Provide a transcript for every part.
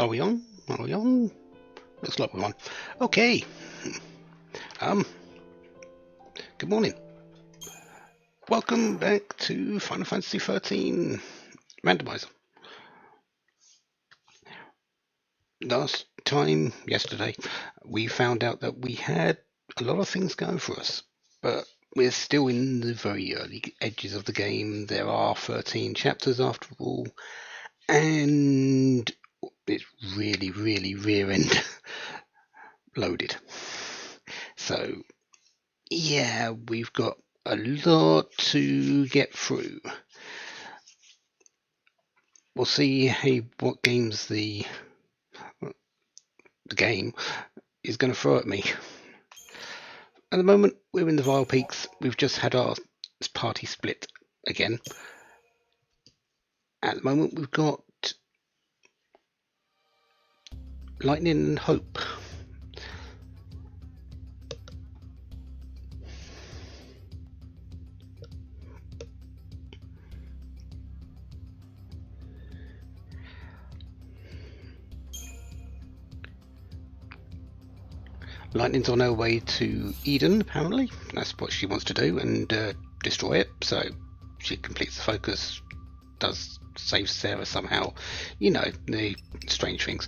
Are we on? Are we on? Looks like we're on. Okay. Good morning. Welcome back to Final Fantasy XIII Randomiser. Last time, yesterday, we found out that we had a lot of things going for us, but we're still in the very early edges of the game. There are 13 chapters after all, and it's really rear end loaded. So yeah, we've got a lot to get through. We'll see what games the game is going to throw at me. At the moment, we're in the Vile Peaks. We've just had our party split again. At the moment, we've got Lightning and Hope. Lightning's on her way to Eden, apparently. That's what she wants to do, and destroy it. So she completes the focus, does save Sarah somehow. You know, the strange things.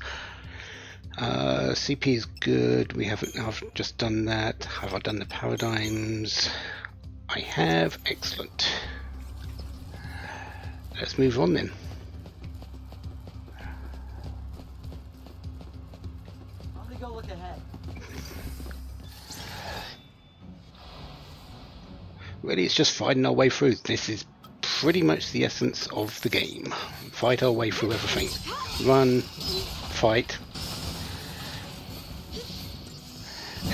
CP is good. I've just done that. Have I done the paradigms? I have. Excellent. Let's move on then. I'm gonna go look ahead. Really, it's just fighting our way through. This is pretty much the essence of the game. Fight our way through everything. Run, fight,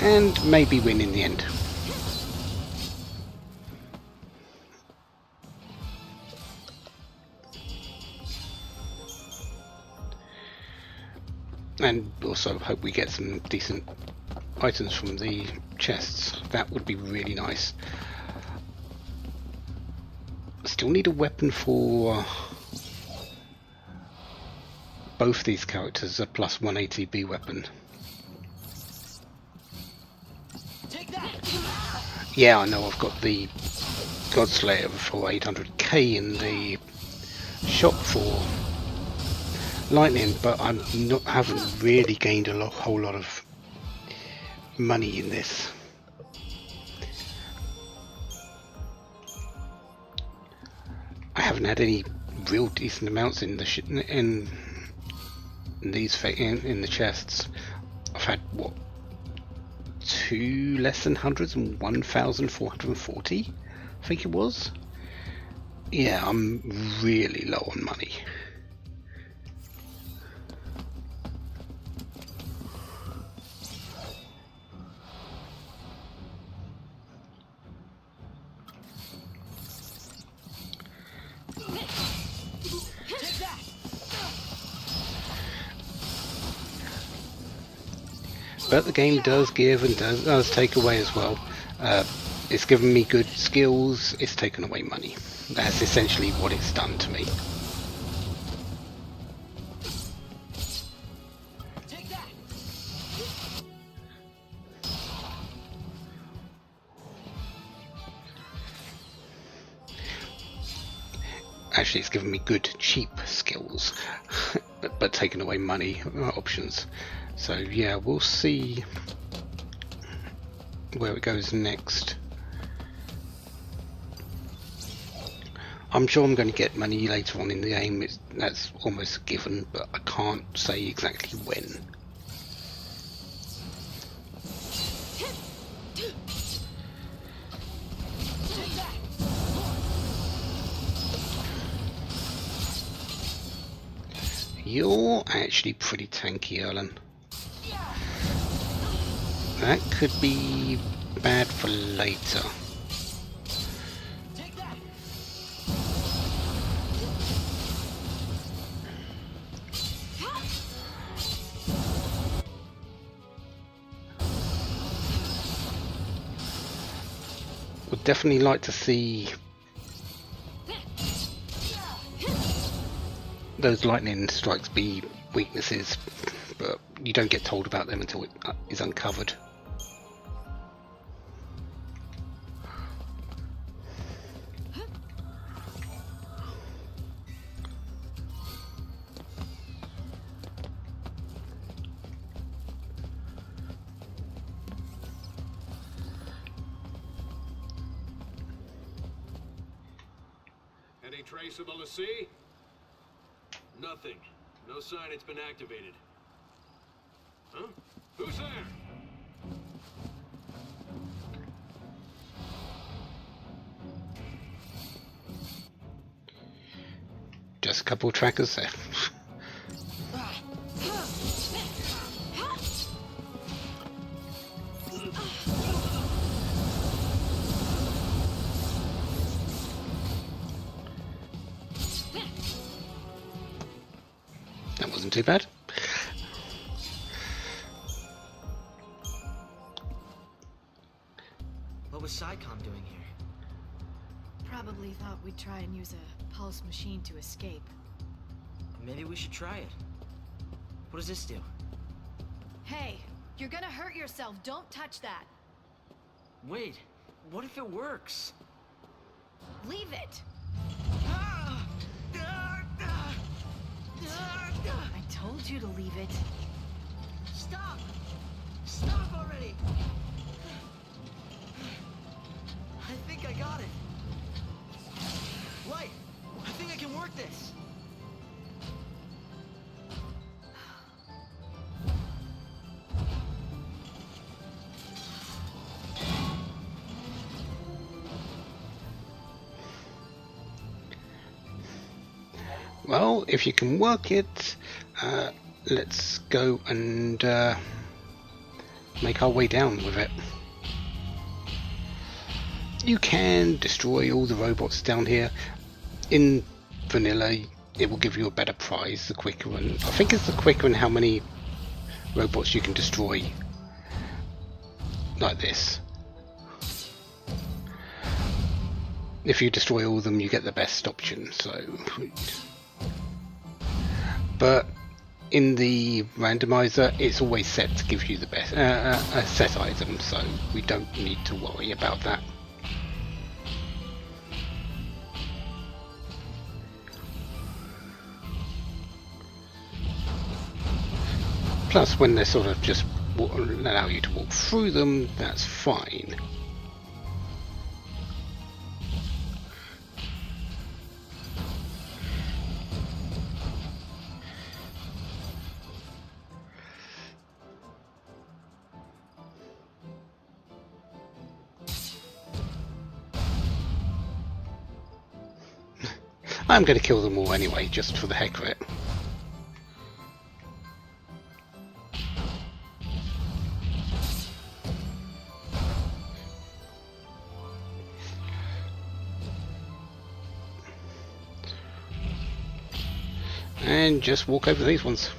and maybe win in the end. And also hope we get some decent items from the chests. That would be really nice. Still need a weapon for both these characters, a plus 180B weapon. Take that. Yeah, I know I've got the Godslayer for 800k in the shop for Lightning, but haven't really gained a whole lot of money in this. I haven't had any real decent amounts in the in the chests. I've had what, 2 less than hundreds and 1,440, I think it was. Yeah, I'm really low on money. But the game does give and does take away as well. It's given me good skills, it's taken away money. That's essentially what it's done to me. Take that. Actually, it's given me good cheap skills, but taken away money options. So yeah, we'll see where it goes next. I'm sure I'm going to get money later on in the game. That's almost a given, but I can't say exactly when. You're actually pretty tanky, Erlen. That could be bad for later. Would definitely like to see those lightning strikes be weaknesses, but you don't get told about them until it is uncovered. Any traceable to see? Nothing. No sign it's been activated. Huh? Who's there? Just a couple of trackers there. That wasn't too bad. What was SciComm doing here? Probably thought we'd try and use a pulse machine to escape. Maybe we should try it. What does this do? Hey, you're gonna hurt yourself. Don't touch that. Wait, what if it works? Leave it. I told you to leave it. Stop! Stop already! I think I got it. Light! I think I can work this. Well, if you can work it, let's go and make our way down with it. You can destroy all the robots down here. In vanilla, it will give you a better prize the quicker one. I think it's the quicker in how many robots you can destroy. Like this. If you destroy all of them, you get the best option. So, but in the randomizer, it's always set to give you the best set item, so we don't need to worry about that. Plus, when they sort of just allow you to walk through them, that's fine. I'm going to kill them all anyway, just for the heck of it. And just walk over these ones.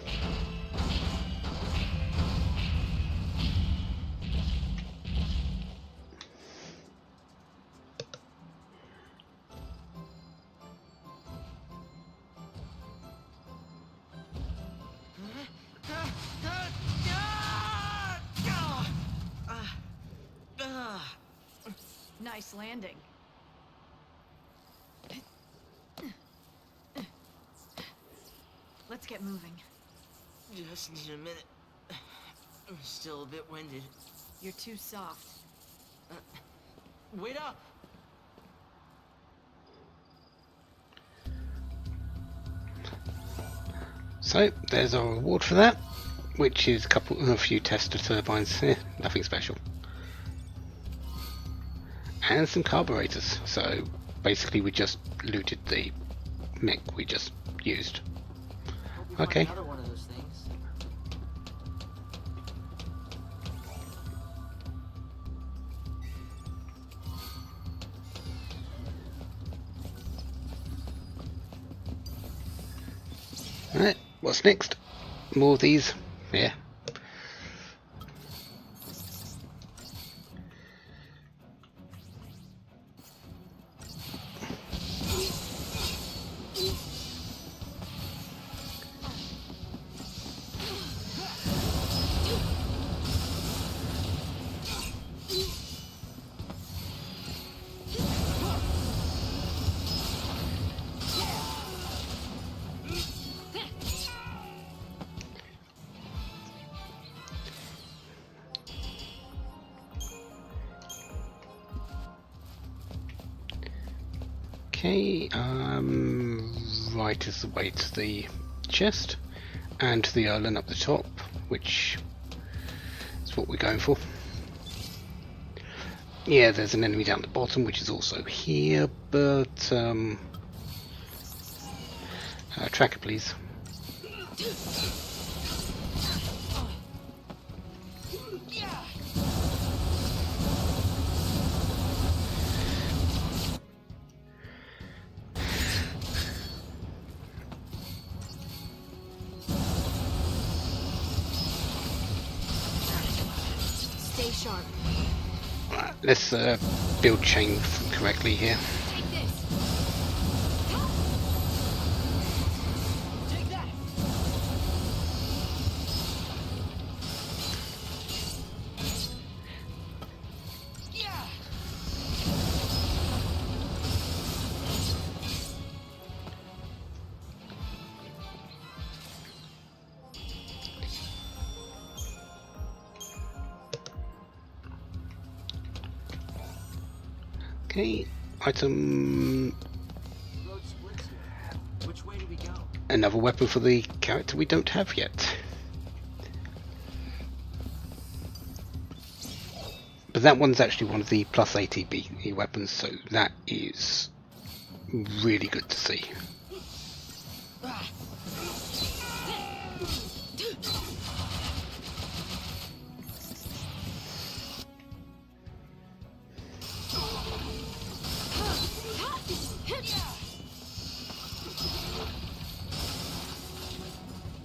Nice landing. Let's get moving. Just need a minute. I'm still a bit winded. You're too soft. Wait up! So there's our reward for that, which is a few tester turbines here, nothing special, and some carburetors. So basically, we just looted the mech we just used. Hope we find Okay. another one of those things. Alright, what's next? More of these? Yeah. Okay, right is the way to the chest and to the island up the top, which is what we're going for. Yeah, there's an enemy down the bottom, which is also here, but tracker, please. Stay sharp. Let's build chain correctly here. Take this. Take that. Yeah. Okay, item. Road splits here. Which way do we go? Another weapon for the character we don't have yet. But that one's actually one of the plus ATB weapons, so that is really good to see.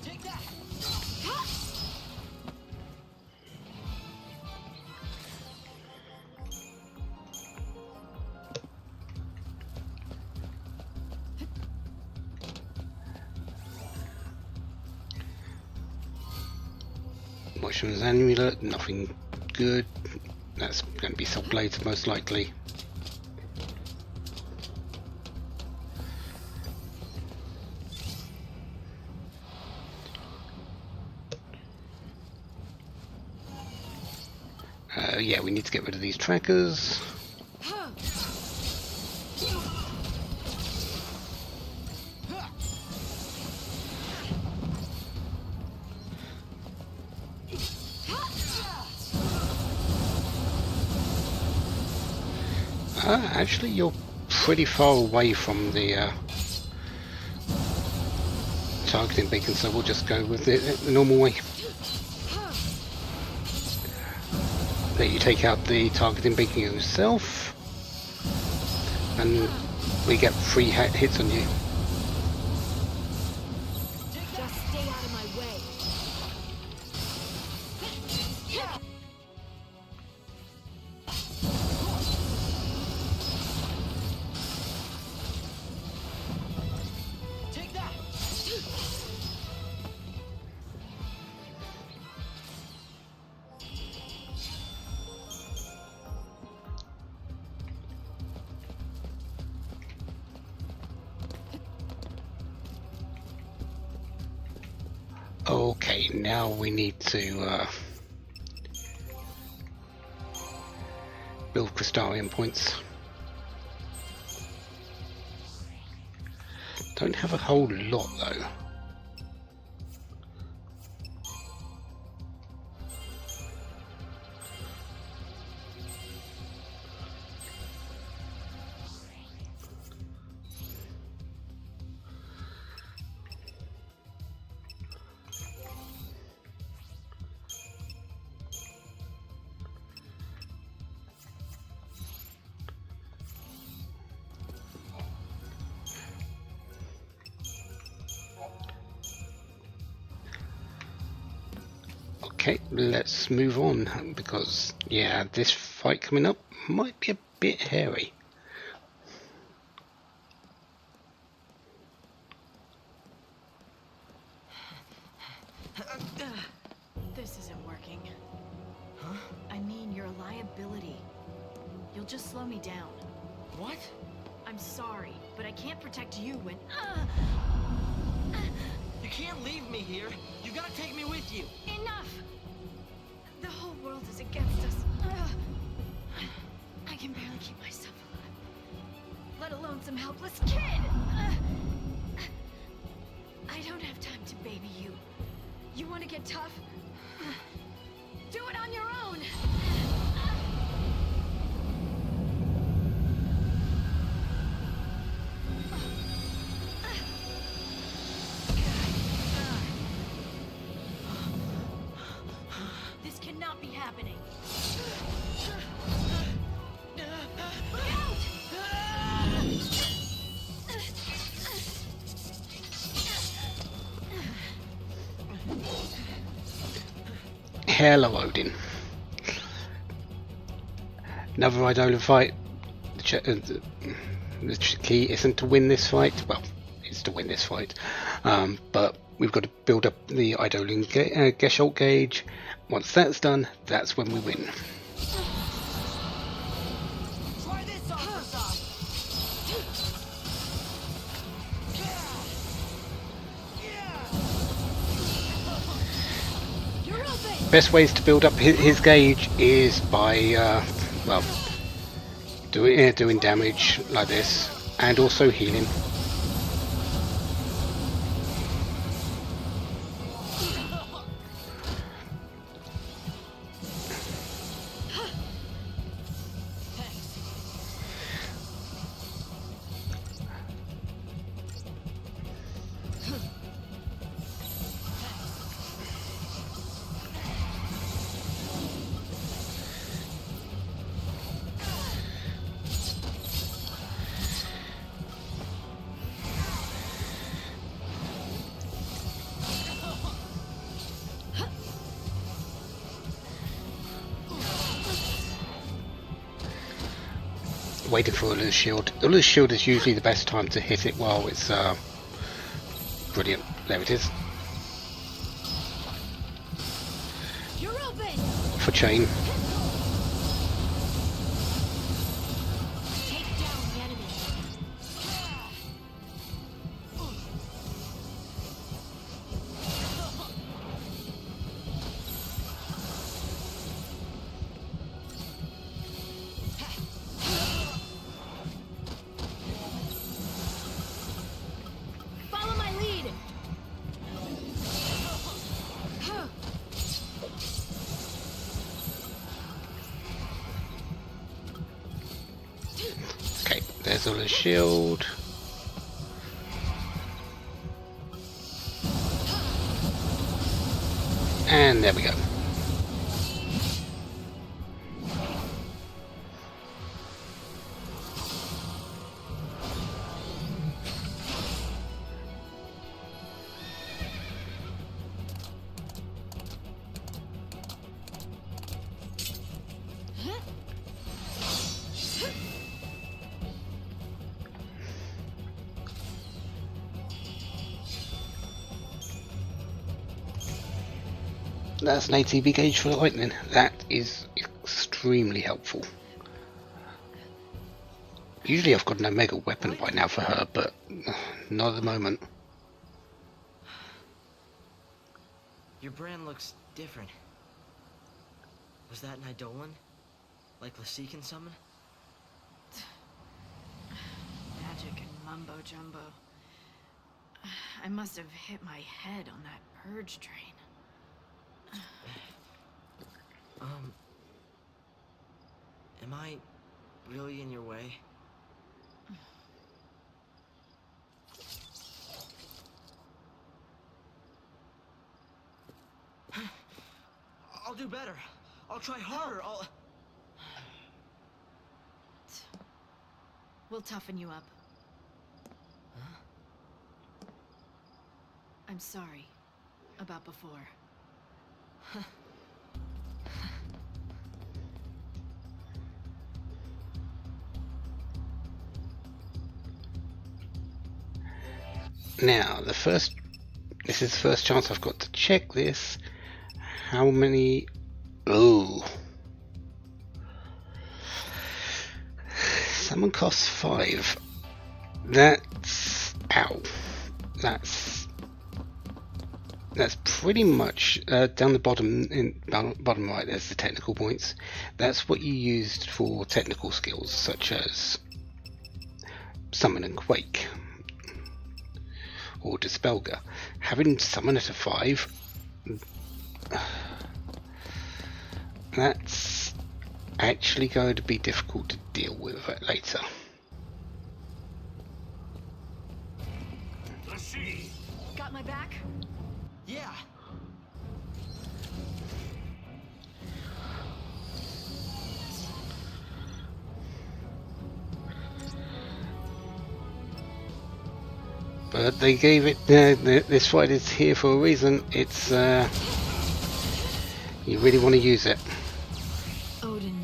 Take that. Watchman's amulet, nothing good. That's going to be sold later, most likely. Yeah, we need to get rid of these trackers. Actually, you're pretty far away from the targeting beacon, so we'll just go with it the normal way. Let you take out the targeting beacon yourself, and we get 3 hits on you. Just stay out of my way. Take that. Okay, now we need to build Crystarian points. Don't have a whole lot though. Okay, let's move on, because yeah, this fight coming up might be a bit hairy. This isn't working. Huh? I mean, you're a liability. You'll just slow me down. What? I'm sorry, but I can't protect you when... You can't leave me here. You gotta take me with you. Enough! The whole world is against us. I can barely keep myself alive. let alone some helpless kid. I don't have time to baby you. You want to get tough? Do it on your own. This cannot be happening. Look out! Hello, Odin. Another Eidolon fight. The key isn't to win this fight. Well, it's to win this fight. But we've got to build up the Eidolon Gescholt gauge. Once that's done, that's when we win. Try this on for size. You're open! Best ways to build up his gauge is by, well, doing damage like this, and also healing. Waiting for Ulu's shield. Ulu's shield is usually the best time to hit it while it's brilliant. There it is. You're open! For chain. Take down the enemy. Follow my lead. Okay, there's Ulu's shield. And there we go. That's an ATB gauge for the lightning. That is extremely helpful. Usually I've got an Omega weapon by now for her, but not at the moment. Your brand looks different. Was that an Eidolon? Like Lassie can summon? Magic and mumbo jumbo. I must have hit my head on that purge train. Am I really in your way? I'll do better. I'll try harder. We'll toughen you up. Huh? I'm sorry about before. Now, this is the first chance I've got to check this. How many? Oh, summon costs 5. That's ow. That's pretty much down the bottom right. There's the technical points. That's what you used for technical skills such as Summon and Quake or Dispelga. Having Summon at a 5, that's actually going to be difficult to deal with later. Got my back? Yeah. But they gave it, this fight is here for a reason. It's, you really want to use it. Odin.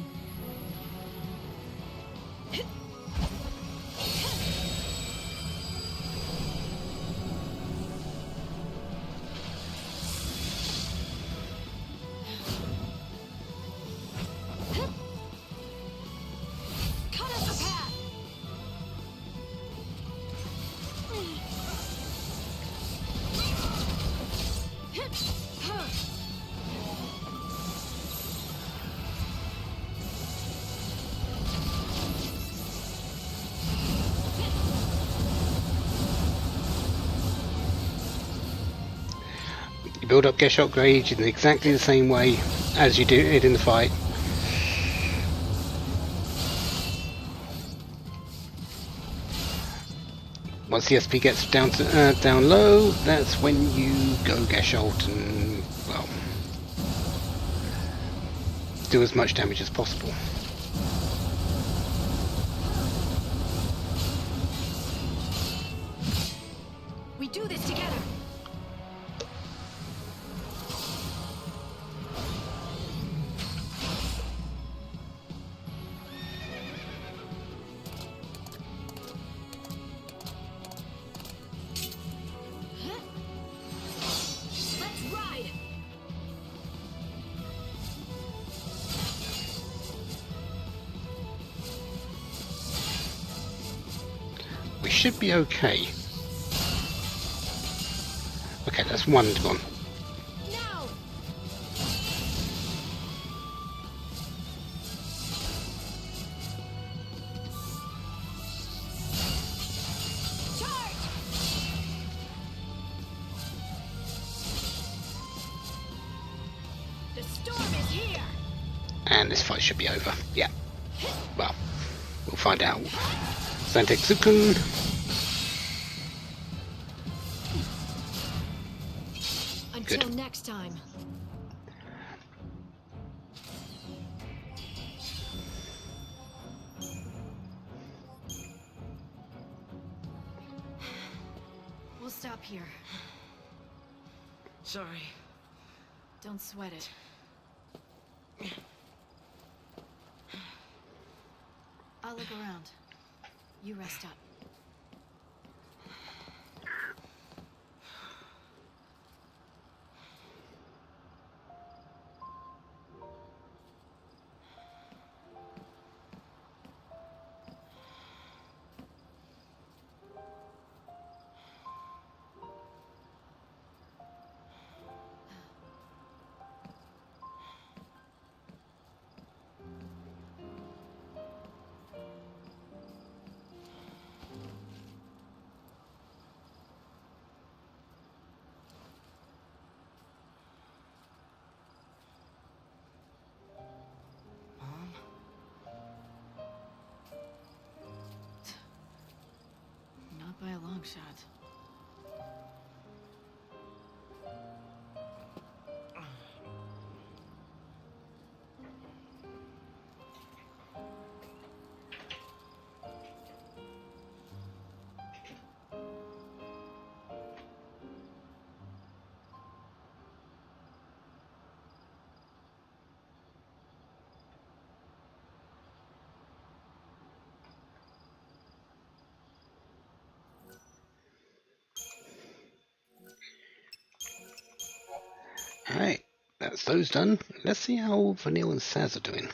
Cut us a path! You build up Geshok Rage in exactly the same way as you do it in the fight. Once the SP gets down to down low, that's when you go Geshalt and, well, do as much damage as possible. We do this together! Let's ride! We should be okay. Okay, that's one gone. Now! Charge! The storm is here! And this fight should be over. Yeah. Well, we'll find out. Santek Sukun. Until Good. next time. We'll stop here. Sorry. Don't sweat it. I'll look around. You rest up. Mom? Not by a long shot. Alright, that's those done. Let's see how Vanille and Saz are doing.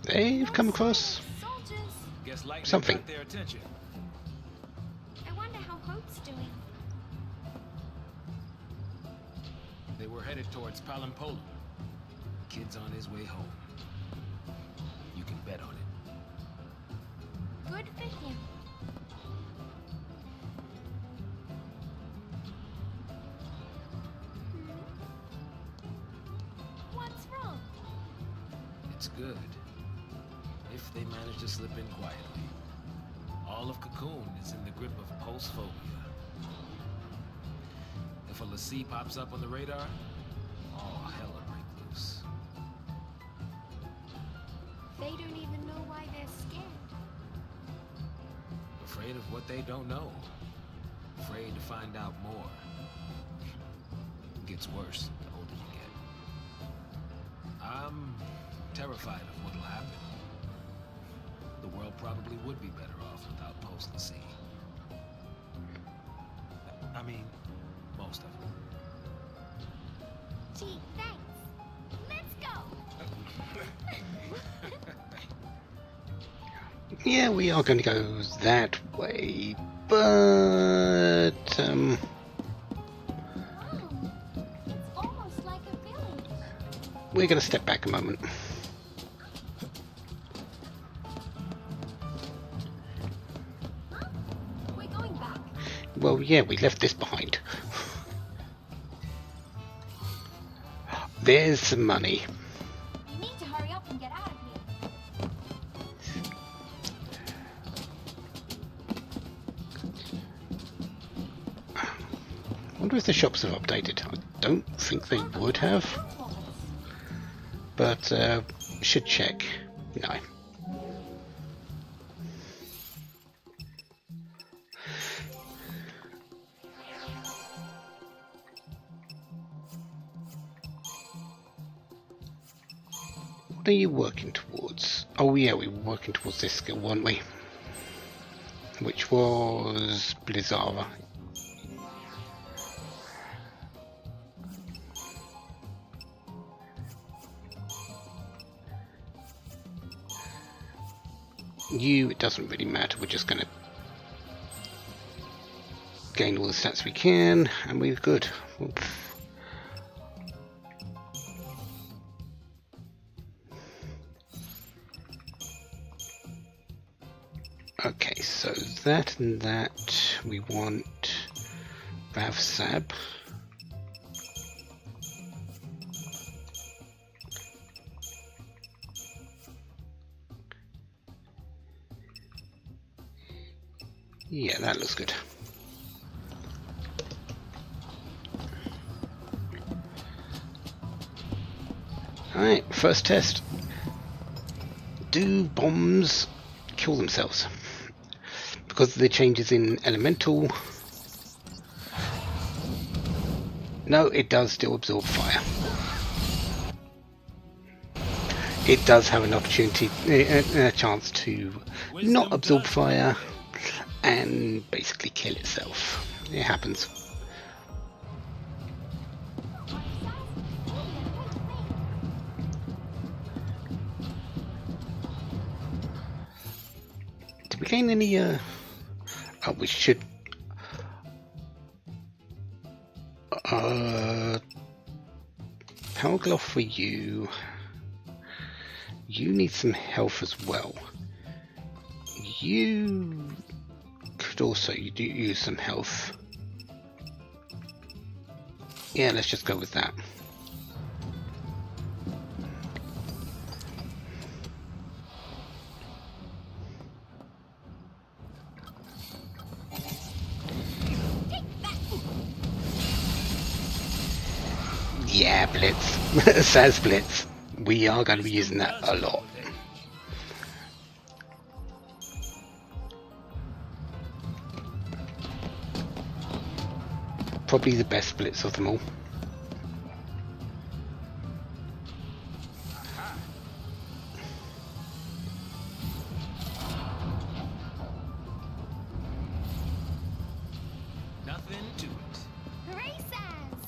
They've come across Soldiers. Guess lightning something. got their attention. I wonder how Hope's doing. They were headed towards Palampolum. Kid's on his way home. You can bet on it. Good for him. What's wrong? It's good. If they manage to slip in quietly. All of Cocoon is in the grip of pulse phobia. If a Lassie pops up on the radar, all hell will break loose. They don't even know why they're scared. Afraid of what they don't know. Afraid to find out more. It gets worse the older you get. I'm terrified of what'll happen. The world probably would be better off without post-Lassie. I mean, most of them. Gee, thanks. Let's go. Yeah, we are going to go that way, but Oh, it's almost like a village. we're going to step back a moment. Huh? We're going back. Well, yeah, we left this behind. There's some money. We need to hurry up and get out of here. I wonder if the shops have updated. I don't think they would have, but should check. No. What are you working towards? Oh yeah, we were working towards this skill, weren't we? Which was Blizzara. You, it doesn't really matter, we're just going to gain all the stats we can, and we're good. Okay, so that and that, we want Ravsab. Yeah, that looks good. Alright, first test. Do bombs kill themselves? Because of the changes in elemental. No, it does still absorb fire. It does have an opportunity, a chance to not absorb fire and basically kill itself. It happens. Did we gain any oh, we should power glove for you. You need some health as well. You could also use some health. Yeah, let's just go with that. Yeah, Blitz. Says Blitz. We are going to be using that a lot. Probably the best Blitz of them all. Nothing to it. Hooray, Sans!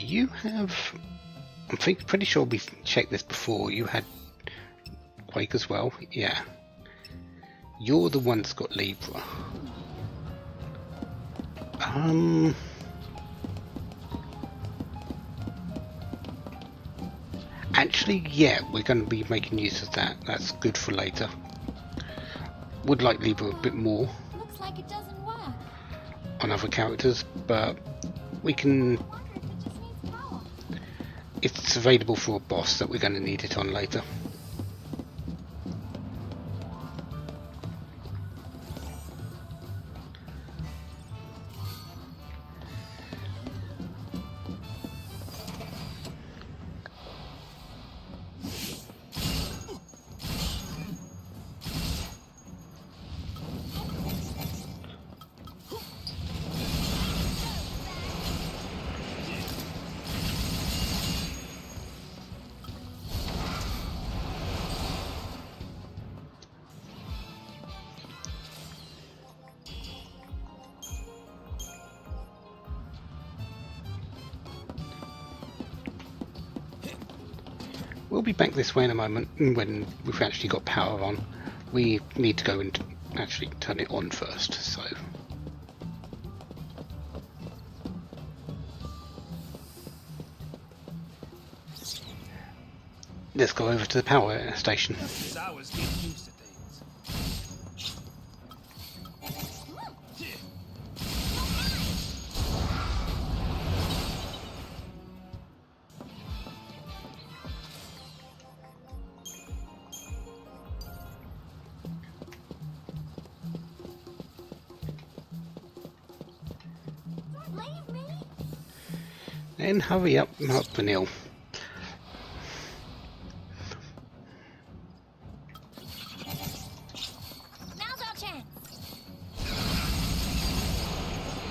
you have... pretty sure we checked this before. You had Quake as well. Yeah. You're the one that's got Libra. Actually, yeah, we're going to be making use of that. That's good for later. Would like Libra a bit more Looks like it doesn't work. on other characters, but we can... I wonder if it just needs power. It's available for a boss that we're going to need it on later. We'll be back this way in a moment when we've actually got power on. We need to go and actually turn it on first, so... Let's go over to the power station. I was getting used to things. Don't leave me. Then hurry up the hill. Now's our chance.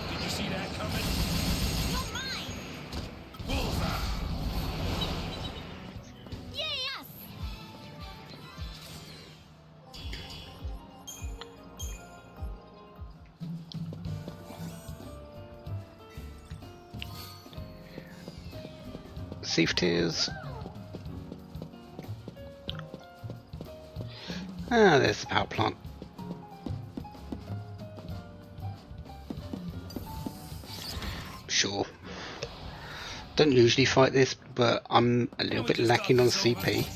Did you see that coming? You're mine. Bullseye. Yes. Safeties. Ah, there's the power plant. Sure. Don't usually fight this, but I'm a little bit lacking on CP.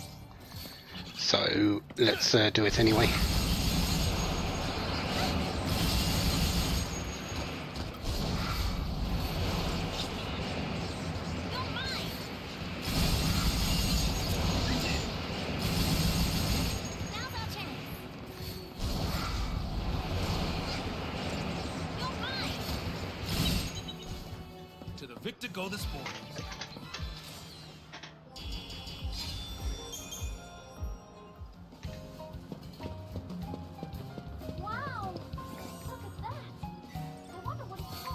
So let's do it anyway. You're mine. Now's our chance. You're mine. To the victor go the spoils. Wow. Look at that. I wonder what it's for.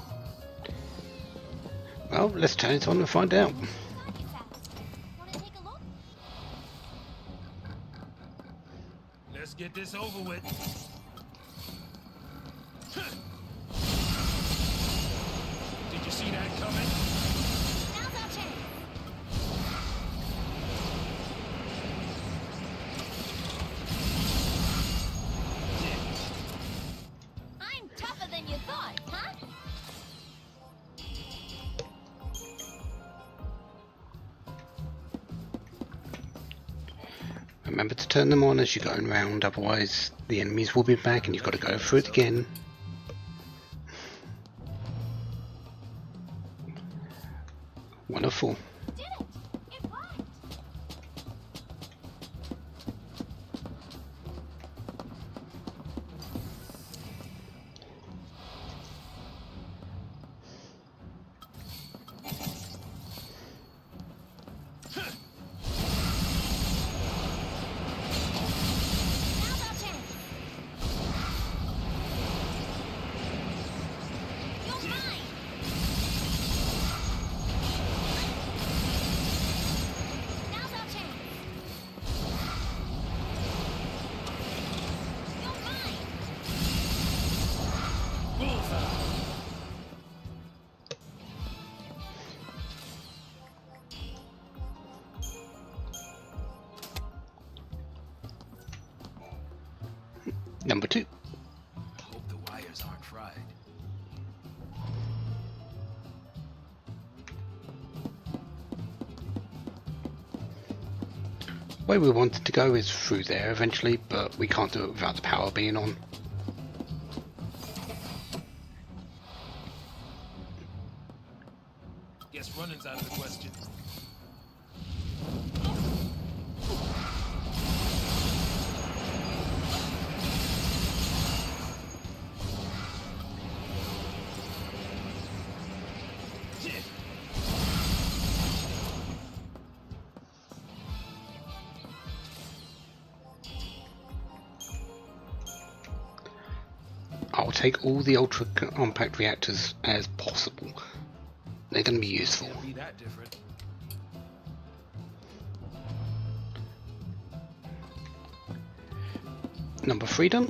Well, let's turn it on and find out. Inside it's at. Want to take a look? Let's get this over with. Did you see that coming? Now's our chance. I'm tougher than you thought, huh? Remember to turn them on as you're going round, otherwise the enemies will be back and you've got to go through it again. Wonderful. Did it! It worked! Now's our chance. You're mine. Number 2. Hope the wires aren't fried. Where we wanted to go is through there eventually, but we can't do it without the power being on. Guess running's out of the question. I'll take all the ultra compact reactors as possible. They're going to be useful. Can't be that different. Number 3 done.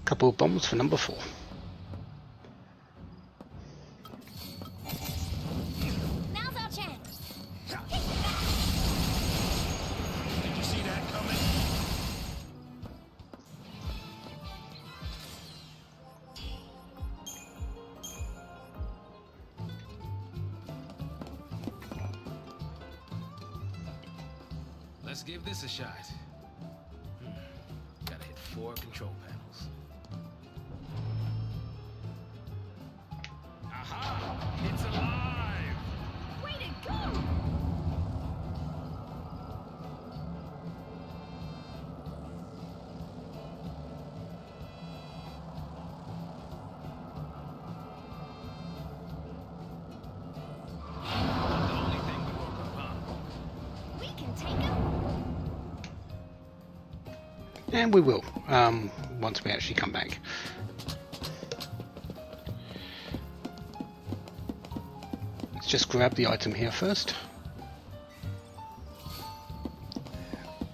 Couple of bombs for number 4. Now's our chance. Did you see that coming? Let's give this a shot. Gotta hit 4 control panels. Aha! It's alive! Way to go! The only thing we woke up, huh? We can take him. And we will, once we actually come back. Let's just grab the item here first.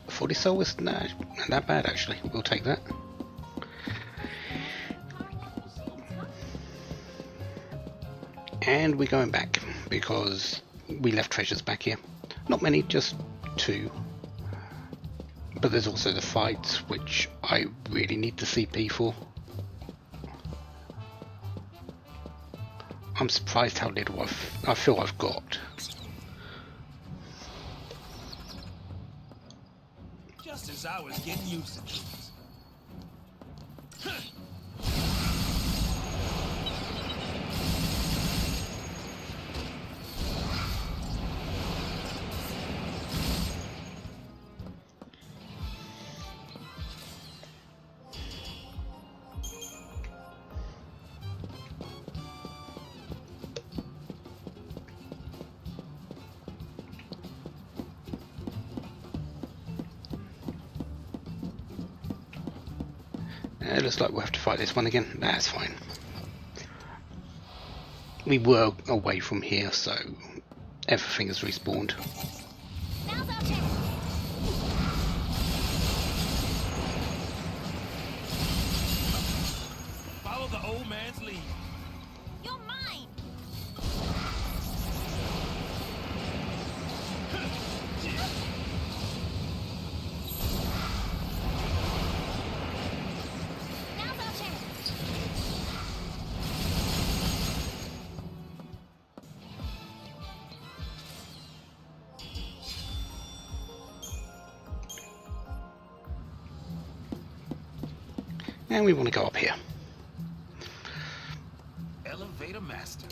40 soul is not that bad actually, we'll take that. And we're going back, because we left treasures back here. Not many, just 2. But there's also the fights, which I really need the CP for. I'm surprised how little I feel I've got. Just as I was getting used to things. It looks like we'll have to fight this one again. That's fine. We were away from here, so everything has respawned. Now's our chance. Follow the old man's lead. You're mine. Now's our chance. And we want to go up here. Elevator master.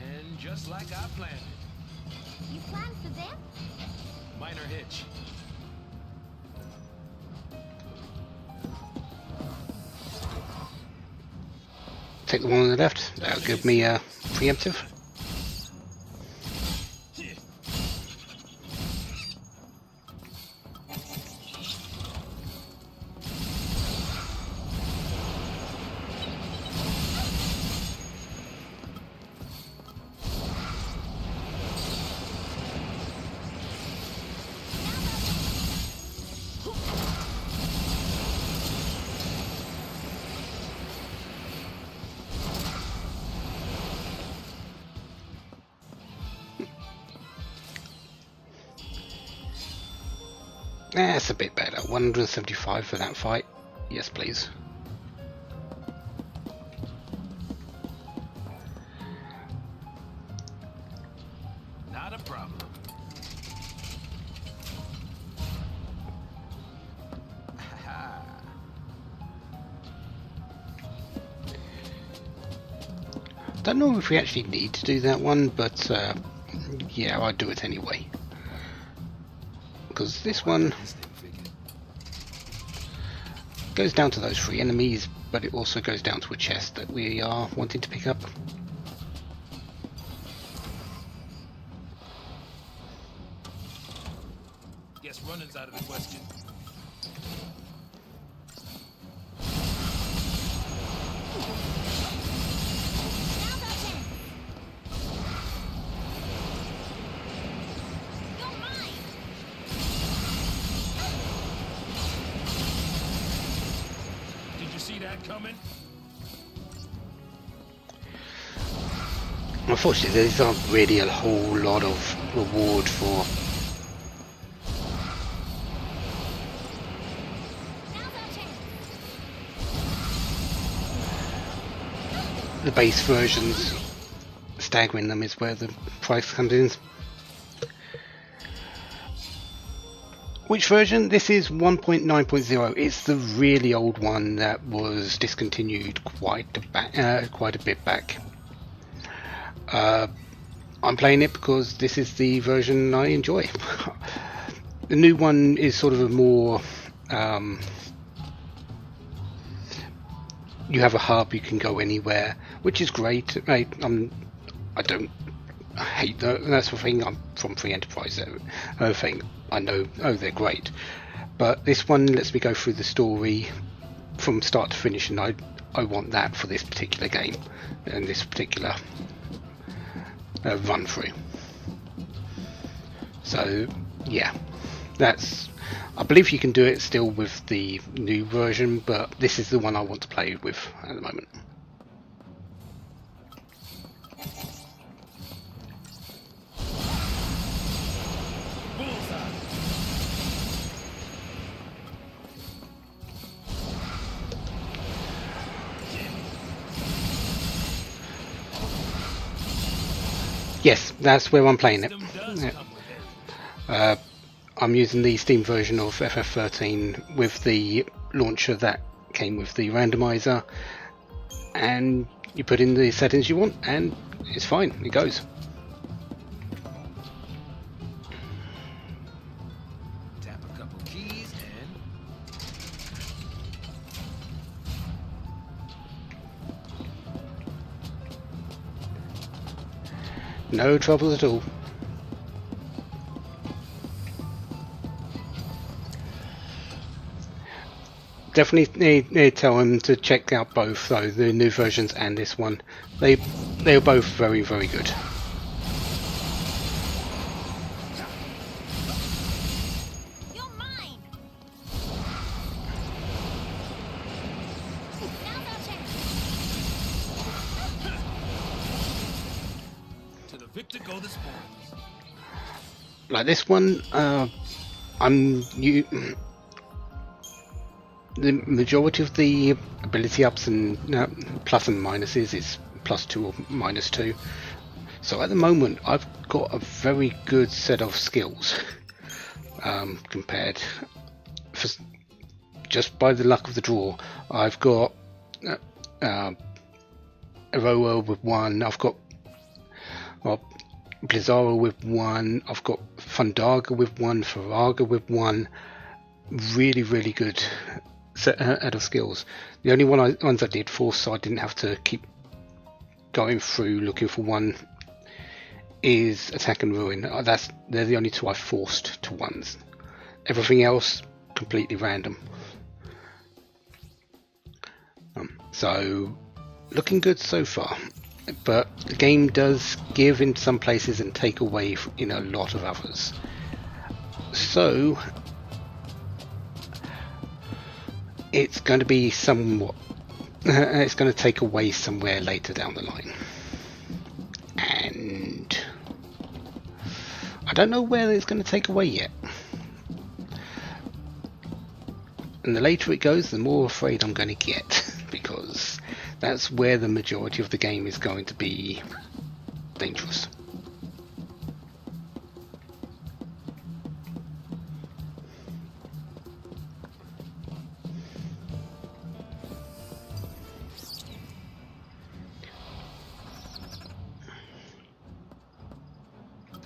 And just like I planned it, You planned for them? minor hitch. Take the one on the left. That'll give me a preemptive. That's a bit better. 175 for that fight. Yes, please. Not a problem. Don't know if we actually need to do that one, but yeah, I'd do it anyway. Because this one goes down to those 3 enemies, but it also goes down to a chest that we are wanting to pick up. Guess running's out of the question. Now's our chance. You're mine. Did you see that coming? Unfortunately, there's not really a whole lot of reward for Now's our chance. the base versions. Staggering them is where the price comes in. Which version? This is 1.9.0. It's the really old one that was discontinued quite a bit back. I'm playing it because this is the version I enjoy. The new one is sort of a more you have a hub, you can go anywhere, which is great. I don't hate that's the thing. I'm from Free Enterprise. Thing I know. Oh, they're great, but this one lets me go through the story from start to finish, and I want that for this particular game and this particular run through. So yeah, that's. I believe you can do it still with the new version, but this is the one I want to play with at the moment. Yes, that's where I'm playing it. I'm using the Steam version of FF13 with the launcher that came with the randomizer, and you put in the settings you want and it's fine, it goes. Tap a couple keys and No trouble at all. Definitely need to tell him to check out both, though, the new versions and this one. They're both very, very good. You're mine. Now's our chance. to the victor go the spoils. Like this one, the majority of the ability ups and plus and minuses is +2 or -2. So at the moment, I've got a very good set of skills compared. Just by the luck of the draw, I've got Aurora with 1. I've got Blizzara with 1. I've got Fundaga with 1. Faraga with 1. Really, really good set of skills. The only ones I did force, so I didn't have to keep going through looking for one, is Attack and Ruin. They're the only 2 I've forced to ones. Everything else completely random. So looking good so far, but the game does give in some places and take away in a lot of others. So it's going to be somewhat. It's going to take away somewhere later down the line, and I don't know where it's going to take away yet. And the later it goes, the more afraid I'm going to get, because that's where the majority of the game is going to be dangerous.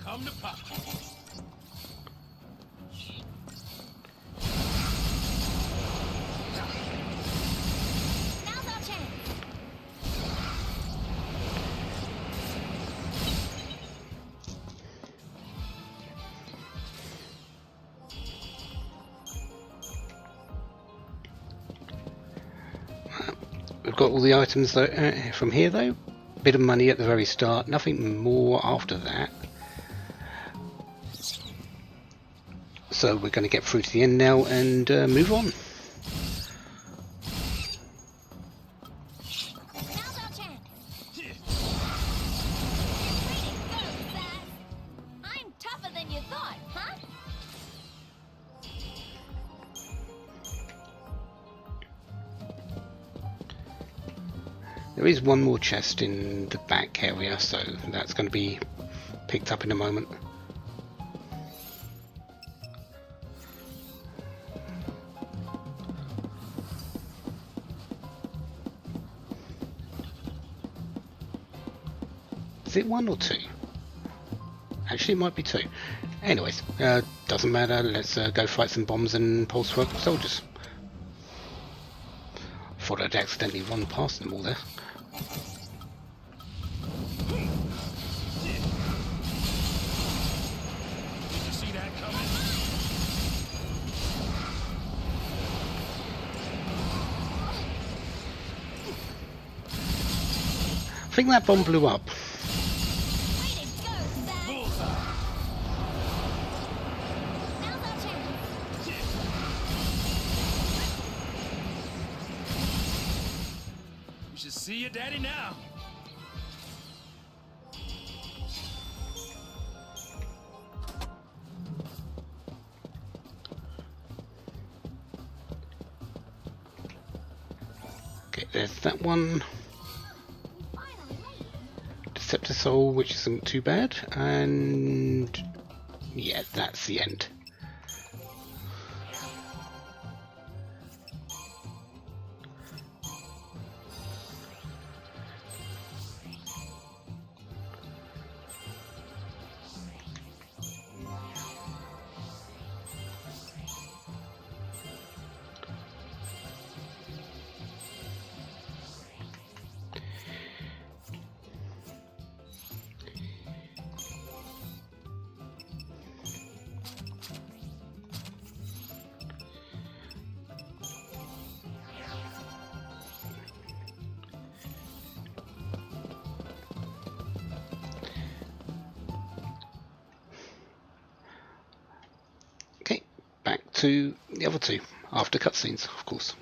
Come to pop. Now's our chance. We've got all the items though, from here though. Bit of money at the very start, nothing more after that. So we're going to get through to the end now and move on. Now's our chance. Way to go, Zaz. I'm tougher than you thought, huh? There is one more chest in the back area, so that's going to be picked up in a moment. Is it one or two? Actually, it might be two. Anyways, doesn't matter. Let's go fight some bombs and pulse work soldiers. Thought I'd accidentally run past them all there. Did you see that coming? I think that bomb blew up. Way to go, Zaz. Bullseye. Now's our chance. You should see your daddy now. Okay, there's that one. We finally made it. Deceptor Soul, which isn't too bad, and yeah, that's the end. Okay, back to the other two, after cutscenes, of course.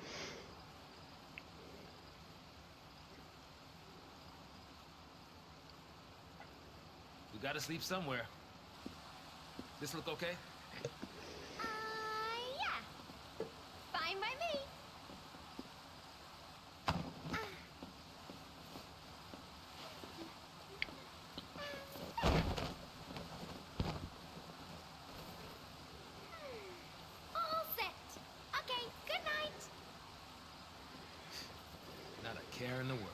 We gotta sleep somewhere. This look okay? Yeah. Fine by me. All set. Okay, good night. Not a care in the world.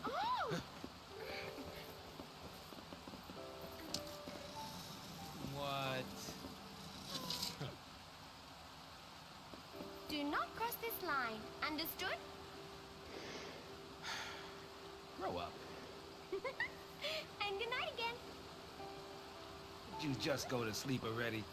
Oh! What? Do not cross this line. Understood? Grow up. And good night again. Did you just go to sleep already?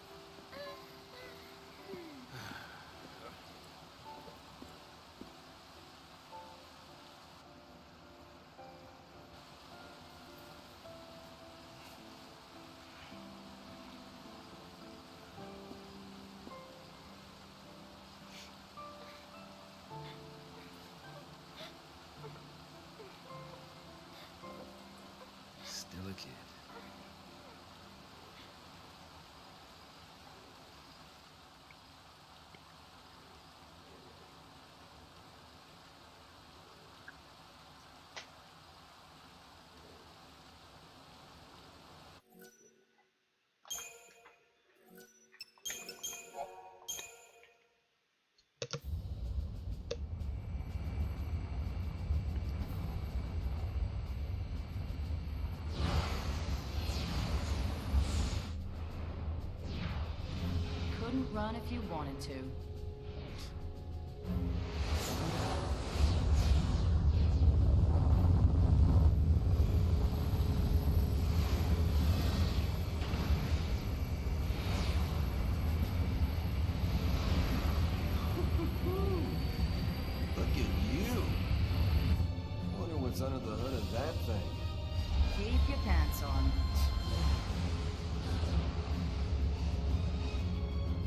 Still a kid. run if you wanted to. Look at you. Wonder what's under the hood of that thing. Keep your pants on.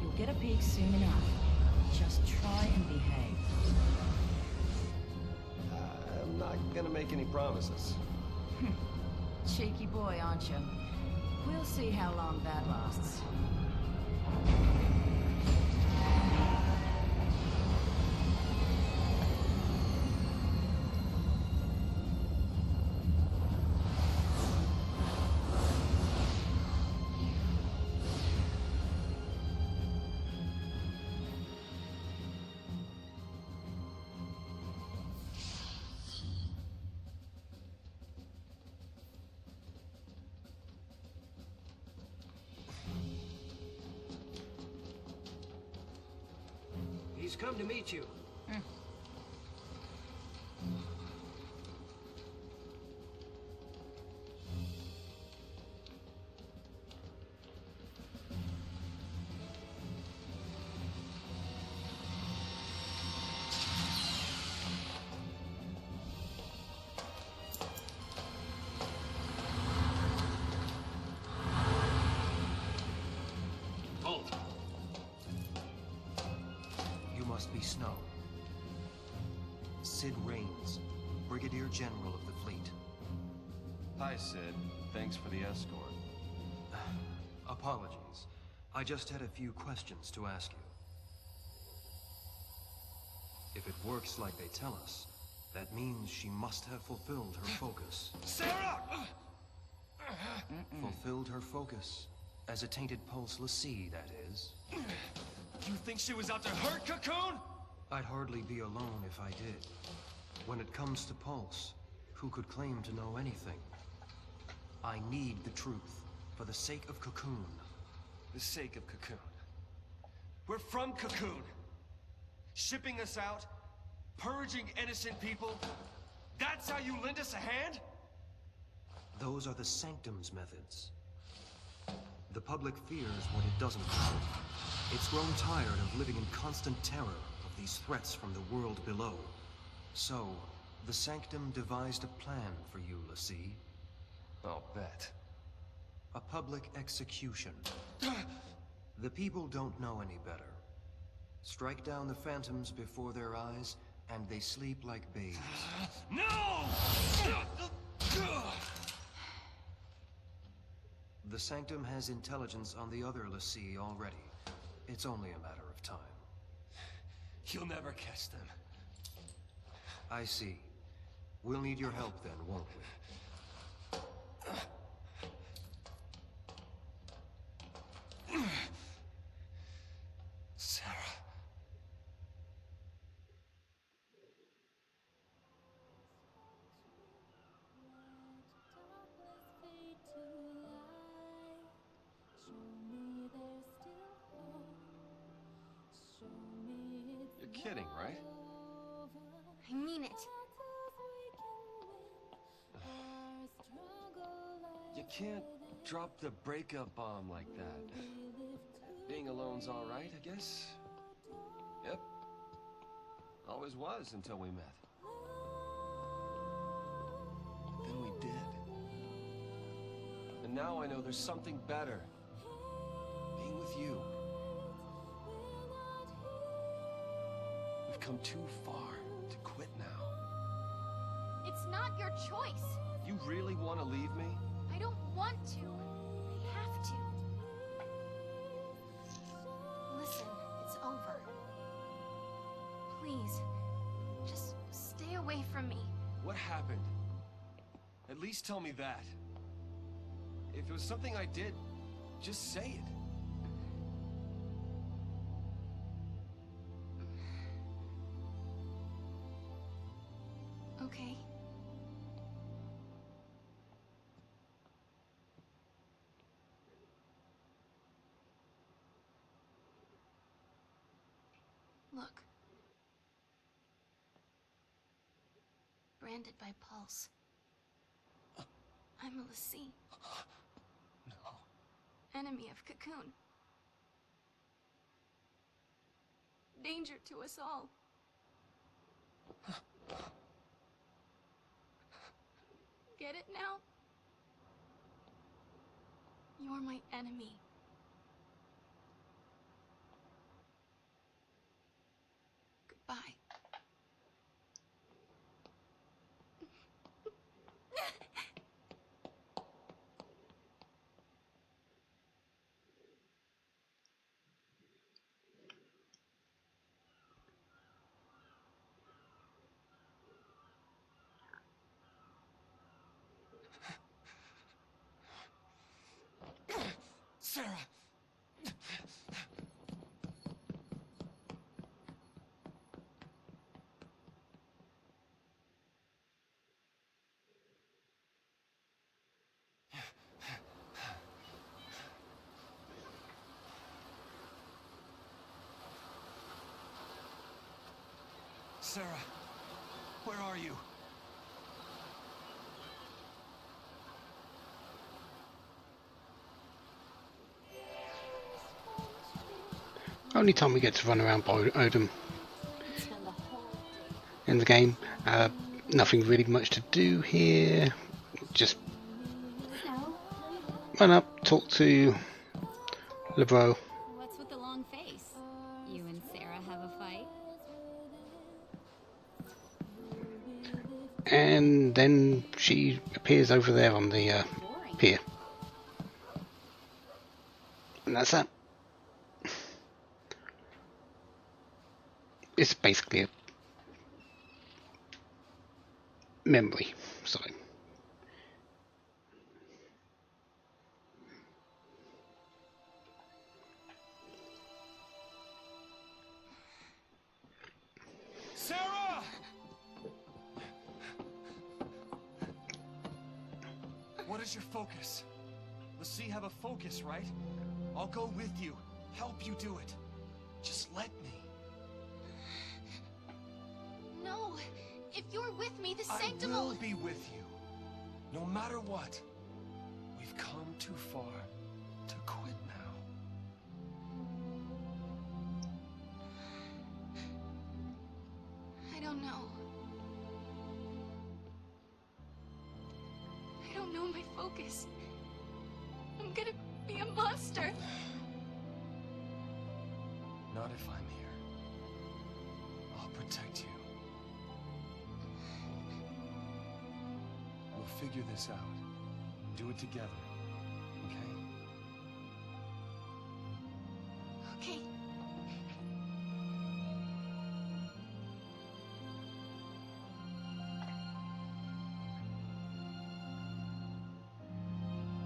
You'll get a peek soon enough. Just try and behave. I'm not gonna make any promises. Cheeky boy, aren't you? We'll see how long that lasts. He's come to meet you. Halt. You must be Snow. Sid Raines, Brigadier General of the fleet. Hi, Sid. Thanks for the escort. Apologies. I just had a few questions to ask you. If it works like they tell us, that means she must have fulfilled her focus. Sarah! Fulfilled her focus. As a tainted pulse l'Cie, that is. You think she was out to hurt Cocoon? I'd hardly be alone if I did. When it comes to Pulse, who could claim to know anything? I need the truth, for the sake of Cocoon. The sake of Cocoon. We're from Cocoon. Shipping us out, purging innocent people. That's how you lend us a hand? Those are the Sanctum's methods. The public fears what it doesn't know. It's grown tired of living in constant terror of these threats from the world below. So, the Sanctum devised a plan for you, l'Cie. I'll bet. A public execution. The people don't know any better. Strike down the phantoms before their eyes, and they sleep like babes. No! The Sanctum has intelligence on the other l'Cie already. It's only a matter of time. You'll never catch them. I see. We'll need your help then, won't we? Sarah. You're kidding, right? I mean it. You can't drop the breakup bomb like that. Being alone's all right, I guess. Yep. Always was until we met. Then we did. And now I know there's something better. Being with you. We've come too far to quit now. It's not your choice. You really want to leave me? I don't want to. I have to. Listen, it's over. Please, just stay away from me. What happened? At least tell me that. If it was something I did, just say it. Okay. branded by Pulse. I'm a Lassie. No. Enemy of Cocoon. Danger to us all. Get it now? You're my enemy. Goodbye. Sarah! Sarah, where are you? Only time we get to run around by Odin in the game. Nothing really much to do here. Just run up, talk to LeBro. What's with the long face? You and Sarah have a fight? And then she appears over there on the pier. And that's that. It's basically a memory, so. Sarah! What is your focus? Lassie have a focus, right? I'll go with you, help you do it. Just let me. No! If you're with me, the Sanctum I will be with you. No matter what. We've come too far to quit now. I don't know. I don't know my focus. I'm gonna be a monster. Not if I'm here. I'll protect you. We'll figure this out. Do it together. Okay? Okay.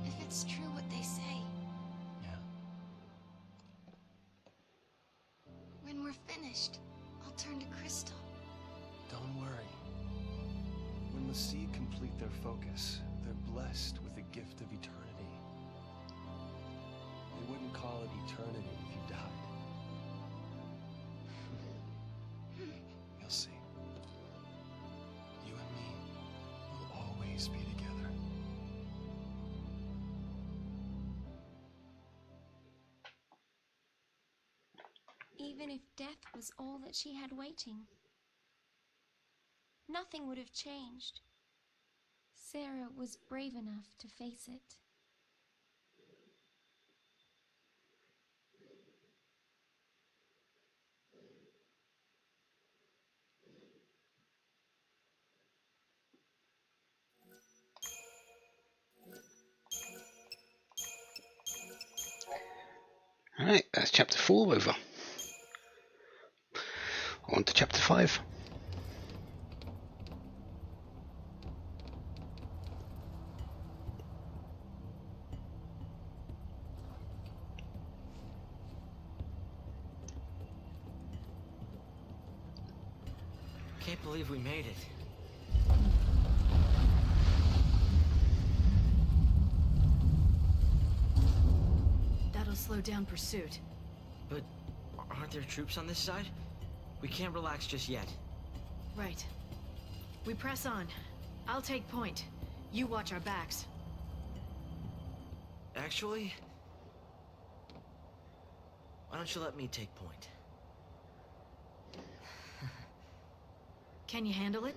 If it's true what they say, Yeah. when we're finished, I'll turn to crystal. Don't worry. When the Lassie complete their focus, they're blessed with the gift of eternity. They wouldn't call it eternity if you died. You'll see. You and me will always be together. Even if death was all that she had waiting, nothing would have changed. Sarah was brave enough to face it. Alright, that's chapter 4 over. On to chapter 5. Can't believe we made it. That'll slow down pursuit. But aren't there troops on this side? We can't relax just yet. Right. We press on. I'll take point. You watch our backs. Actually, why don't you let me take point? Can you handle it?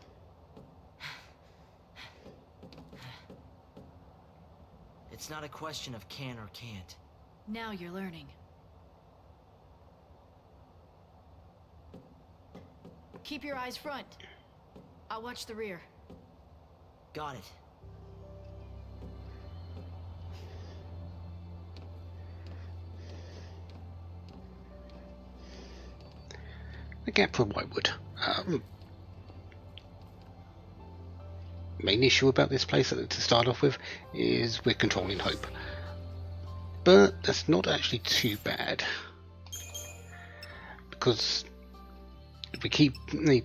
It's not a question of can or can't. Now you're learning. Keep your eyes front. I'll watch the rear. Got it. The gap for Whitewood. Main issue about this place to start off with is we're controlling Hope. But that's not actually too bad. Because if we keep the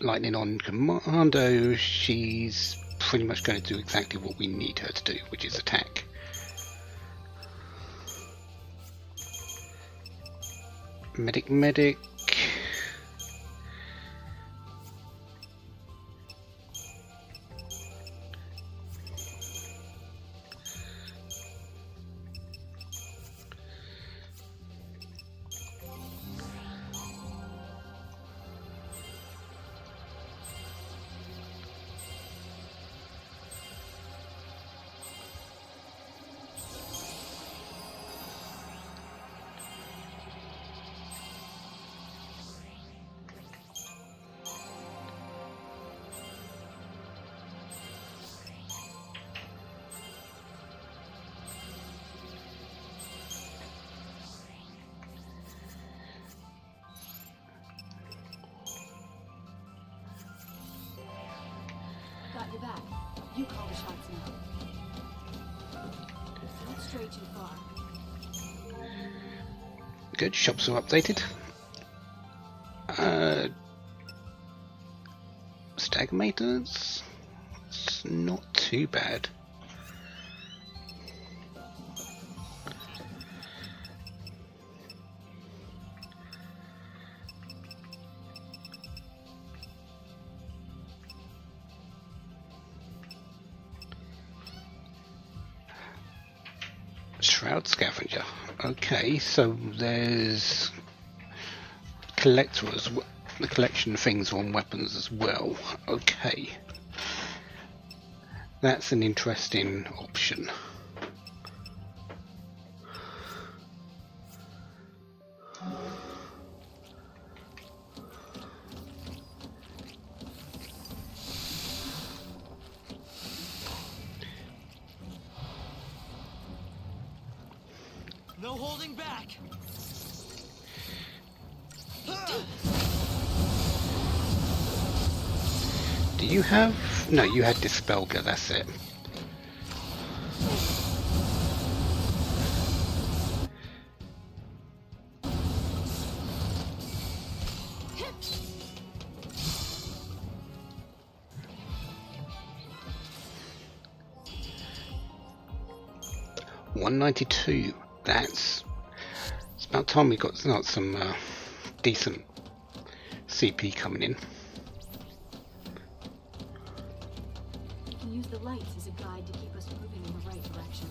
lightning on Commando, she's pretty much going to do exactly what we need her to do, which is attack. Medic. Got your back. You call the shots now. Don't stray too far. Good, shops are updated. Stagmators, it's not too bad. Shroud Scavenger. Okay, so there's collectors, the collection things on weapons as well. Okay, that's an interesting option. No holding back. Do you have... No, you had Dispelger, that's it. $192. It's about time we got some decent CP coming in. You can use the lights as a guide to keep us moving in the right direction.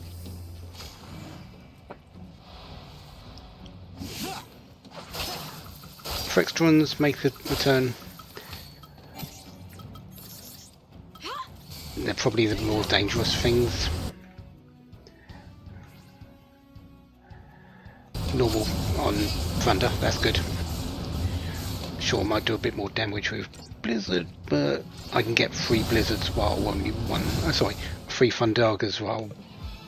Frextrons make a return. They're probably the more dangerous things. Normal on Thunder, that's good. Sure, might do a bit more damage with Blizzard, but I can get 3 Blizzards while only one... sorry, 3 Thundargas while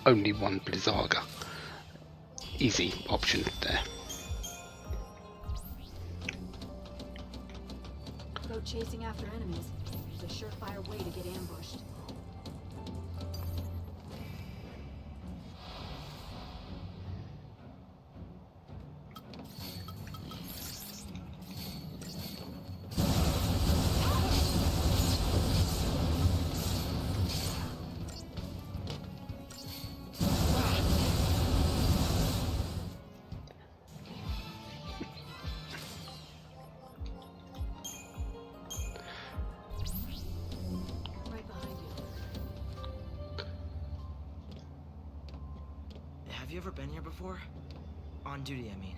only 1 Blizzarga. Easy option there. Go chasing after enemies. It's a surefire way to get ambushed. you ever been here before? On duty, I mean.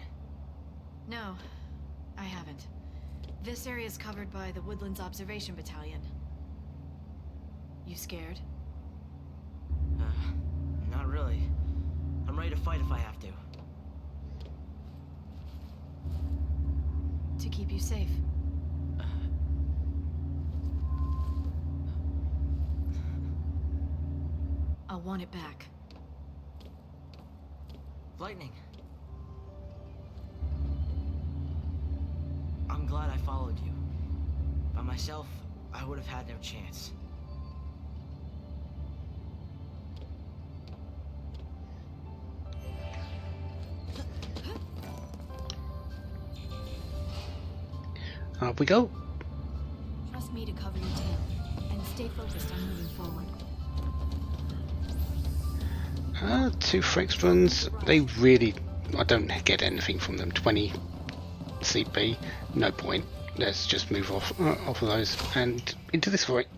No, I haven't. This area is covered by the Woodlands Observation Battalion. You scared? Not really. I'm ready to fight if I have to. To keep you safe. I'll want it back. Lightning. I'm glad I followed you. By myself, I would have had no chance. Up we go. Trust me to cover your tail, and stay focused on moving forward. 2 Frex runs. They really, I don't get anything from them. 20 CP, no point. Let's just move off of those and into this fight.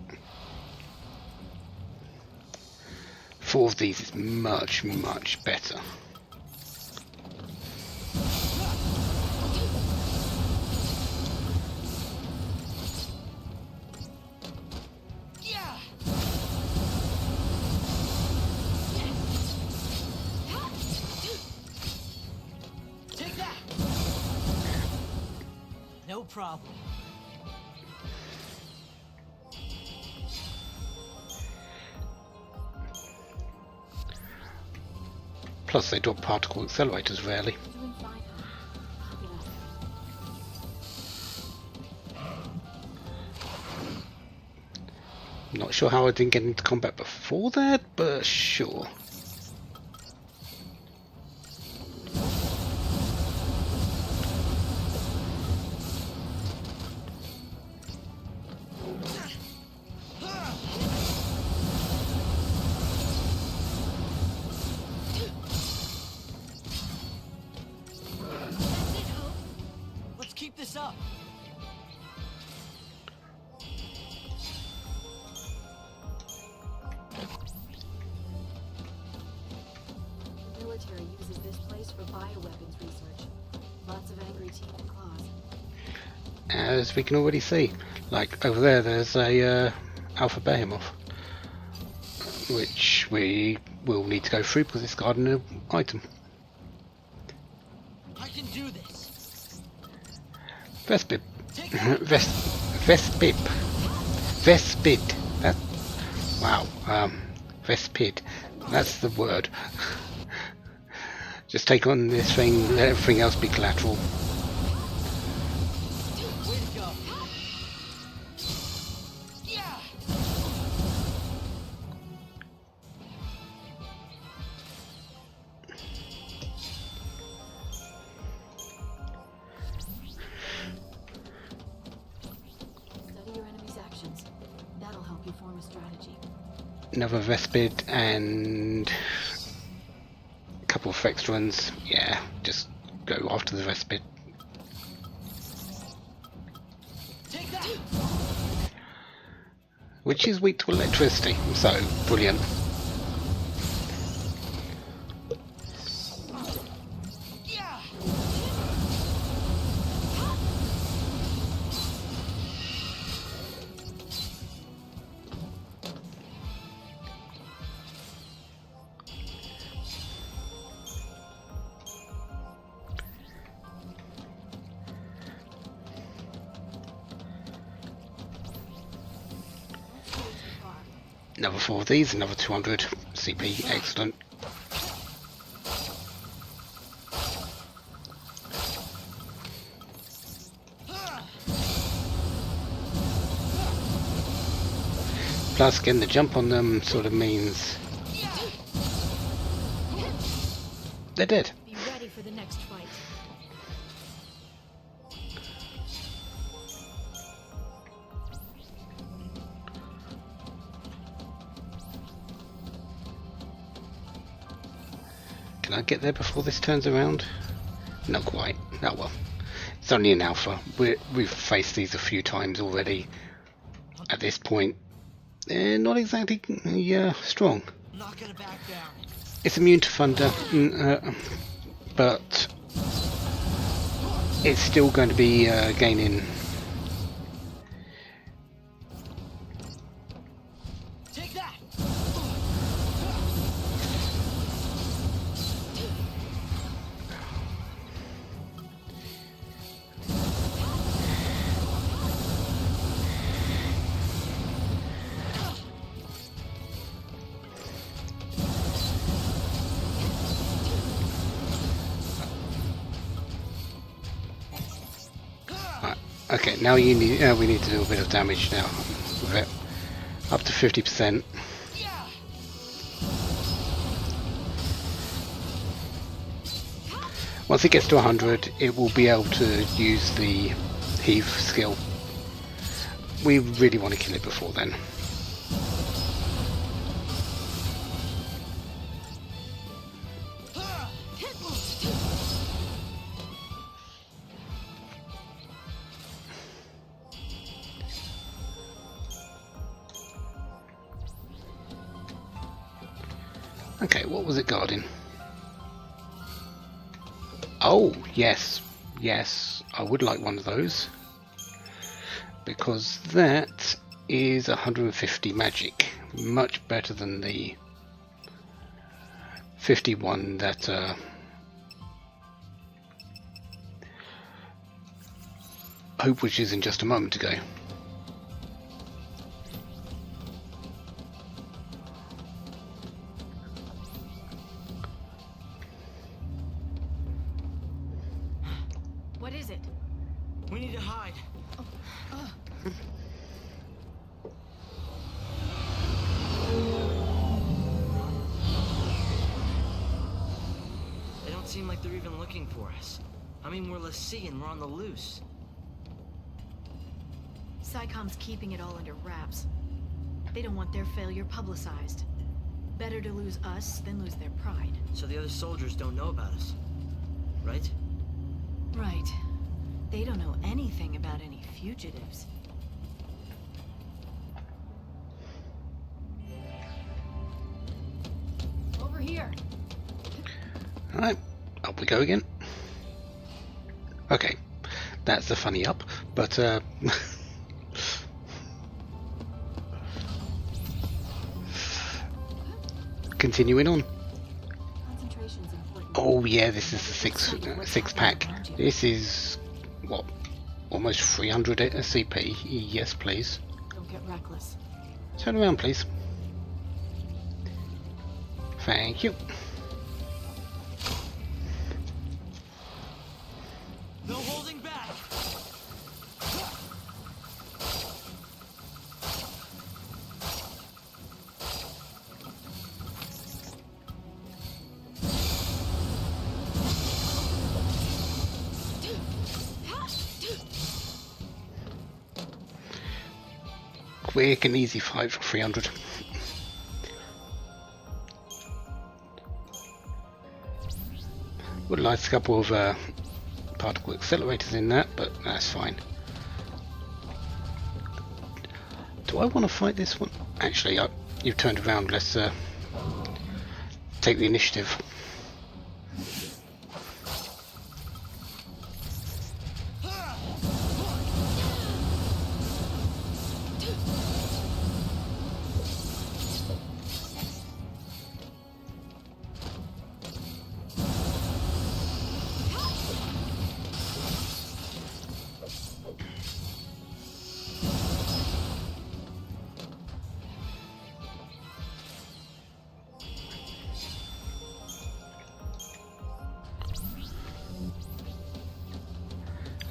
4 of these is much better. No problem. Plus they drop particle accelerators rarely. Doing fine, huh? Keep it up. Not sure how I didn't get into combat before that, but sure. Let's keep this up. The military uses this place for bioweapons research. Lots of angry teeth and claws. As we can already see, like over there, there's a alpha behemoth, which we will need to go through because it's got an item. I can do this. Vespid. Vespid. Vespid. That. Wow. Vespid. That's the word. Just take on this thing. Let everything else be collateral. Way to go. Yeah. Study your enemy's actions. That'll help you form a strategy. Another Vespid and a couple of Frex runs. Yeah, just go after the Vespid. Take that. Which is weak to electricity, so brilliant. Yeah. Another 4 of these, another 200 CP, excellent. Plus getting the jump on them sort of means they're dead. Be ready for the next fight. Can I get there before this turns around? Not quite. Oh well. It's only an alpha. We've faced these a few times already. At this point, they're not exactly strong. I'm not gonna back down. It's immune to thunder, but it's still going to be gaining. Take that. Okay, now you need. We need to do a bit of damage now with it, up to 50%. Once it gets to 100, it will be able to use the heave skill. We really want to kill it before then. Okay, what was it guarding? Oh, yes. Yes, I would like one of those. Because that is 150 magic. Much better than the 51 that Hope was using just a moment ago. What is it? We need to hide. They don't seem like they're even looking for us. I mean, we're Lycian, we're on the loose. SciComm's keeping it all under wraps. They don't want their failure publicized. Better to lose us than lose their pride. So the other soldiers don't know about us, right? Right. They don't know anything about any fugitives. Over here. Alright, up we go again. Okay, that's the funny up, but continuing on. Concentration's important. Oh yeah, this is the six pack. This is what, almost 300 CP. Yes, please. Don't get reckless. Turn around, please. Thank you. No holding back. Quick and easy fight for 300. Would like a couple of particle accelerators in that, but that's fine. Do I want to fight this one? Actually, you've turned around. Let's take the initiative.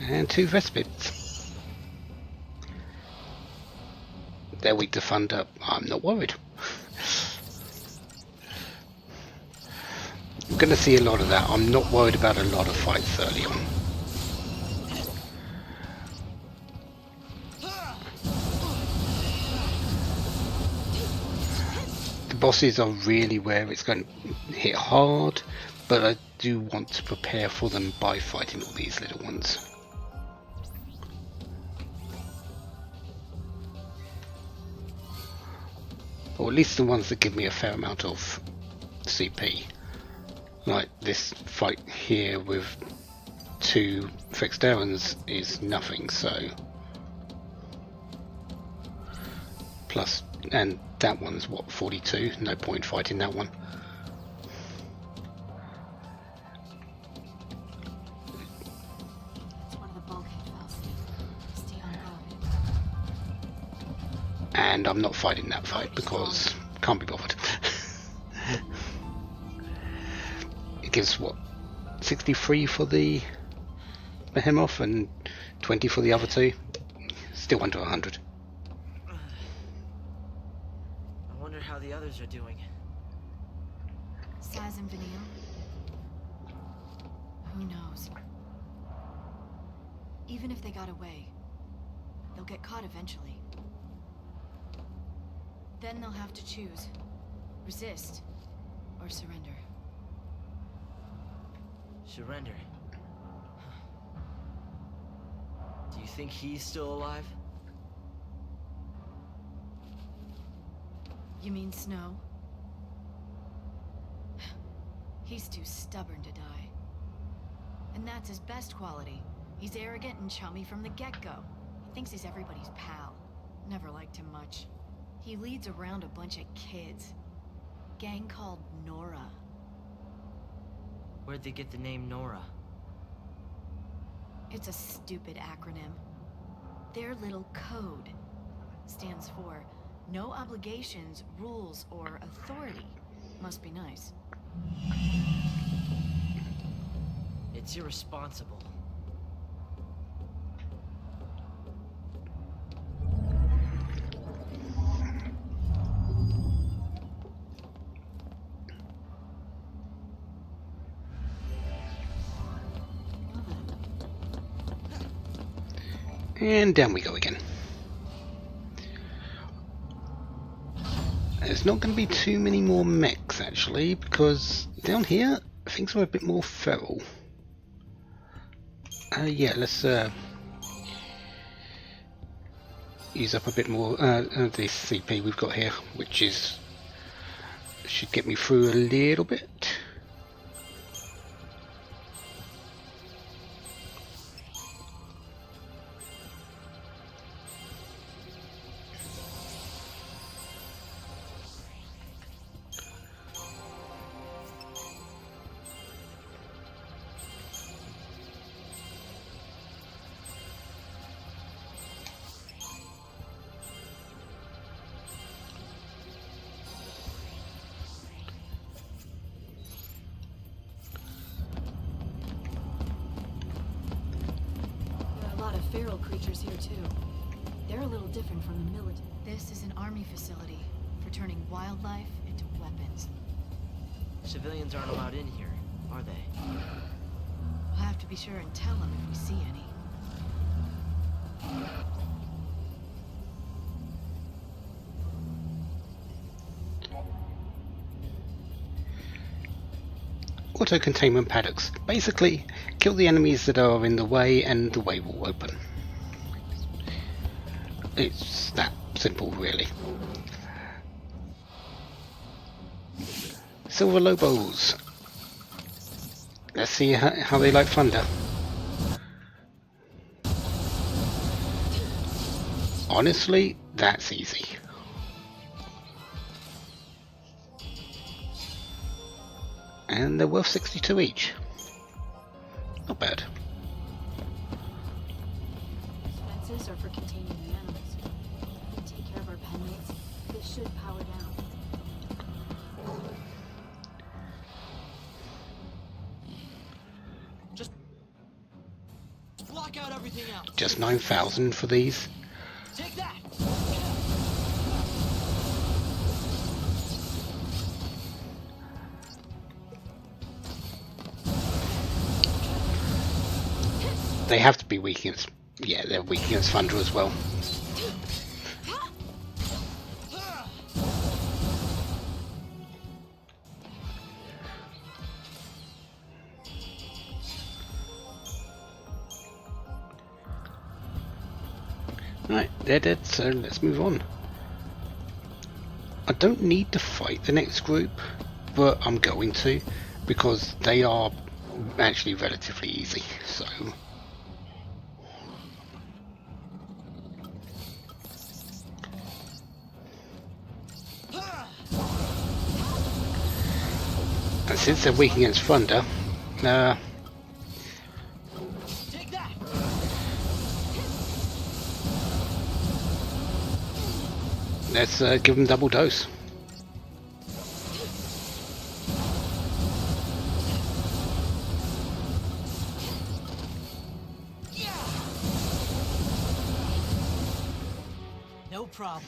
And 2 Vespids. They're weak to thunder. I'm not worried. I'm going to see a lot of that. I'm not worried about a lot of fights early on. The bosses are really where it's going to hit hard, but I do want to prepare for them by fighting all these little ones. Or at least the ones that give me a fair amount of CP. Like this fight here with 2 Fexterans is nothing, so... Plus, and that one's what, 42? No point fighting that one. It's one of the bulkhead valves. Stay on guard. And I'm not fighting that fight because can't be bothered. It gives what, 63 for the Behemoth and 20 for the other 2. Still under 100. I wonder how the others are doing. Saz and Vanille? Who knows? Even if they got away, they'll get caught eventually. Then they'll have to choose. Resist or surrender. Surrender. Do you think he's still alive? You mean Snow? He's too stubborn to die. And that's his best quality. He's arrogant and chummy from the get-go. He thinks he's everybody's pal. Never liked him much. He leads around a bunch of kids. Gang called Nora. Where'd they get the name Nora? It's a stupid acronym. Their little code stands for no obligations, rules, or authority. Must be nice. It's irresponsible. And down we go again. There's not going to be too many more mechs actually, because down here things are a bit more feral. Yeah, let's use up a bit more this CP we've got here, which is should get me through a little bit. Feral creatures here too. They're a little different from the military. This is an army facility for turning wildlife into weapons. Civilians aren't allowed in here, are they? We'll have to be sure and tell them if we see any. Auto-containment paddocks. Basically, kill the enemies that are in the way and the way will open. It's that simple, really. Silver Lobos. Let's see how they like thunder. Honestly, that's easy. And they're worth 62 each. Not bad. Fences are for containing the animals. If we take care of our penmates, this should power down. Just block out everything else. Just 9,000 for these. Take that. They have to be weak against... Yeah, they're weak against thunder as well. Right, they're dead, so let's move on. I don't need to fight the next group, but I'm going to, because they are actually relatively easy. So and since they're weak against thunder, let's give them double dose. No problem.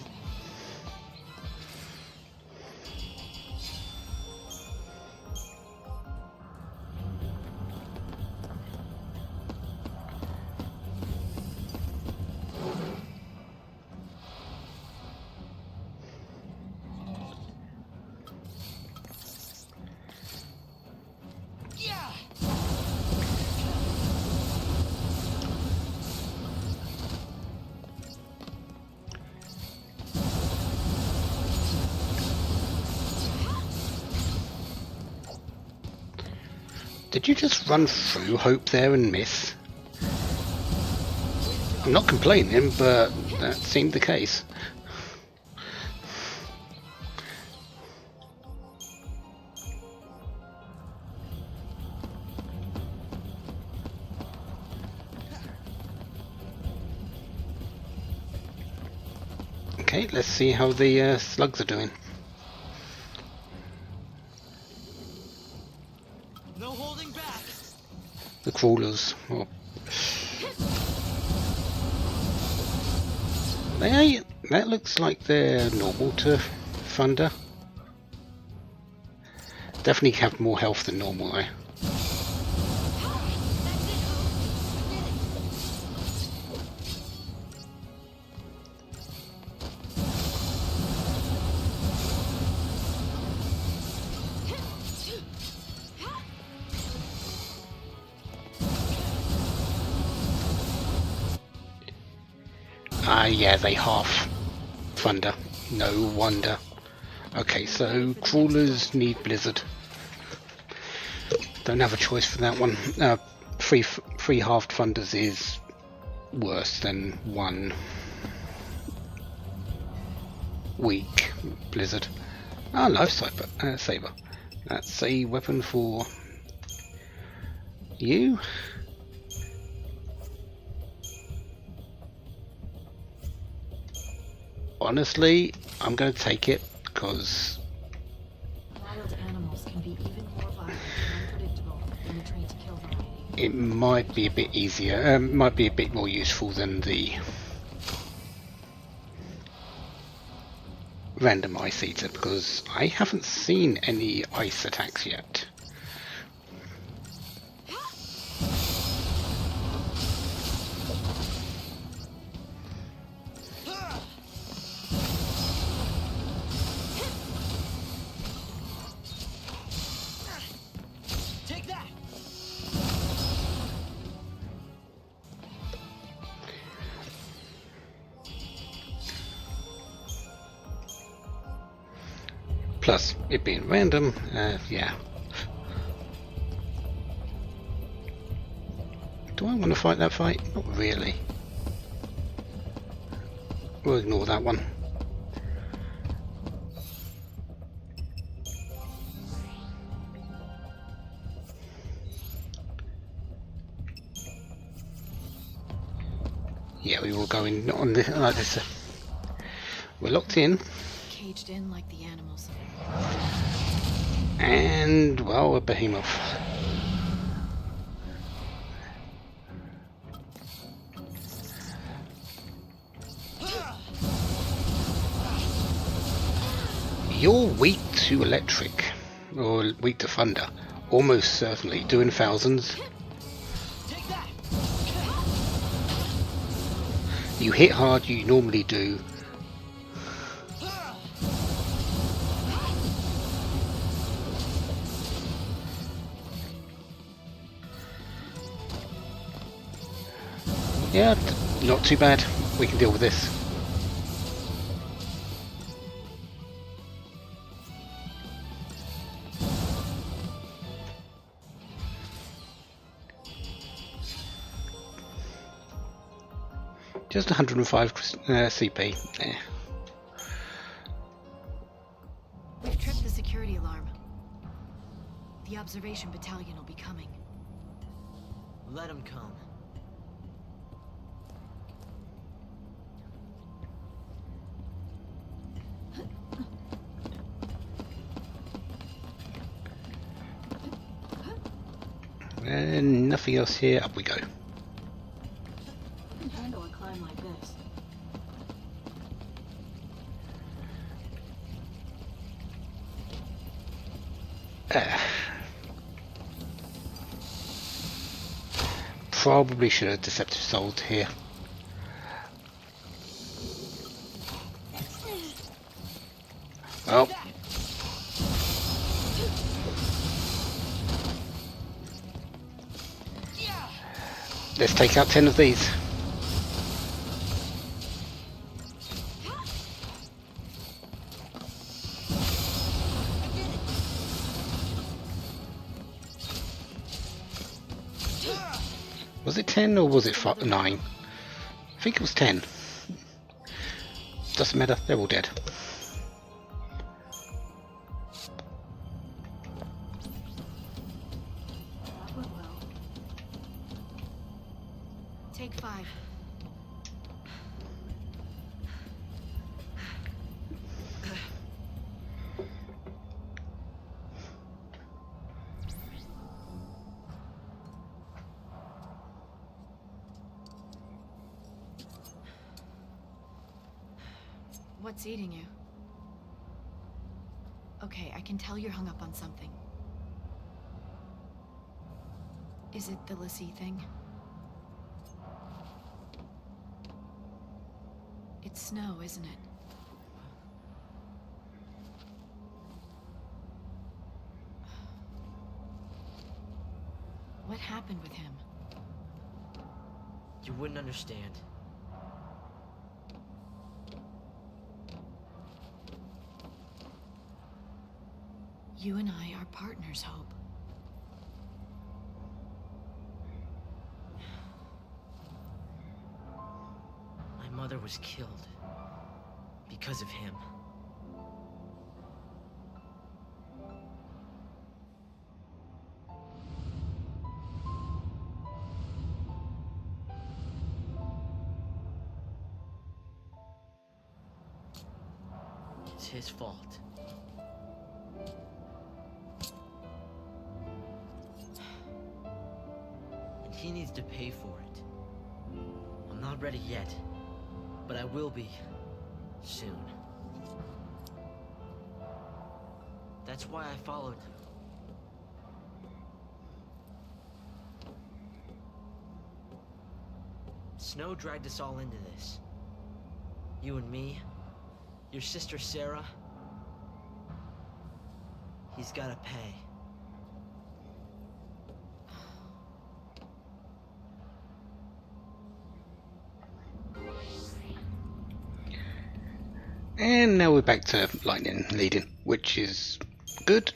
Did you just run through Hope there and miss? I'm not complaining, but that seemed the case. Okay, let's see how the slugs are doing. No holding back. The crawlers. Oh. That looks like they're normal to thunder. Definitely have more health than normal though. Yeah, they half thunder. No wonder. Okay, so crawlers need blizzard. Don't have a choice for that one. Three halved thunders is worse than one weak blizzard. Ah, life saver. That's a weapon for you. Honestly, I'm going to take it because Wild animals can be even more violent and unpredictable than the trained to kill variety. it might be a bit easier, might be a bit more useful than the randomized eater, because I haven't seen any ice attacks yet. Plus, it being random, yeah. Do I want to fight that fight? Not really. We'll ignore that one. Yeah, we will go in on this like this. We're locked in. Caged in like the animals. And, well, a behemoth. You're weak to electric, or weak to thunder. Almost certainly. Doing thousands. You hit hard, you normally do. Yeah, not too bad. We can deal with this. Just 105 CP. We've tripped the security alarm. The observation battalion will be coming. Let him come. And nothing else here. Up we go. I can handle a climb like this. Probably should have deceptive sold here. Well, let's take out 10 of these. Was it 10 or was it 9? I think it was 10. Doesn't matter, they're all dead. That went well. Take 5. What's eating you? Okay, I can tell you're hung up on something. Is it the Lassie thing? It's Snow, isn't it? What happened with him? You wouldn't understand. You and I are partners, Hope. My mother was killed because of him. It's his fault. And he needs to pay for it. I'm not ready yet, but I will be soon. That's why I followed. Snow dragged us all into this. You and me, your sister Sarah. He's gotta pay. And now we're back to lightning leading, which is good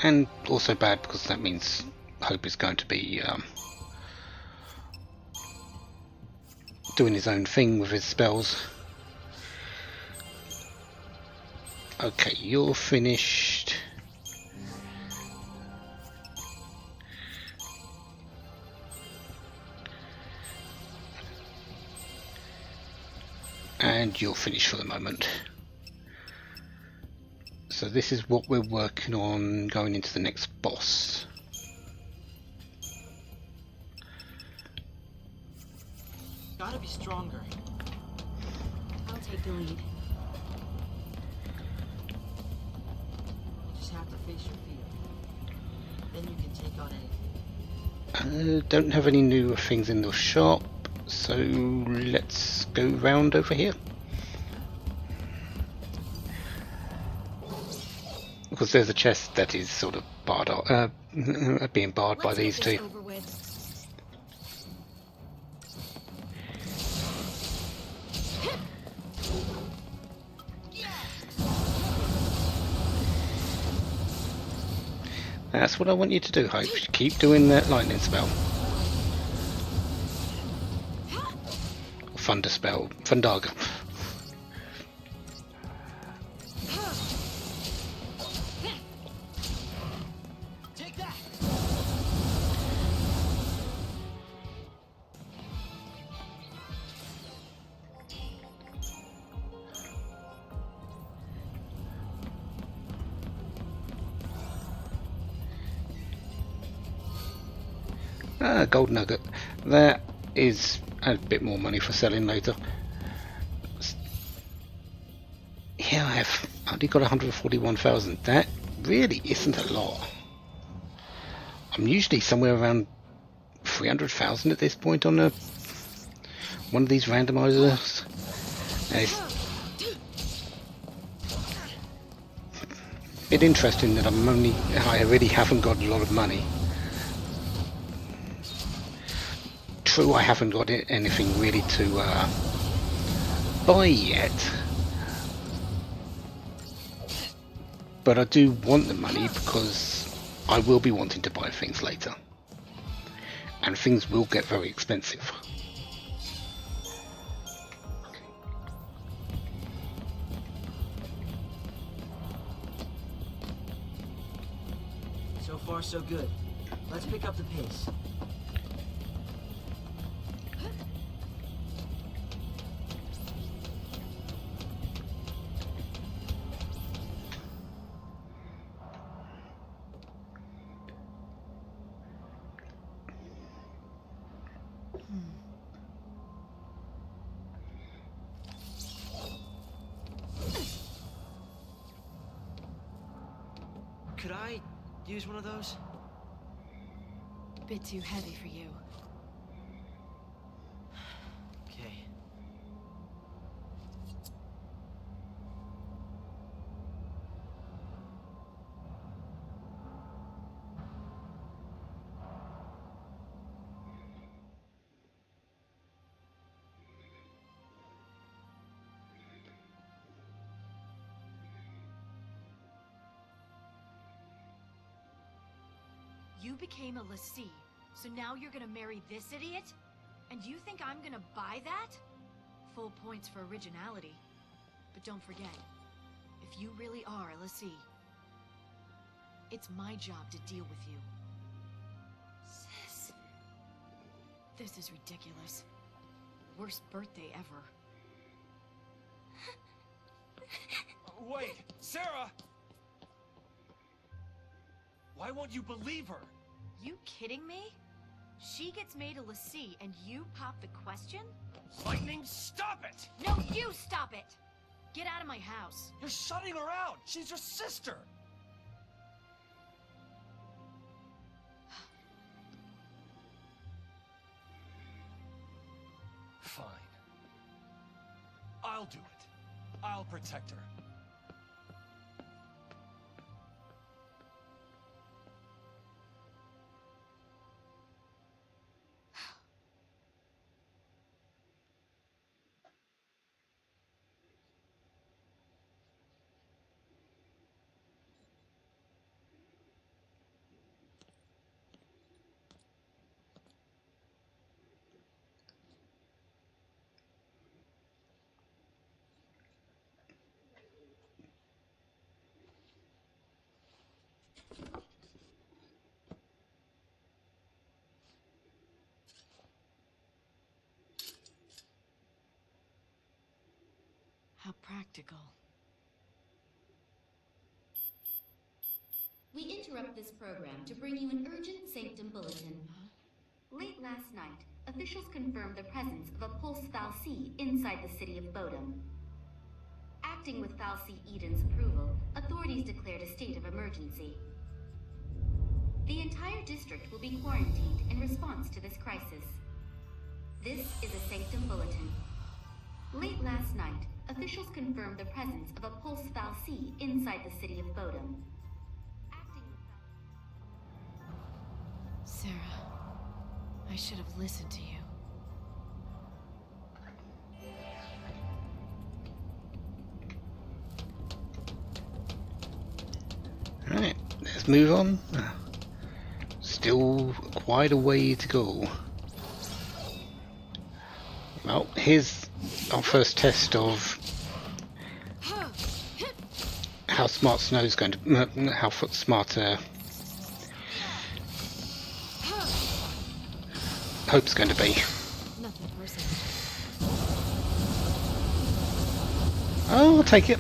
and also bad because that means Hope is going to be doing his own thing with his spells. Okay, you're finished. And you're finished for the moment. So this is what we're working on going into the next boss. Gotta be stronger. I'll take the lead. You just have to face your fear. Then you can take on anything. Don't have any new things in the shop, so let's go round over here. Because there's a chest that is sort of barred, being barred by these two. That's what I want you to do, Hope. Keep doing that lightning spell. Thunderspell, Thundaga. Take that. Gold nugget. That is a bit more money for selling later. Yeah, I've only got 141,000. That really isn't a lot. I'm usually somewhere around 300,000 at this point on one of these randomizers. It's a bit interesting that I really haven't got a lot of money. True, I haven't got anything really to buy yet, but I do want the money because I will be wanting to buy things later, and things will get very expensive. So far, so good. Let's pick up the pace. Could I use one of those? Bit too heavy for you. Okay. You became a lessee, so now you're gonna marry this idiot? And you think I'm gonna buy that? Full points for originality. But don't forget, if you really are a lessee, it's my job to deal with you. Sis. This is ridiculous. Worst birthday ever. Wait, Sarah! Why won't you believe her? You kidding me? She gets made a lessee and you pop the question? Lightning, stop it! No, you stop it! Get out of my house. You're shutting her out! She's your sister! Fine. I'll do it. I'll protect her. How practical. We interrupt this program to bring you an urgent Sanctum bulletin. Late last night, officials confirmed the presence of a pulse fal'C inside the city of Bodum. Acting with fal'C Eden's approval, authorities declared a state of emergency. The entire district will be quarantined in response to this crisis. This is a Sanctum bulletin. Late last night, officials confirmed the presence of a pulse fal'C inside the city of Bodum. Sarah, I should have listened to you. Right, let's move on. Still quite a way to go. Well, here's our first test of how smart Snow's going to, how smart Hope's going to be. Nothing personal. Oh, I'll take it.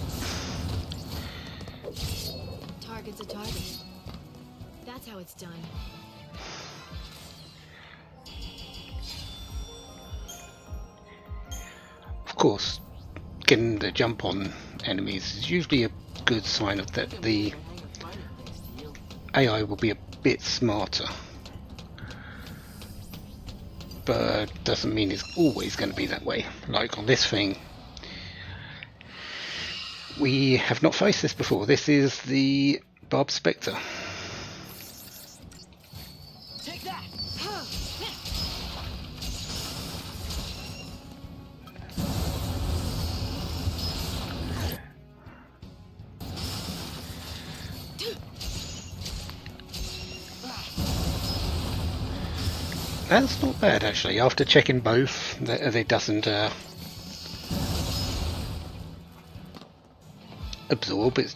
Target's a target. That's how it's done. Of course, getting the jump on enemies is usually a good sign of that the AI will be a bit smarter. But doesn't mean it's always going to be that way. Like on this thing, we have not faced this before. This is the Barb Spectre. Take that. That's not bad actually. After checking both, it doesn't absorb. It's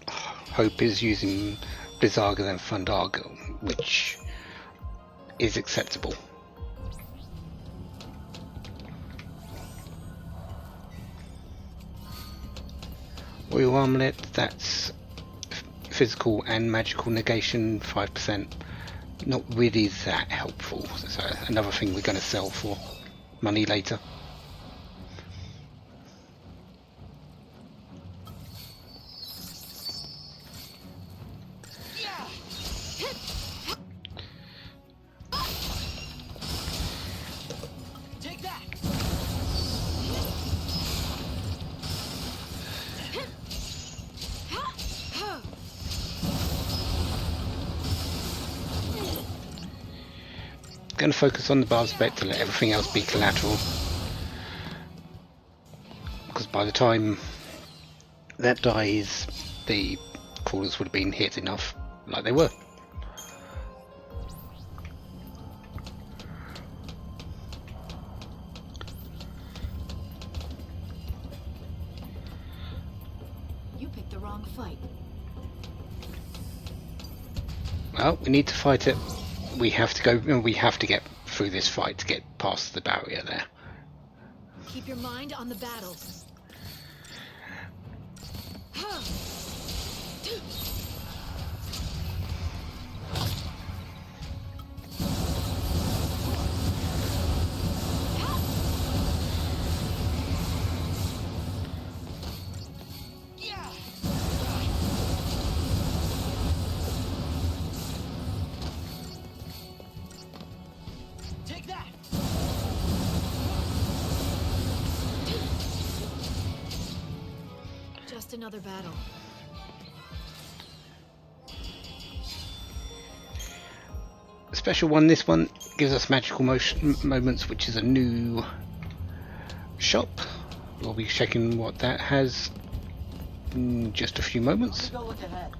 Hope is using Blizzaga and Fundarga, which is acceptable. Royal Armlet, that's physical and magical negation, 5%. Not really that helpful. So another thing we're going to sell for money later. Take that. Going to focus on the Barb Spectre, let everything else be collateral. Because by the time that dies, the crawlers would have been hit enough, like they were. You picked the wrong fight. Well, we need to fight it. We have to go. We have to get through this fight to get past the barrier there. Keep your mind on the battle. Take that. Just another battle. Special one. This one gives us magical moments, which is a new shop. We'll be checking what that has in just a few moments. Go look ahead.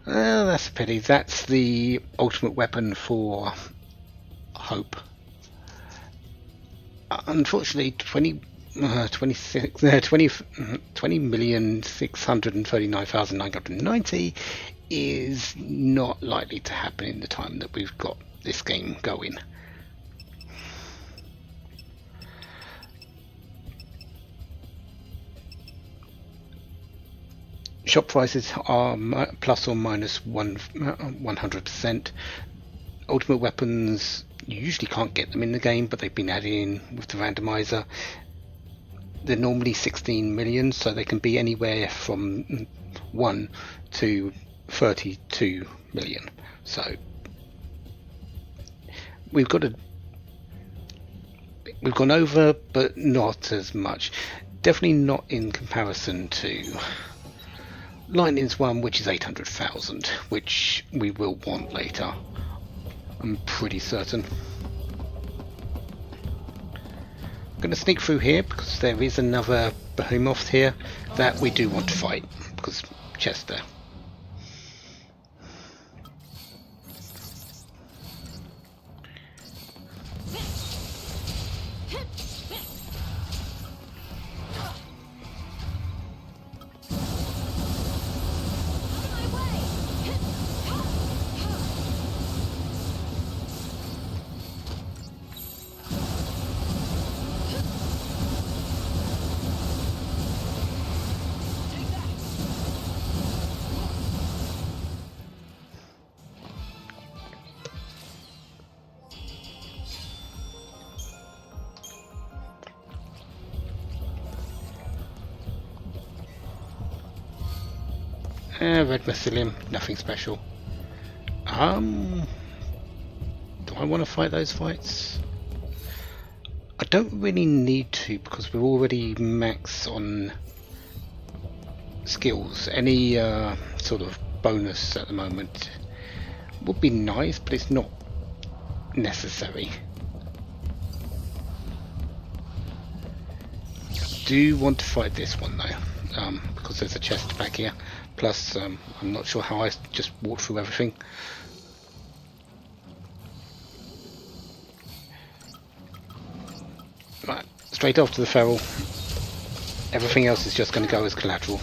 That's a pity. That's the ultimate weapon for Hope. Unfortunately, 20,639,990 is not likely to happen in the time that we've got this game going. Shop prices are plus or minus 100%. Ultimate weapons, you usually can't get them in the game, but they've been added in with the randomizer. They're normally 16 million, so they can be anywhere from 1 to 32 million. So we've gone over, but not as much. Definitely not in comparison to Lightning's one, which is 800,000, which we will want later. I'm pretty certain. going to sneak through here because there is another behemoth here that we do want to fight, because chest there. Red mycelium, nothing special. Do I want to fight those fights? I don't really need to, because we're already max on skills. Any sort of bonus at the moment would be nice, but it's not necessary. Do want to fight this one though, because there's a chest back here. Plus, I'm not sure how I just walked through everything. Right, straight off to the feral. Everything else is just going to go as collateral.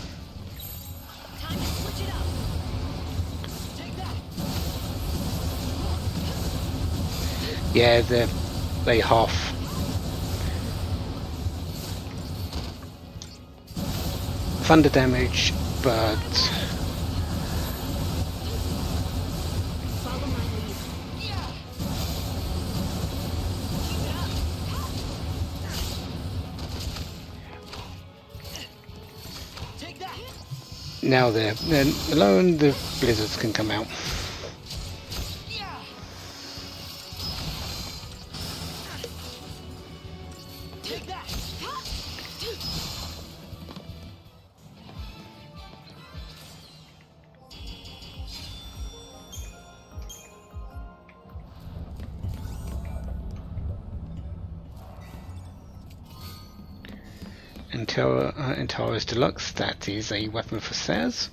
Yeah, they half. Thunder damage, but now they're alone, the blizzards can come out. Antares Deluxe, that is a weapon for Saz.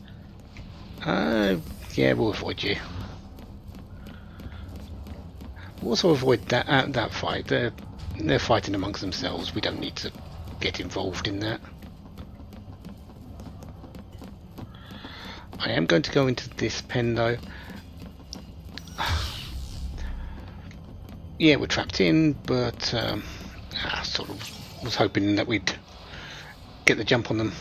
Yeah, we'll avoid you. We'll also avoid that fight. They're fighting amongst themselves. We don't need to get involved in that. I am going to go into this pen though. Yeah, we're trapped in, but sort of was hoping that we'd get the jump on them.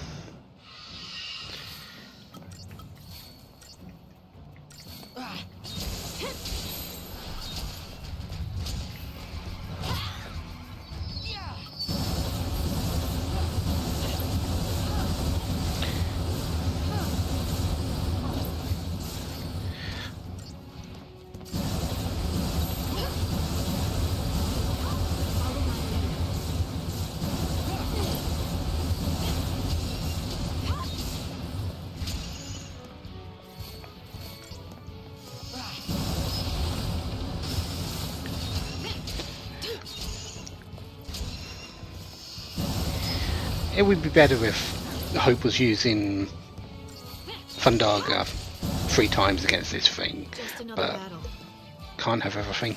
It would be better if Hope was using Fundaga 3 times against this thing, but can't have everything.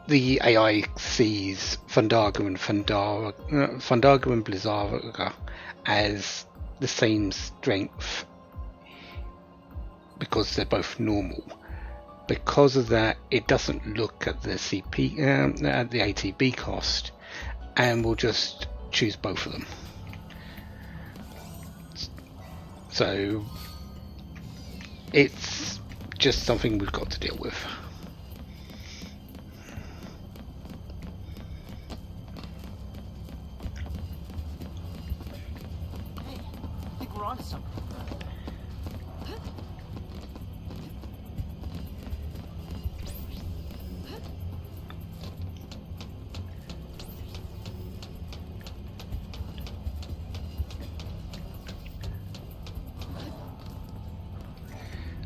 The AI sees Fundaga and Blizzaga as the same strength because they're both normal. Because of that, it doesn't look at the CP, at the ATB cost, and we'll just choose both of them. So it's just something we've got to deal with. Hey, I think we're onto something.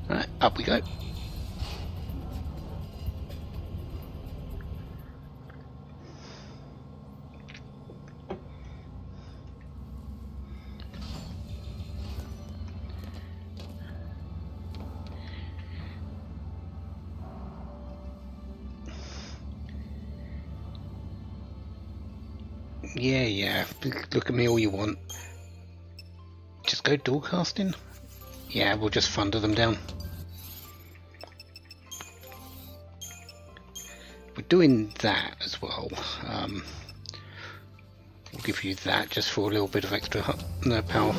Right, up we go. Yeah. Look at me all you want. Just go door casting? Yeah, we'll just thunder them down. We're doing that as well. We'll give you that just for a little bit of extra power.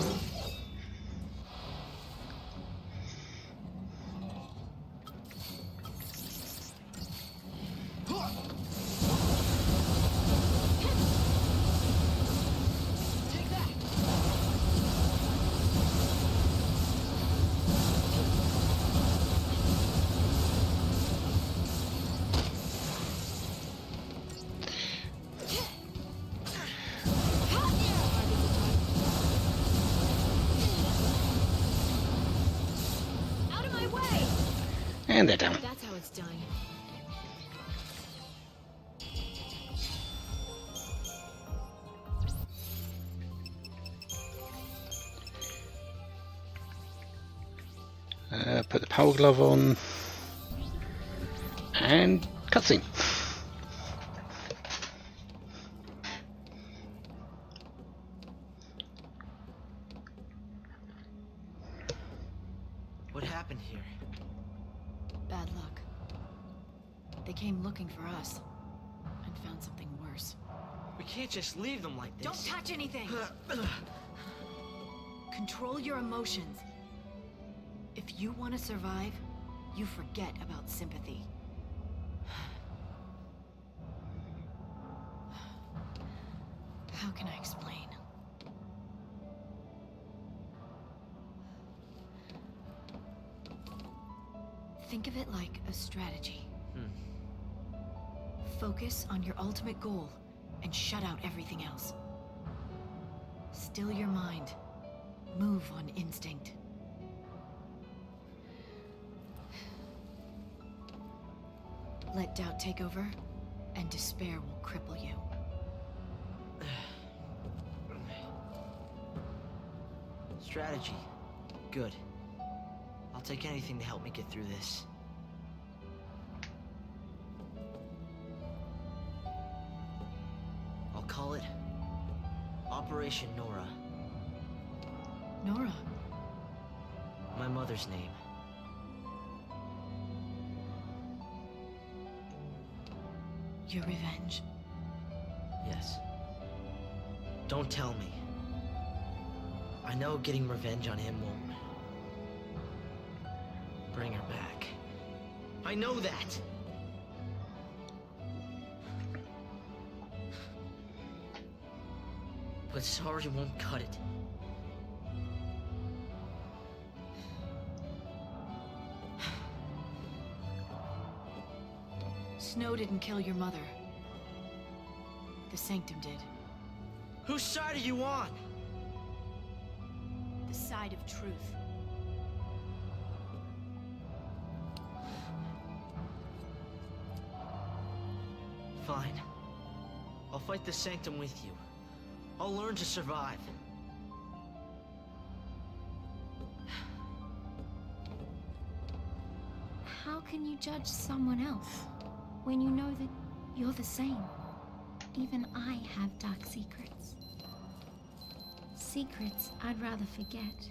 And they're down. That's how it's done. Put the power glove on. And cutscene. What happened here? Bad luck. They came looking for us and found something worse. We can't just leave them like this. Don't touch anything! Control your emotions. If you want to survive, you forget about sympathy. How can I explain? Think of it like a strategy. Focus on your ultimate goal and shut out everything else. Still your mind. Move on instinct. Let doubt take over, and despair will cripple you. Strategy. Good. I'll take anything to help me get through this. I'll call it Operation Nora. Nora? My mother's name. Your revenge? Yes. Don't tell me. I know getting revenge on him won't bring her back. I know that! But sorry won't cut it. Snow didn't kill your mother. The Sanctum did. Whose side are you on? The side of truth. Fine. I'll fight the Sanctum with you. I'll learn to survive. How can you judge someone else when you know that you're the same? Even I have dark secrets. Secrets I'd rather forget.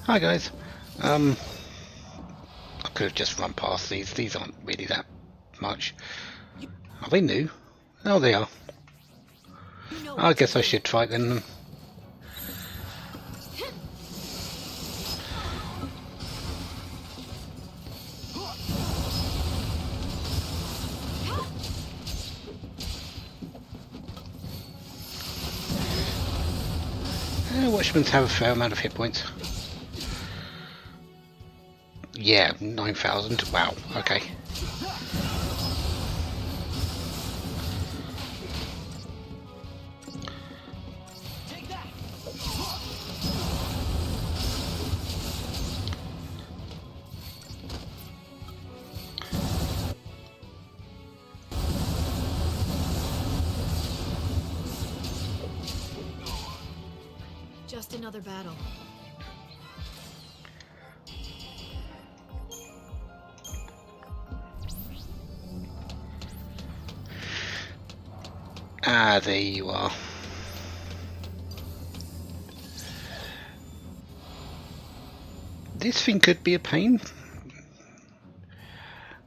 Hi guys. I could have just run past these. These aren't really that much. Are they new? Oh, they are. I guess I should fight them. Watchmen's have a fair amount of hit points. Yeah, 9,000. Wow, okay. Just another battle. Ah, there you are. This thing could be a pain.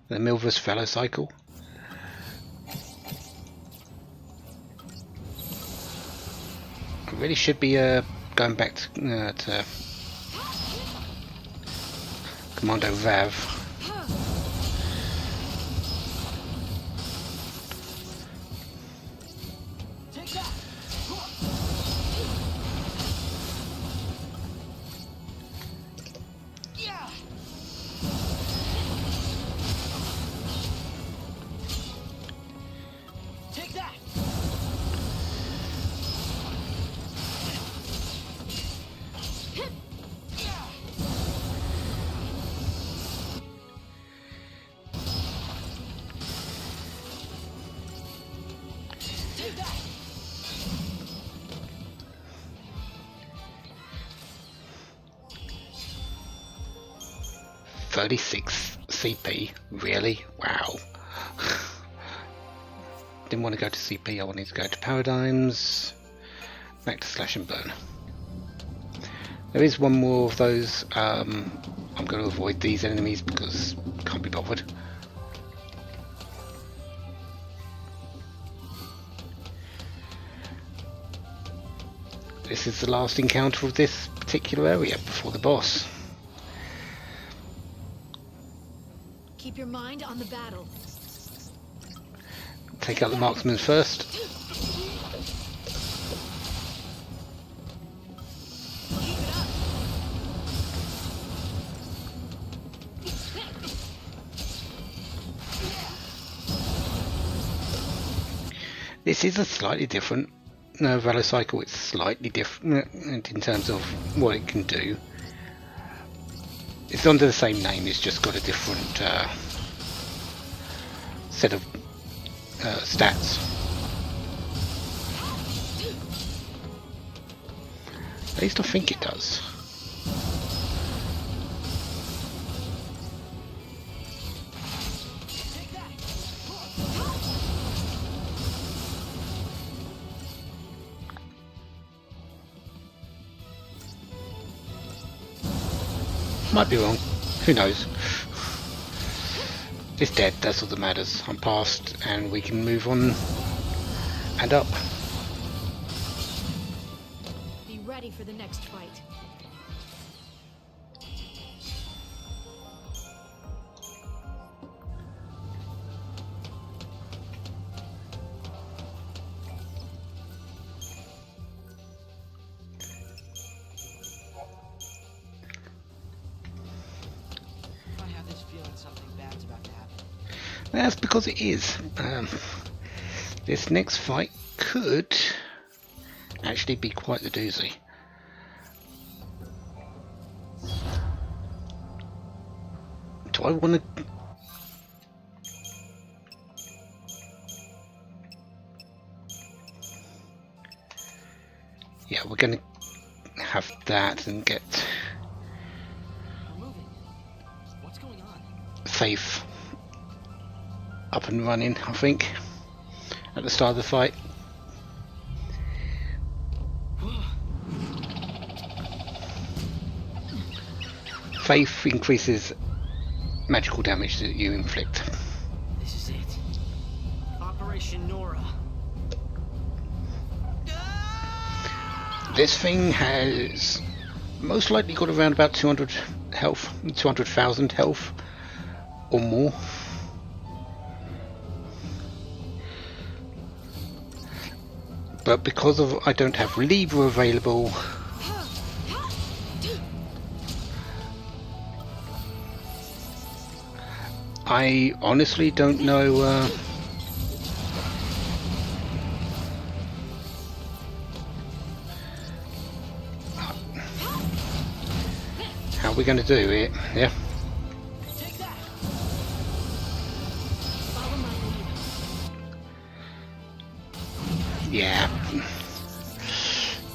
The Milver's Fellow Cycle. I really should be going back to Commando Vav. $36 CP, really? Wow. Didn't want to go to CP, I wanted to go to Paradigms, back to Slash and Burn. There is one more of those. I'm going to avoid these enemies because I can't be bothered. This is the last encounter of this particular area before the boss. Keep your mind on the battle. Take out the marksmen first. This is a slightly different Velocycle. It's slightly different in terms of what it can do. It's under the same name, it's just got a different set of stats. At least I think it does. Might be wrong. Who knows? It's dead, that's all that matters. I'm past and we can move on and up. Be ready for the next fight. That's because it is. This next fight could actually be quite the doozy. Do I want to... Yeah, we're going to have that and get Faith up and running, I think, at the start of the fight. Faith increases magical damage that you inflict. This is it. Operation Nora. This thing has most likely got around about 200 health, 200,000 health or more. But because of I don't have Libra available, I honestly don't know how we're going to do it. Yeah. Yeah.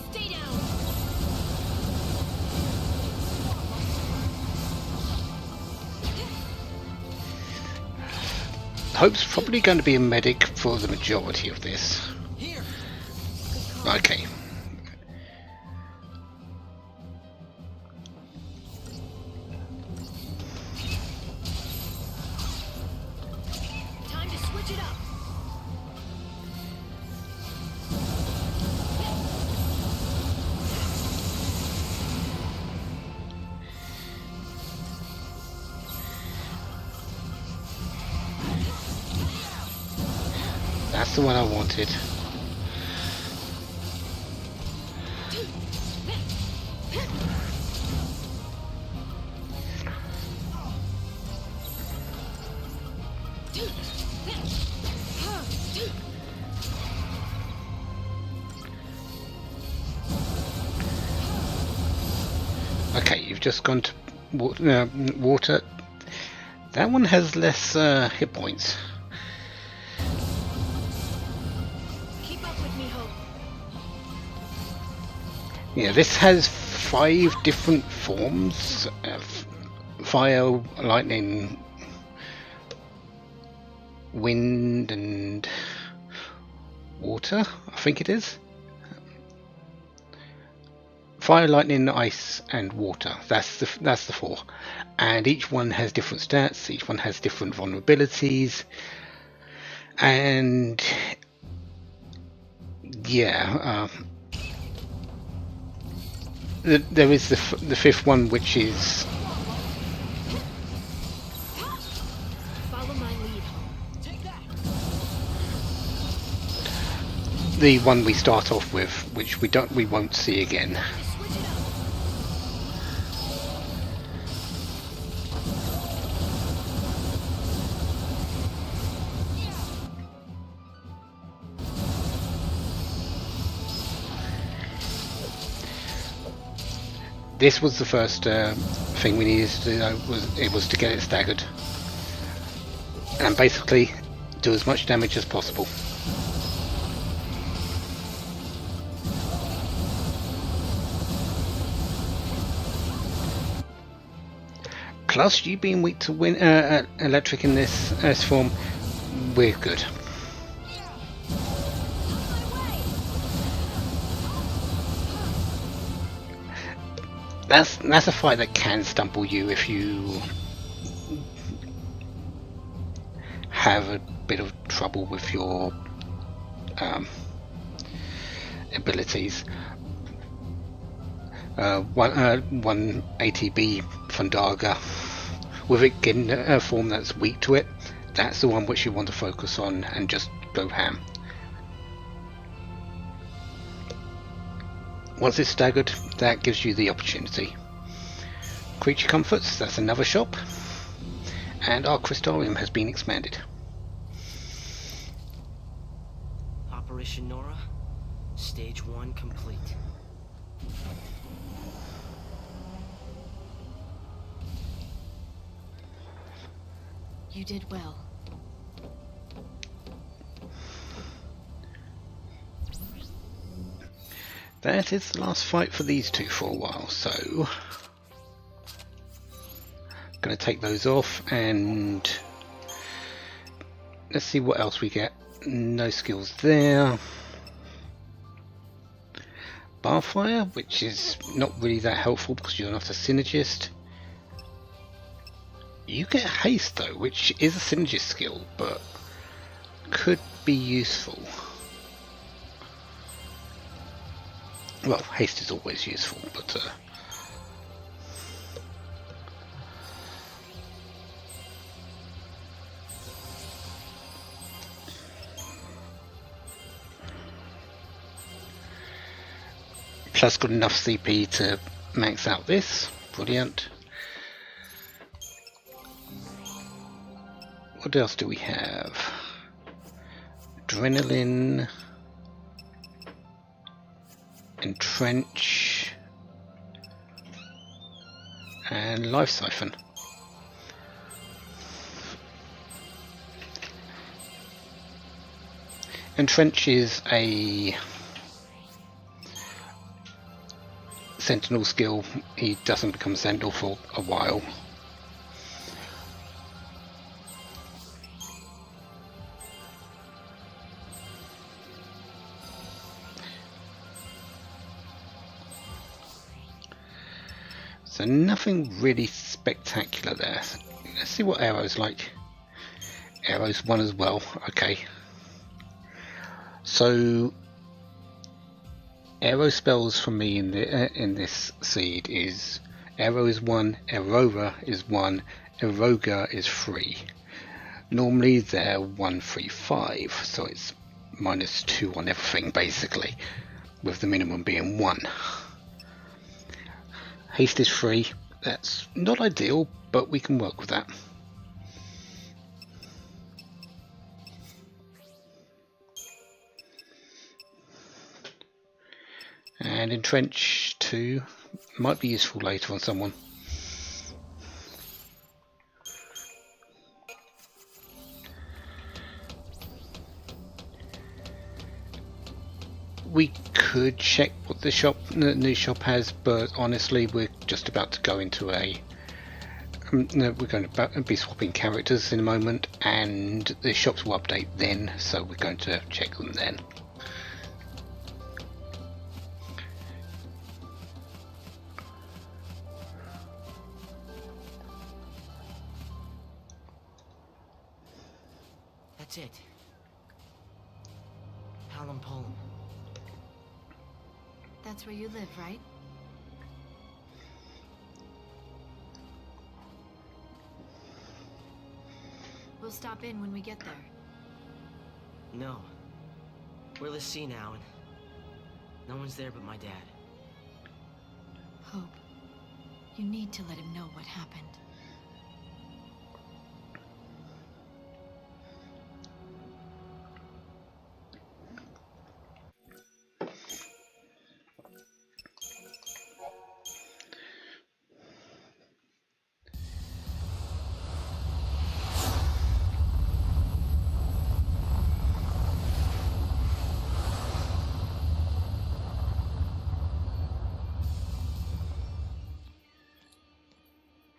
Stay down. Hope's probably going to be a medic for the majority of this. Here. Okay. Time to switch it up. That's the one I wanted. Okay, you've just gone to water. That one has less hit points. Keep up with me, Hope. Yeah, this has 5 different forms: fire, lightning, wind, and water. I think it is. Fire, lightning, ice, and water. That's the 4, and each one has different stats. Each one has different vulnerabilities, and yeah, there is the 5th one, which is Follow my lead, Hope. Take that. the one we start off with, which we won't see again. Switch it up. This was the first thing we needed to do. Was to get it staggered, and basically do as much damage as possible. Plus, you being weak to electric in this form, we're good. That's a fight that can stumble you if you have a bit of trouble with your abilities. One ATB Fundaga, with it getting a form that's weak to it, that's the one which you want to focus on and just go ham. Once it's staggered, that gives you the opportunity. Creature comforts, that's another shop, and our crystarium has been expanded. Operation Nora, stage 1 complete. You did well. That is the last fight for these two for a while, so going to take those off and let's see what else we get. No skills there. Barfire, which is not really that helpful because you're not a synergist. You get haste though, which is a synergist skill, but could be useful. Well, haste is always useful, but plus got enough CP to max out this. Brilliant. What else do we have? Adrenaline, Entrench, and Life Siphon. Entrench is a Sentinel skill. He doesn't become Sentinel for a while. So nothing really spectacular there. Let's see what Arrow's like. Arrow's 1 as well. Okay. So Arrow spells for me in this seed is Arrow is 1, Aurora is 1, Eroga is 3. Normally they're 1, 3, 5, so it's -2 on everything basically, with the minimum being 1. Haste is 3. That's not ideal, but we can work with that. And Entrench 2 might be useful later on someone. We could check what the new shop has, but honestly we're just about to go into a we're going to be swapping characters in a moment, and the shops will update then, so we're going to check them then. That's it. Hallam Polum. That's where you live, right? We'll stop in when we get there. No. We're the sea now, and no one's there but my dad. Hope, you need to let him know what happened.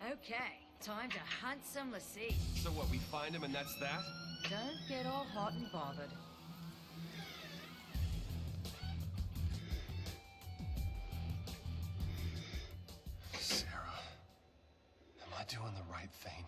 Okay, time to hunt some lassie. So what, we find him and that's that? Don't get all hot and bothered. Sarah, am I doing the right thing?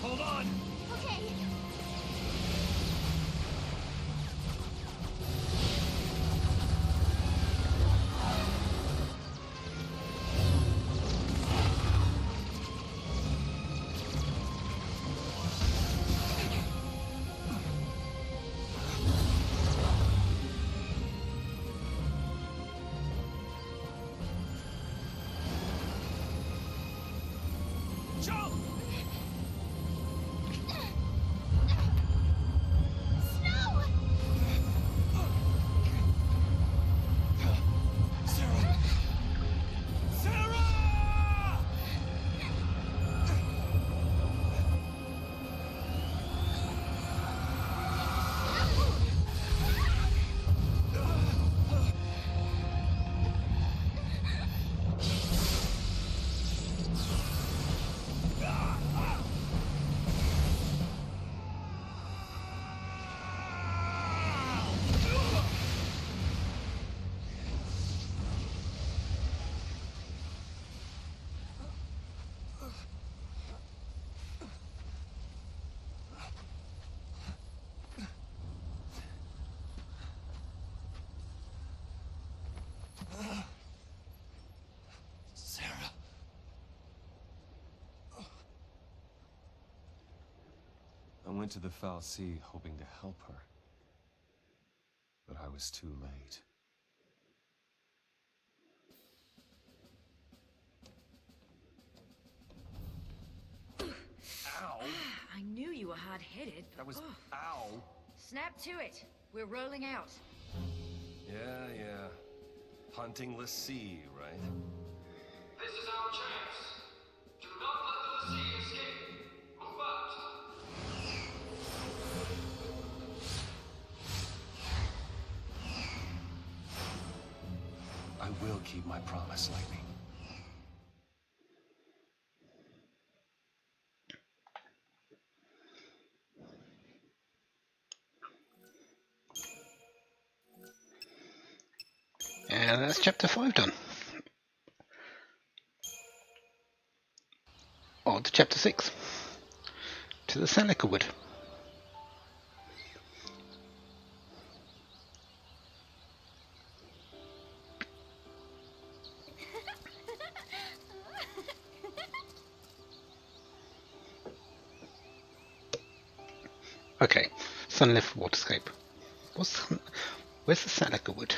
Hold on! Okay. Jump! Sarah! Sarah! Sarah. I went to the Foul Sea hoping to help her, but I was too late. I knew you were hiding hard-headed. That was... Ow! Snap to it. We're rolling out. Yeah. Hunting sea, right? This is our chance. Do not let the sea escape. Move out. I will keep my promise, Lightning. And that's chapter 5 done. On to chapter 6. To the Seneca Wood. Okay, Sunlift Waterscape. Where's the Seneca Wood?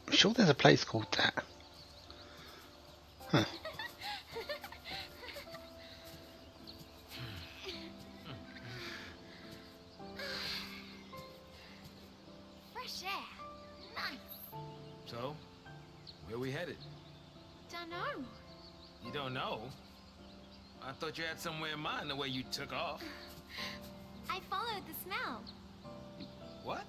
I'm sure there's a place called that. Huh. Fresh air. Nice. So, where we headed? Dunno. You don't know? I thought you had somewhere in mind the way you took off. I followed the smell. What?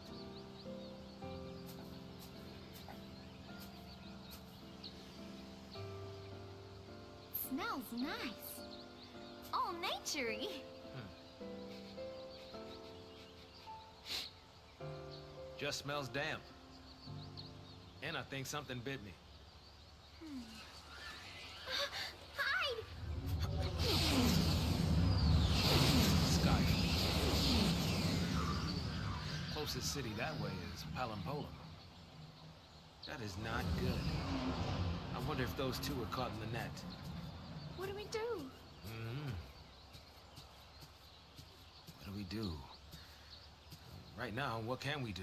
Smells nice. All naturey. Just smells damp. And I think something bit me. Hide! Sky. Closest city that way is Palampolum. That is not good. I wonder if those two were caught in the net. What do we do? What do we do? Right now, what can we do?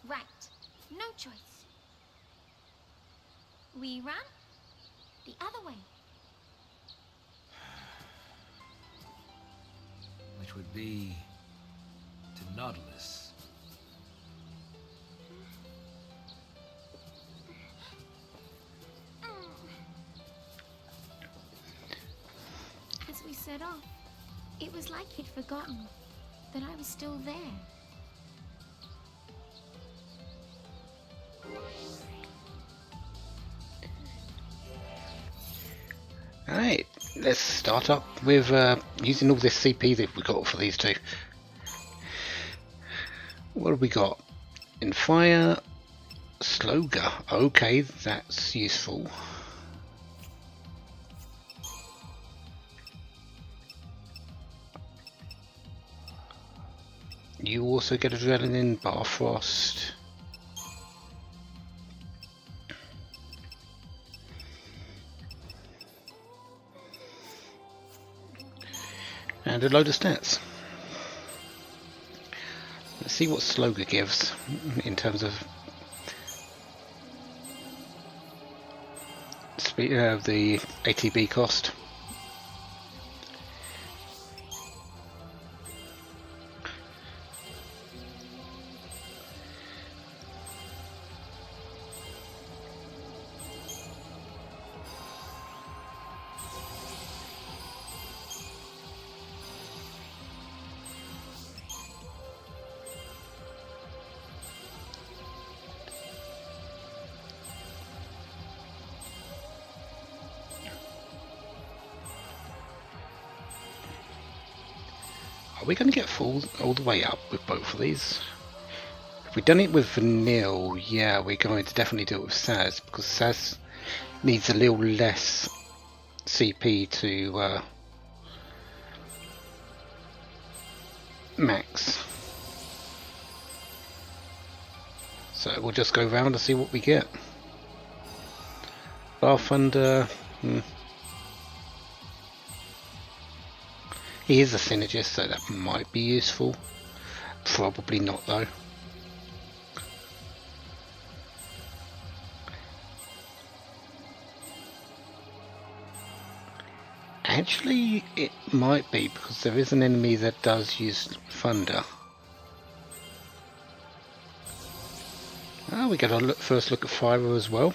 Right. No choice. We run the other way. Which would be to Nautilus. As we set off, it was like he'd forgotten that I was still there. Alright, let's start up with using all this CP that we got for these two. What have we got? In fire, Sloga. Okay, that's useful. You also get adrenaline, Barfrost. And a load of stats. Let's see what Sloga gives in terms of speed, the ATB cost. Are we going to get full all the way up with both of these? If we've done it with Vanille, yeah, we're going to definitely do it with Saz, because Saz needs a little less CP to max. So we'll just go round and see what we get. Barthunder, he is a synergist, so that might be useful. Probably not though. Actually, it might be, because there is an enemy that does use thunder. Oh, we get a first look at fire as well.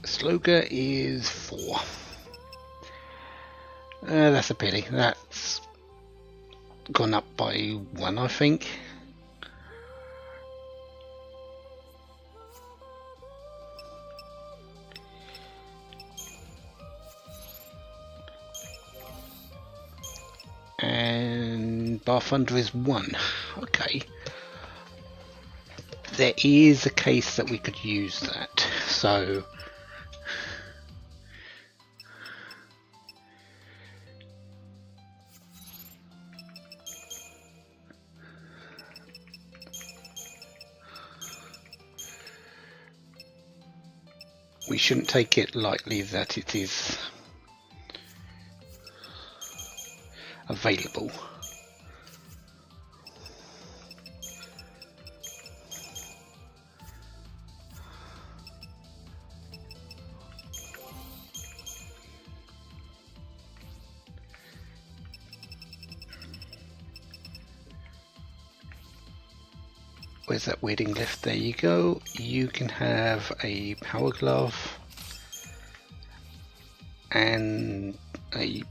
Sloga is 4. That's a pity. That's gone up by 1, I think. And Bar Thunder is 1. Okay. There is a case that we could use that. So we shouldn't take it lightly that it is available. Where's that weirding lift? There you go. You can have a power glove and a...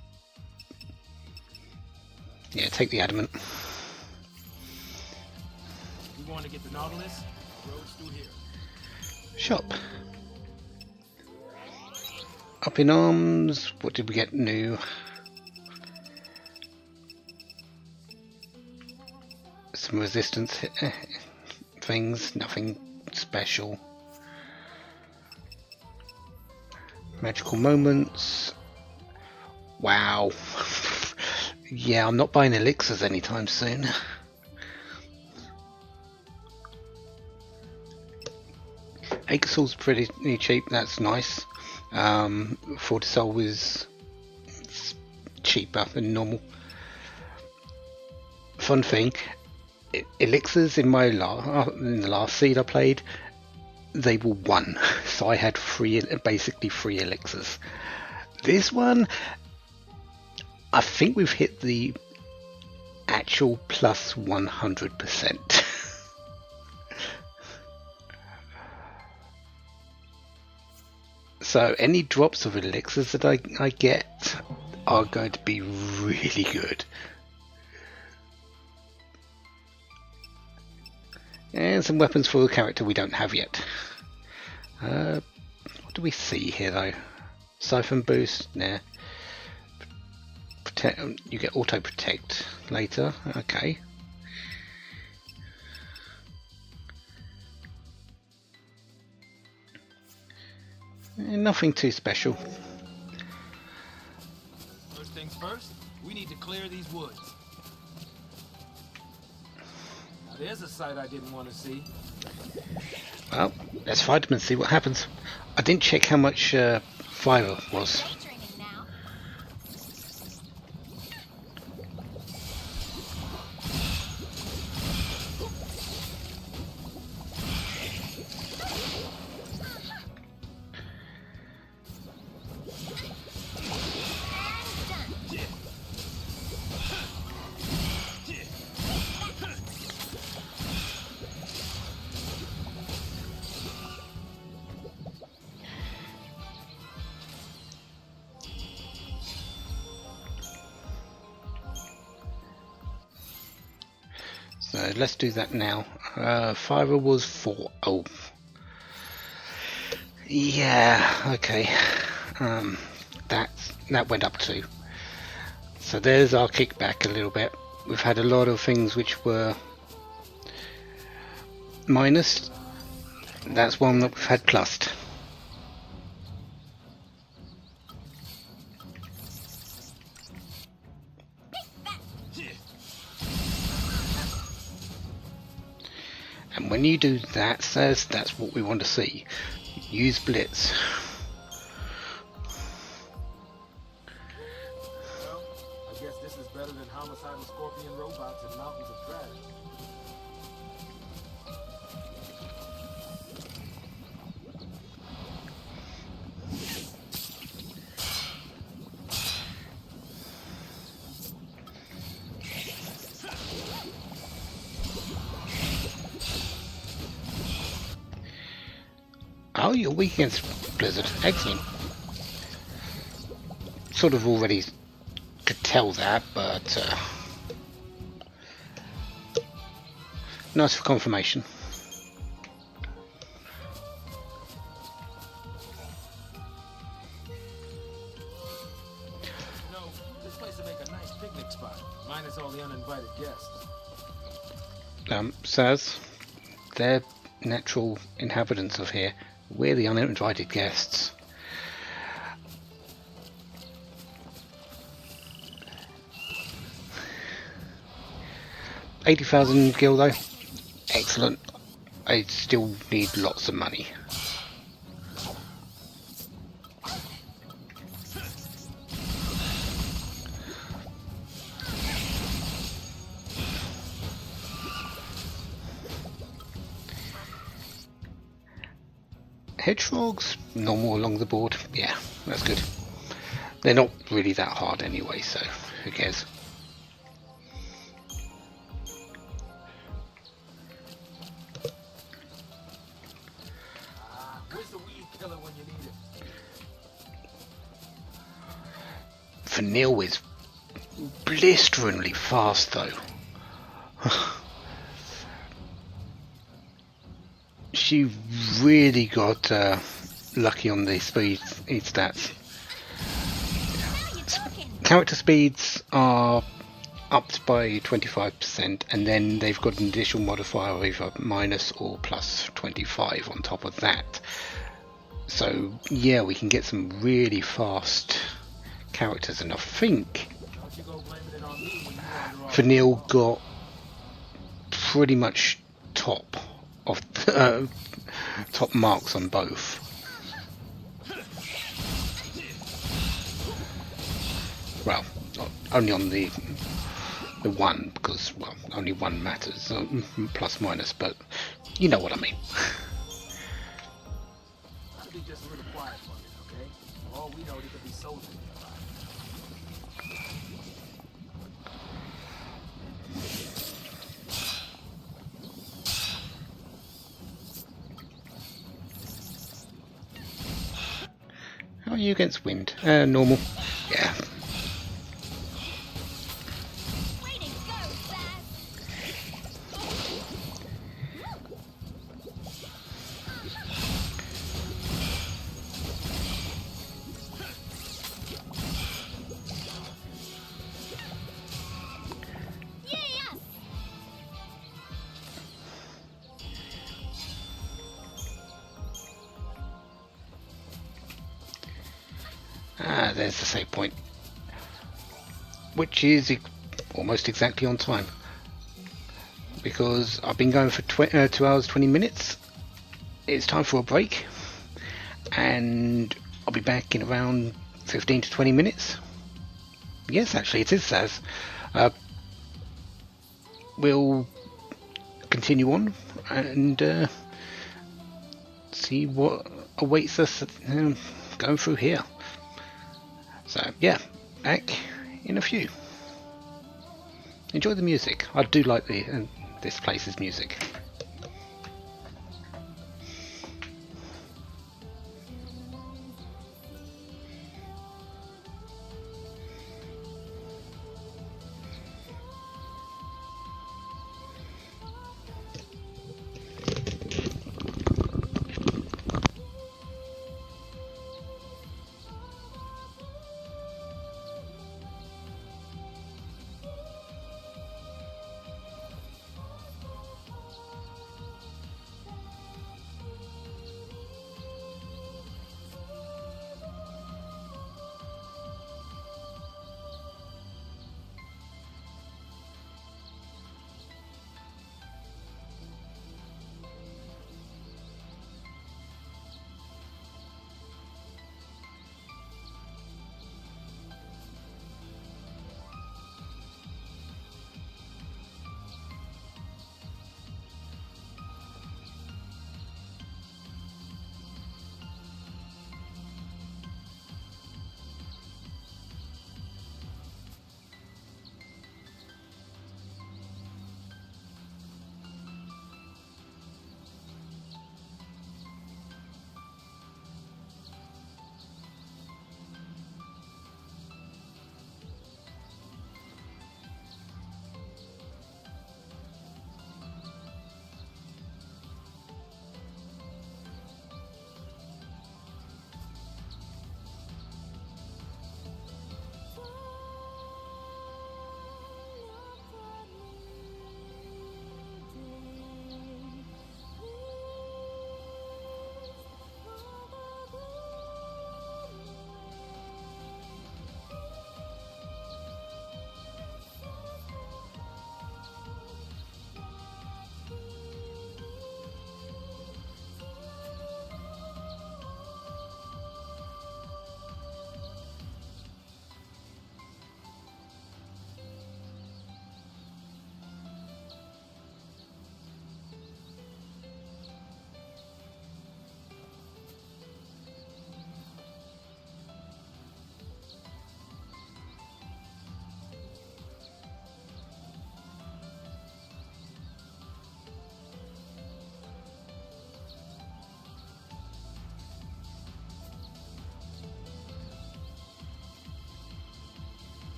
yeah, take the adamant. You want to get the Nautilus? Roads through here. Shop. Up in arms. What did we get new? Some resistance things, nothing special. Magical moments. Wow. Yeah, I'm not buying elixirs anytime soon. Aegisol's pretty cheap, that's nice. Fortisol is cheaper than normal. Fun thing, elixirs in my in the last seed I played, they were 1, so I had basically 3 elixirs. This one, I think we've hit the actual plus 100%. So any drops of elixirs that I get are going to be really good. And some weapons for a character we don't have yet. What do we see here though? Siphon boost? Nah. You get auto protect later. Okay. Nothing too special. First things first, we need to clear these woods. Now, there's a sight I didn't want to see. Well, let's fight them and see what happens. I didn't check how much fire was. So let's do that now. Fire was 4. Oh. Yeah, okay. That went up 2. So there's our kickback a little bit. We've had a lot of things which were minus. That's one that we've had plussed. And when you do that, says that's what we want to see. Use blitz. Well, I guess this is better than homicidal scorpion robots and mountain Oh, you're weak against Blizzard. Excellent. Sort of already could tell that, but nice for confirmation. This place would make a nice picnic spot, minus all the uninvited guests. Saz, they're natural inhabitants of here. We're the uninvited guests. $80,000 gil though. Excellent. I still need lots of money. Hedgehogs, normal along the board. Yeah, that's good. They're not really that hard anyway, so who cares? Where's the weed killer when you need it? Vanille is blisteringly fast though. She really got lucky on the speed stats. Character speeds are upped by 25%, and then they've got an additional modifier of either minus or plus 25 on top of that. So yeah, we can get some really fast characters, and I think Vanille got pretty much top of top marks on both. Well, only on the one, because well, only one matters, plus minus, but you know what I mean. I'll be just a little quiet for you, okay? For all we know, they could be soldiers nearby. How are you against wind? Normal. Yeah. Ah, there's the save point, which is almost exactly on time, because I've been going for 2 hours 20 minutes. It's time for a break, and I'll be back in around 15 to 20 minutes. Yes, actually it is, Saz. We'll continue on and see what awaits us going through here. So yeah, back in a few. Enjoy the music. I do like this place's music.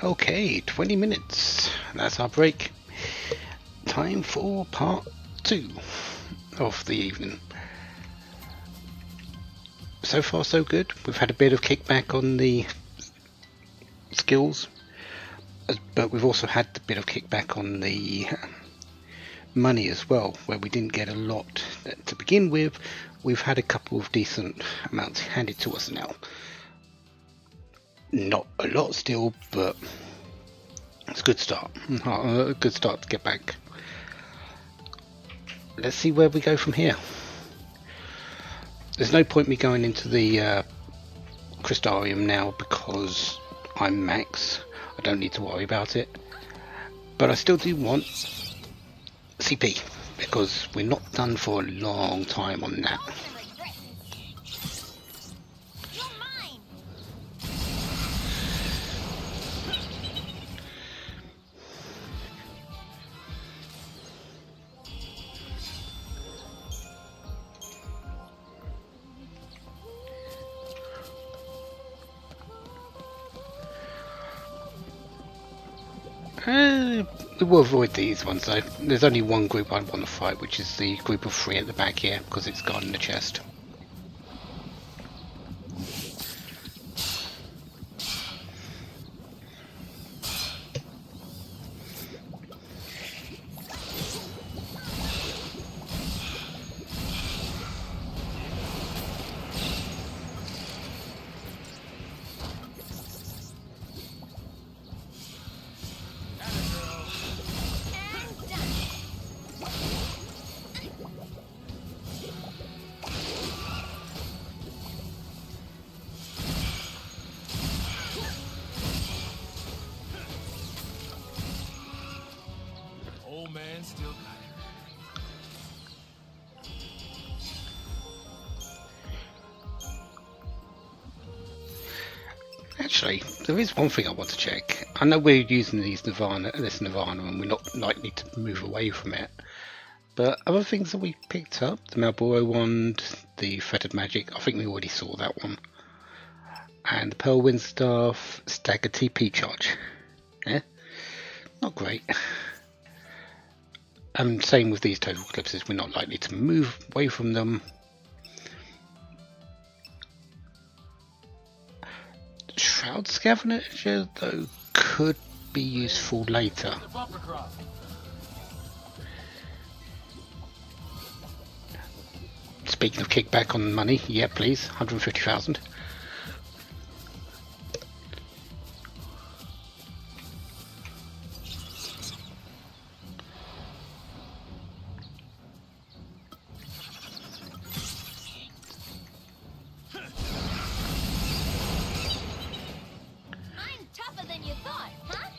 Okay, 20 minutes. That's our break. Time for part 2 of the evening. So far so good. We've had a bit of kickback on the skills, but we've also had a bit of kickback on the money as well, where we didn't get a lot to begin with. We've had a couple of decent amounts handed to us now. Not a lot still, but it's a good start. A good start to get back. Let's see where we go from here. There's no point me going into the Crystarium now because I'm max. I don't need to worry about it. But I still do want CP because we're not done for a long time on that. We'll avoid these ones though. There's only one group I want to fight, which is the group of 3 at the back here, because it's guarding the chest. Old man still got it. Actually, there is one thing I want to check. I know we're using this Nirvana, and we're not likely to move away from it. But other things that we picked up, the Malboro wand, the Fettered Magic, I think we already saw that one. And the Pearl Wind Staff, Stagger TP charge. Yeah, not great. And same with these Total Eclipses, we're not likely to move away from them. Shroud Scavenger, though, could be useful later. Speaking of kickback on money, yeah, please, 150,000. I'm tougher than you thought, huh?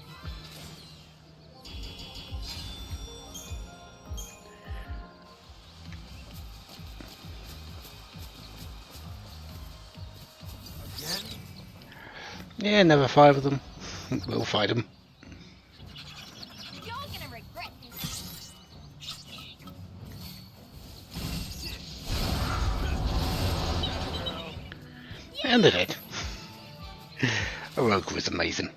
Yeah, never 5 of them. We'll fight them. You're gonna regret this. And they're dead. Oroku is amazing.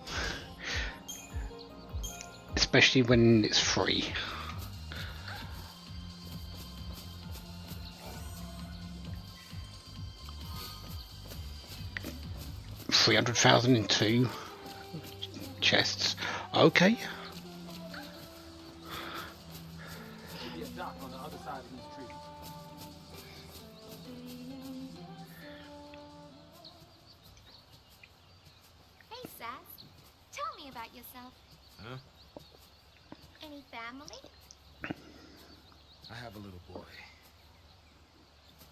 Especially when it's free. $300,000 in 2 chests. Okay. Maybe a dock on the other side of these trees. Hey, Sass. Tell me about yourself. Huh? Any family? I have a little boy.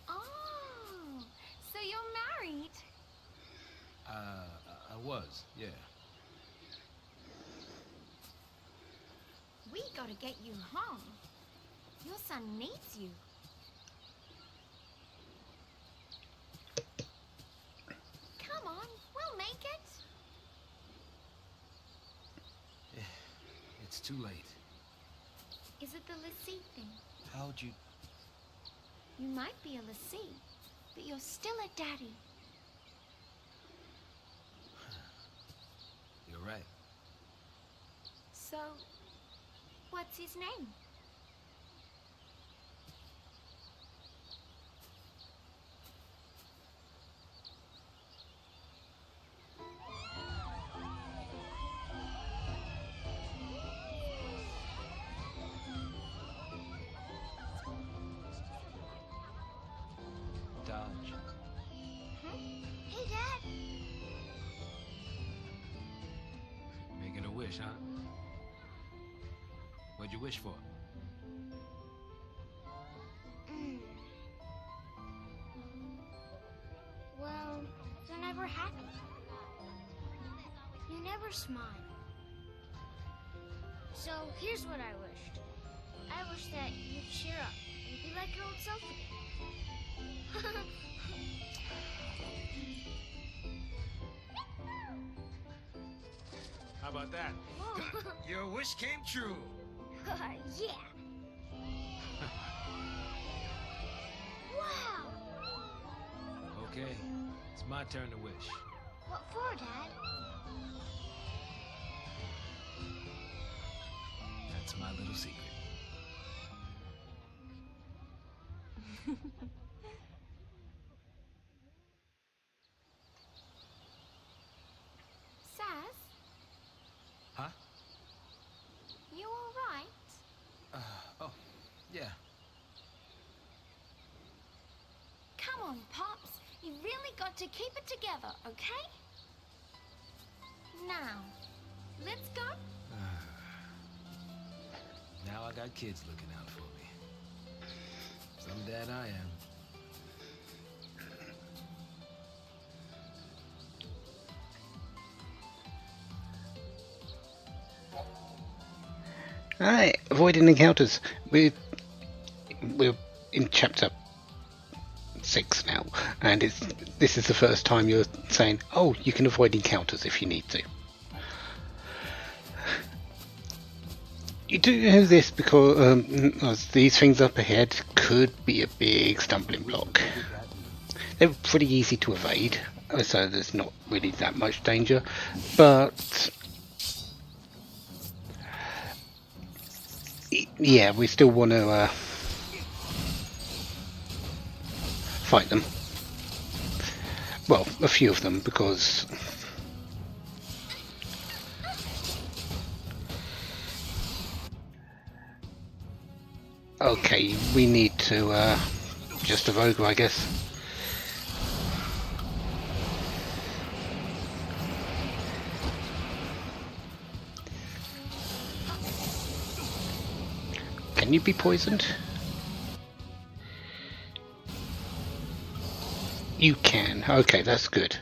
Oh, so you're married. I was, yeah. We gotta get you home. Your son needs you. Come on, we'll make it. It's too late. Is it the Lassie thing? How'd you... You might be a Lassie, but you're still a daddy. You're right. So, what's his name? Dodge. Huh? Hey, Dad. Making a wish, huh? What'd you wish for? Well, you're never happy. You never smile. So here's what I wished. I wish that you'd cheer up and be like your old self again. How about that? Whoa. Your wish came true. Yeah. Wow. Okay, it's my turn to wish. What for, Dad? That's my little secret. Saz? Huh? You all right? Oh, yeah. Come on, Pops. You really got to keep it together, okay? Now, let's go. Now I got kids looking out for me. Some dad I am. Alright, avoiding encounters. We're in chapter 6 now, and this is the first time you're saying, oh, you can avoid encounters if you need to. You do know this because these things up ahead could be a big stumbling block. They're pretty easy to evade, so there's not really that much danger, but yeah, we still want to fight them. Well, a few of them, because okay, we need to just a ogre, I guess. Can you be poisoned? You can. Okay, that's good.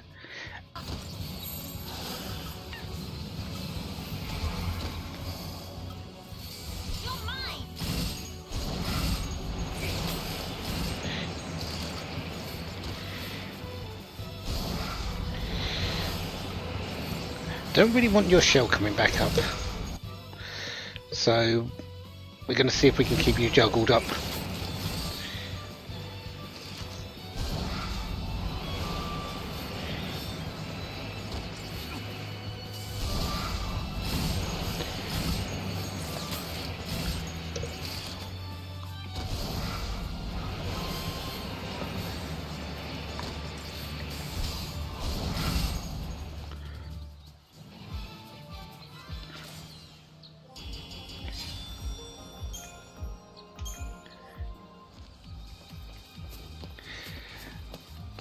Don't really want your shell coming back up. So we're going to see if we can keep you juggled up.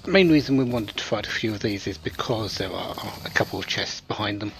The main reason we wanted to fight a few of these is because there are a couple of chests behind them.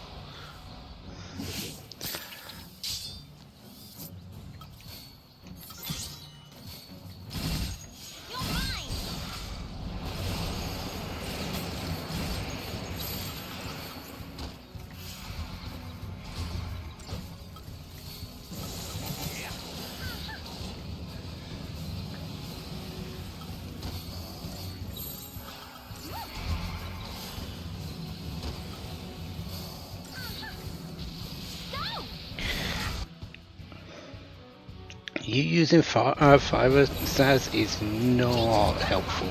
You using fiber Saz is not helpful.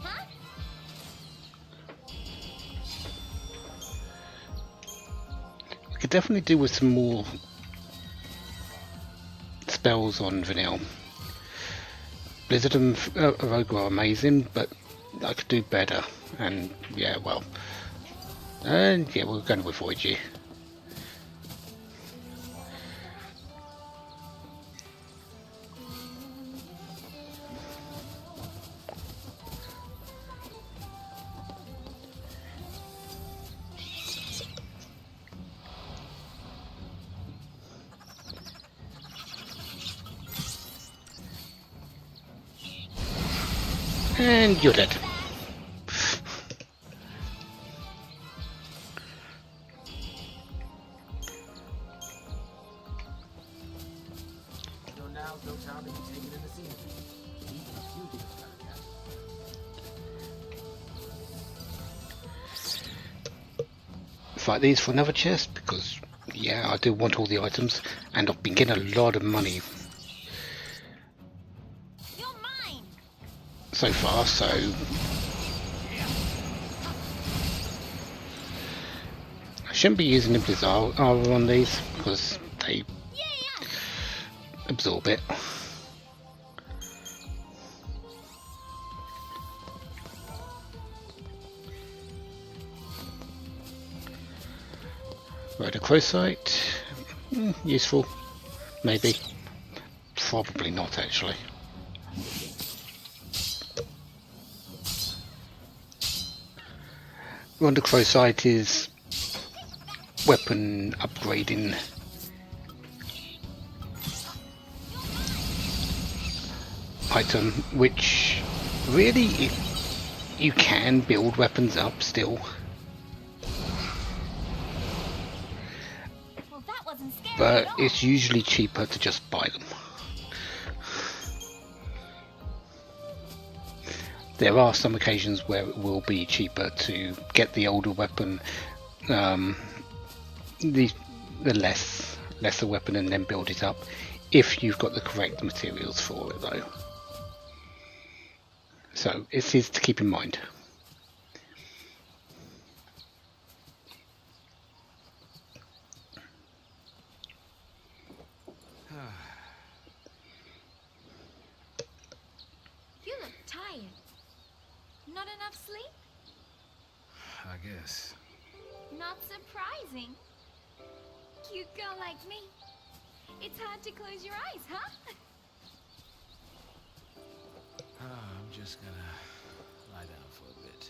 what, huh? We could definitely do with some more spells on Vanille. Blizzard and Rogue are amazing, but I could do better. And yeah, well, and yeah, we're going to avoid you. And you're dead. Fight these for another chest because yeah, I do want all the items and I've been getting a lot of money so far, so I shouldn't be using the Blizzard armor on these because they absorb it. Right, a crow sight, useful, maybe, probably not actually. Ronda crow sight is weapon upgrading item, which really you can build weapons up still. Well, that wasn't scary But at all. it's usually cheaper to just buy them. There are some occasions where it will be cheaper to get the older weapon, the lesser weapon, and then build it up if you've got the correct materials for it though. So it is to keep in mind. You look tired. Not enough sleep? I guess. Not surprising. Cute girl like me. It's hard to close your eyes, huh? I'm just gonna lie down for a bit.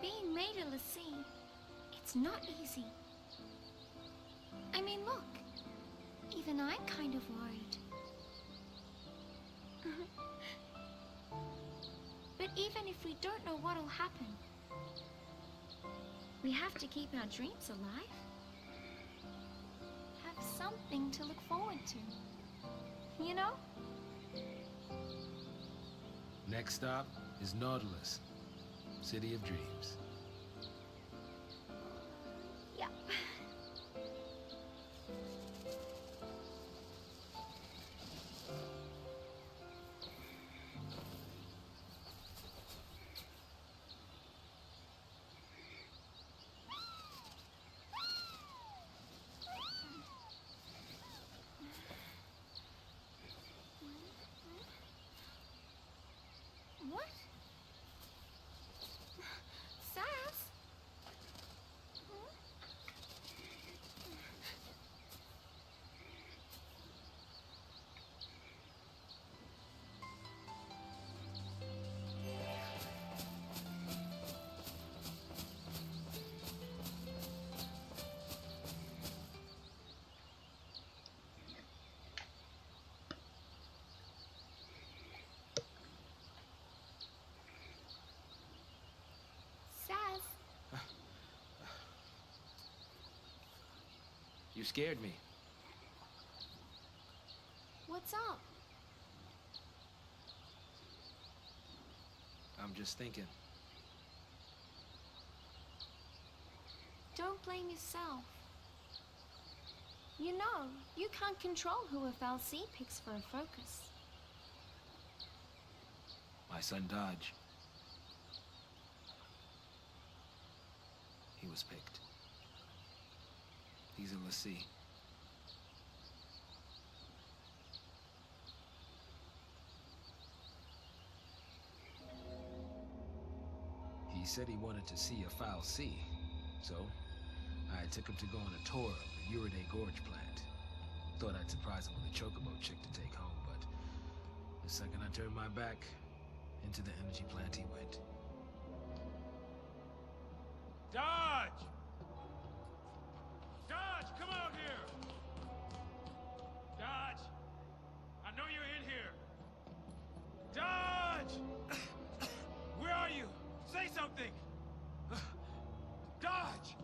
Being made of the sea, it's not easy. I mean, look. Even I'm kind of worried. But even if we don't know what'll happen, we have to keep our dreams alive. Have something to look forward to. You know? Next stop is Nautilus, City of Dreams. Yeah. What? Sass? Sass? You scared me. What's up? I'm just thinking. Don't blame yourself. You know, you can't control who a Fal'Cie picks for a focus. My son Dodge. He was picked. He's a l'Cie. He said he wanted to see a Fal'Cie, so I took him to go on a tour of the Uriday Gorge plant. Thought I'd surprise him with a chocobo chick to take home, but the second I turned my back, into the energy plant he went. Dodge! Dodge, come out here! Dodge! I know you're in here! Dodge! Where are you? Say something! Dodge!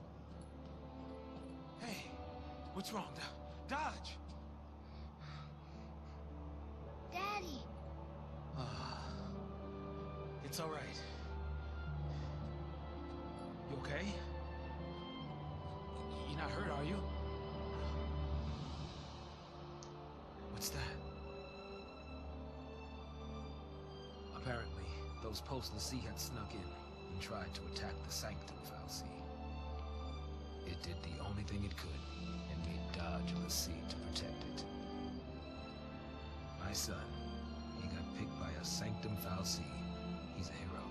Hey, what's wrong? Dodge! Daddy! It's all right. You okay? You're not hurt, are you? What's that? Apparently, those post-l'Cie had snuck in and tried to attack the Sanctum Fal'Cie. It did the only thing it could and made Dodge a l'Cie to protect it. My son, he got picked by a Sanctum Fal'Cie. He's a hero.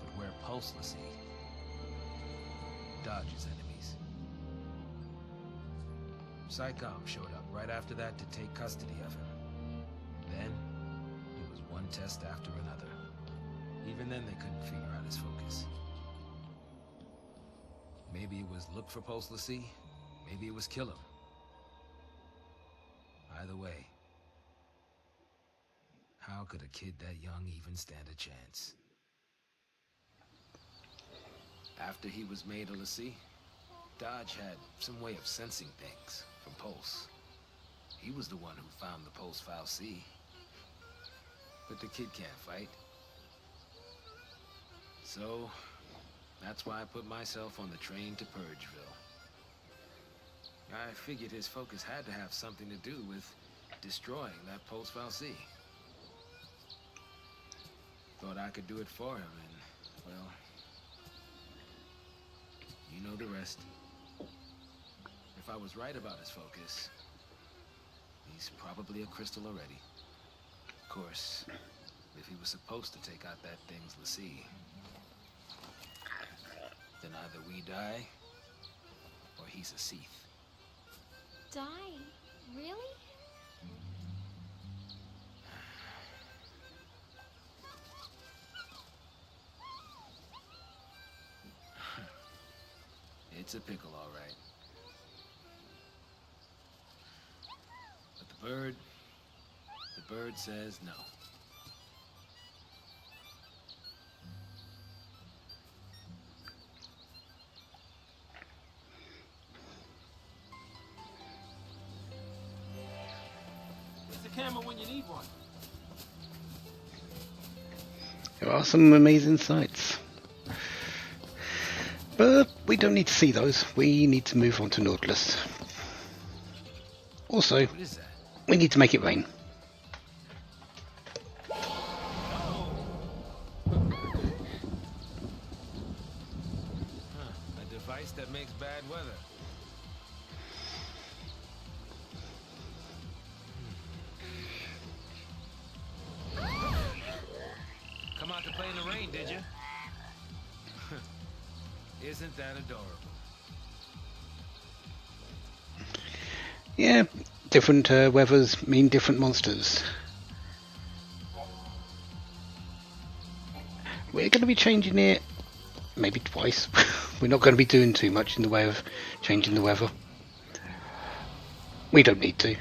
But we're post-l'Cie. Dodge's enemies. Psychom showed up right after that to take custody of him. Then, it was one test after another. Even then they couldn't figure out his focus. Maybe it was look for post-l'Cie, maybe it was kill him. Either way, how could a kid that young even stand a chance? After he was made a l'Cie, Dodge had some way of sensing things from Pulse. He was the one who found the Pulse Fal'Cie. But the kid can't fight. So, that's why I put myself on the train to Purgeville. I figured his focus had to have something to do with destroying that Pulse Fal'Cie. Thought I could do it for him, and, well, you know the rest. If I was right about his focus, he's probably a crystal already. Of course, if he was supposed to take out that thing's l'Cie, then either we die, or he's a Seath. Die? Really? It's a pickle, all right. But the bird says no. It's a camera when you need one. There are some amazing sights. But we don't need to see those. We need to move on to Nautilus. Also, What is that? we need to make it rain. A device that makes bad weather. Come out to play in the rain, did you? Isn't that adorable? Yeah, different weathers mean different monsters. We're going to be changing it maybe twice. We're not going to be doing too much in the way of changing the weather. We don't need to.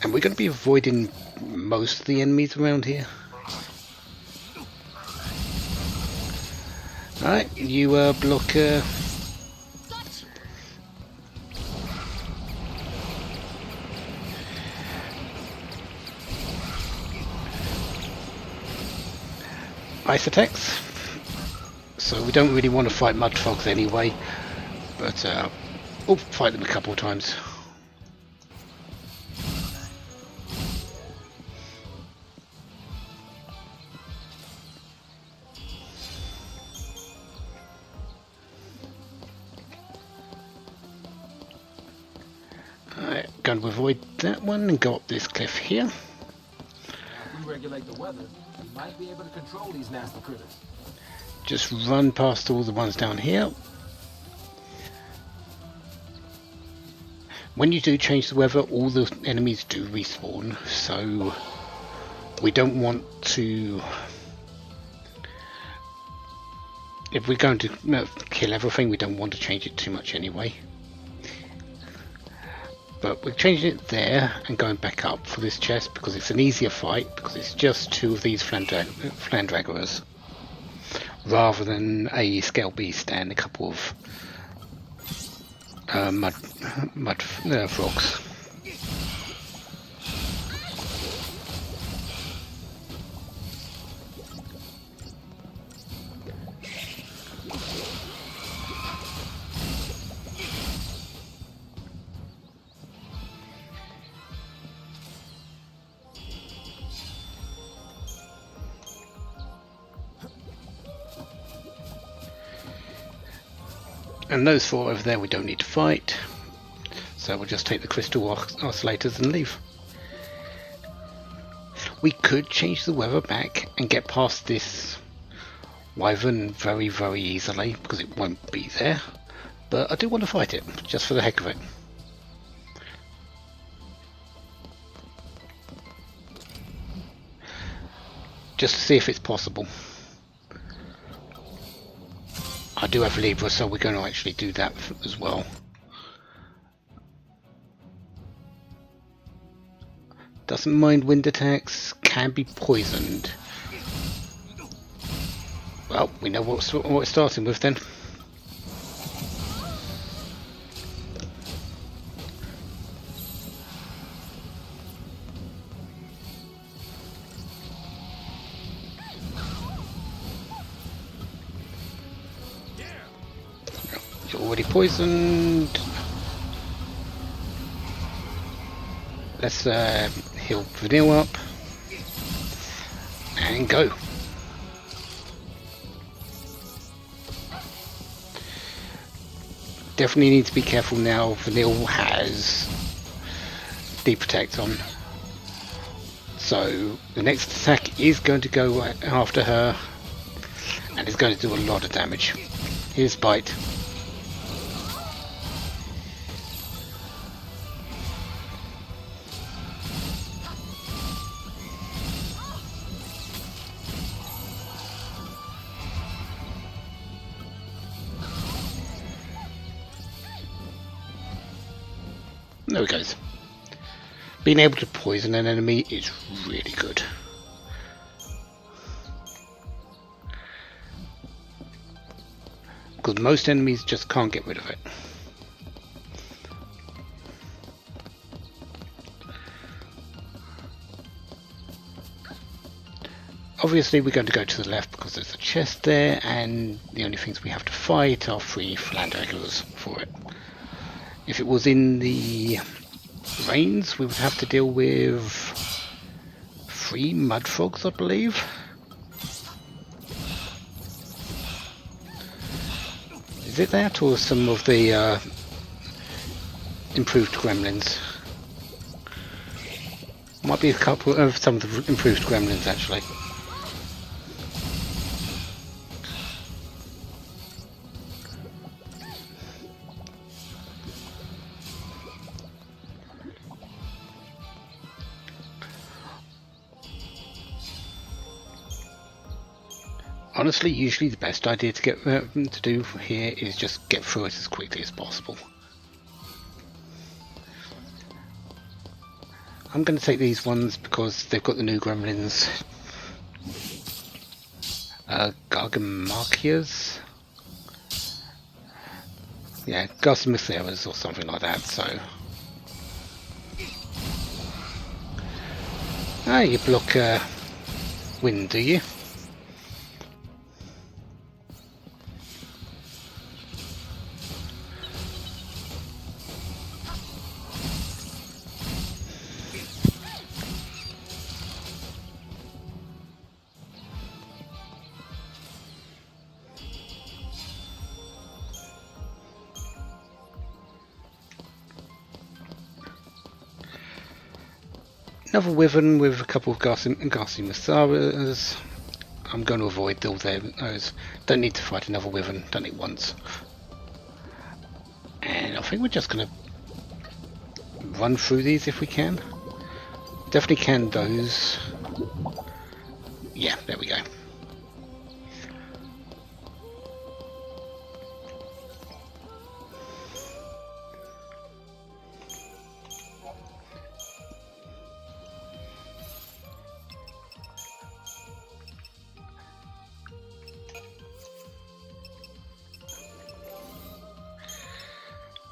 And we're going to be avoiding most of the enemies around here. Alright, you block ice attacks. So we don't really want to fight mud frogs anyway, but we'll fight them a couple of times. Alright, going to avoid that one and go up this cliff here. Now, if we regulate the weather, we might be able to control these nasty critters. Just run past all the ones down here. When you do change the weather, all the enemies do respawn, so we don't want to... If we're going to kill everything, we don't want to change it too much anyway. But we're changing it there and going back up for this chest because it's an easier fight, because it's just 2 of these Flandraggerers rather than a Scale Beast and a couple of mud frogs. And those 4 over there we don't need to fight, so we'll just take the crystal oscillators and leave. We could change the weather back and get past this wyvern very, very easily because it won't be there, but I do want to fight it just for the heck of it. Just to see if it's possible. I do have Libra, so we're going to actually do that as well. Doesn't mind wind attacks, can be poisoned. Well, we know what it's starting with then. You're already poisoned. Let's heal Vanille up and go. Definitely need to be careful now. Vanille has Deep Protect on, so the next attack is going to go after her and it's going to do a lot of damage. Here's Bite. There it goes. Being able to poison an enemy is really good. Because most enemies just can't get rid of it. Obviously we're going to go to the left because there's a chest there, and the only things we have to fight are 3 Flandraggerers for it. If it was in the rains, we would have to deal with 3 mud frogs, I believe. Is it that, or some of the improved gremlins? Might be a couple of some of the improved gremlins actually. Honestly, usually the best idea to get to do here is just get through it as quickly as possible. I'm going to take these ones because they've got the new gremlins. Gargamarkias? Yeah, Gargamarkias or something like that, so... Ah, you block wind, do you? Another wyvern with a couple of gassy Masaras. I'm going to avoid all those. Don't need to fight another wyvern. Done it once. And I think we're just going to run through these if we can. Definitely can those. Yeah, there we go.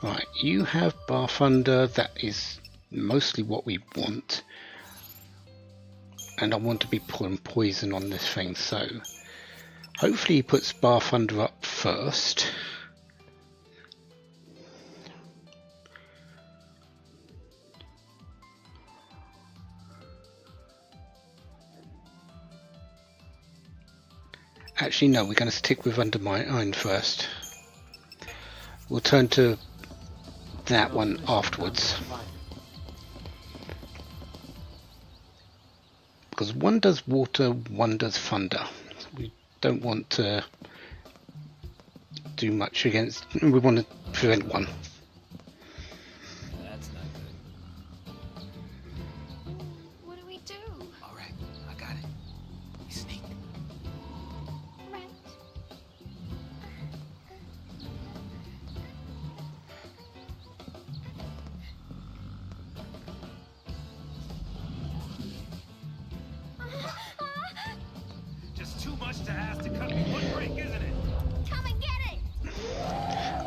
Right, you have Bar Thunder. That is mostly what we want. And I want to be putting poison on this thing, so hopefully he puts Bar Thunder up first. Actually no, we're going to stick with Undermine first. We'll turn to that one afterwards. Because one does water, one does thunder. We don't want to do much against. We want to prevent one. That's not good. What do we do? All right, I got it. We sneak. Right. Just too much to ask to cut me one break, isn't it? Come and get it!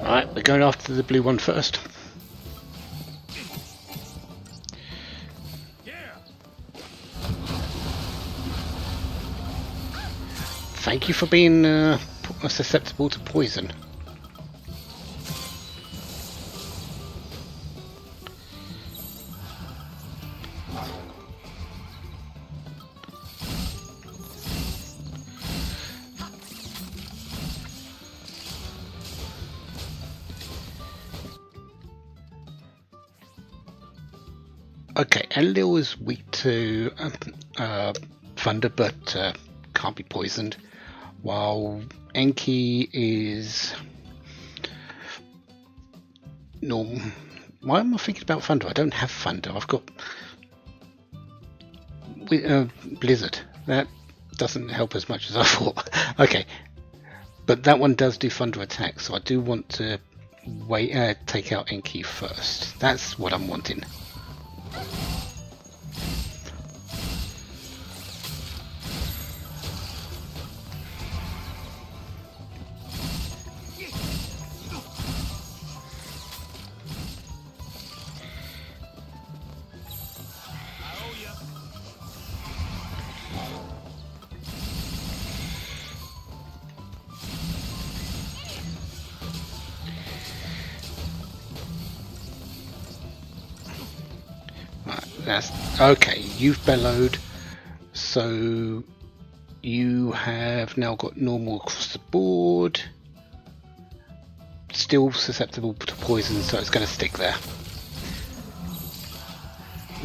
Alright, we're going after the blue one first. Yeah. Thank you for being susceptible to poison. Okay, Enlil is weak to thunder, but can't be poisoned. While Enki is normal. Why am I thinking about thunder? I don't have thunder. I've got Blizzard. That doesn't help as much as I thought. Okay, but that one does do thunder attacks, so I do want to take out Enki first. That's what I'm wanting. That's okay. You've bellowed, so you have now got normal across the board. Still susceptible to poison, so it's going to stick there.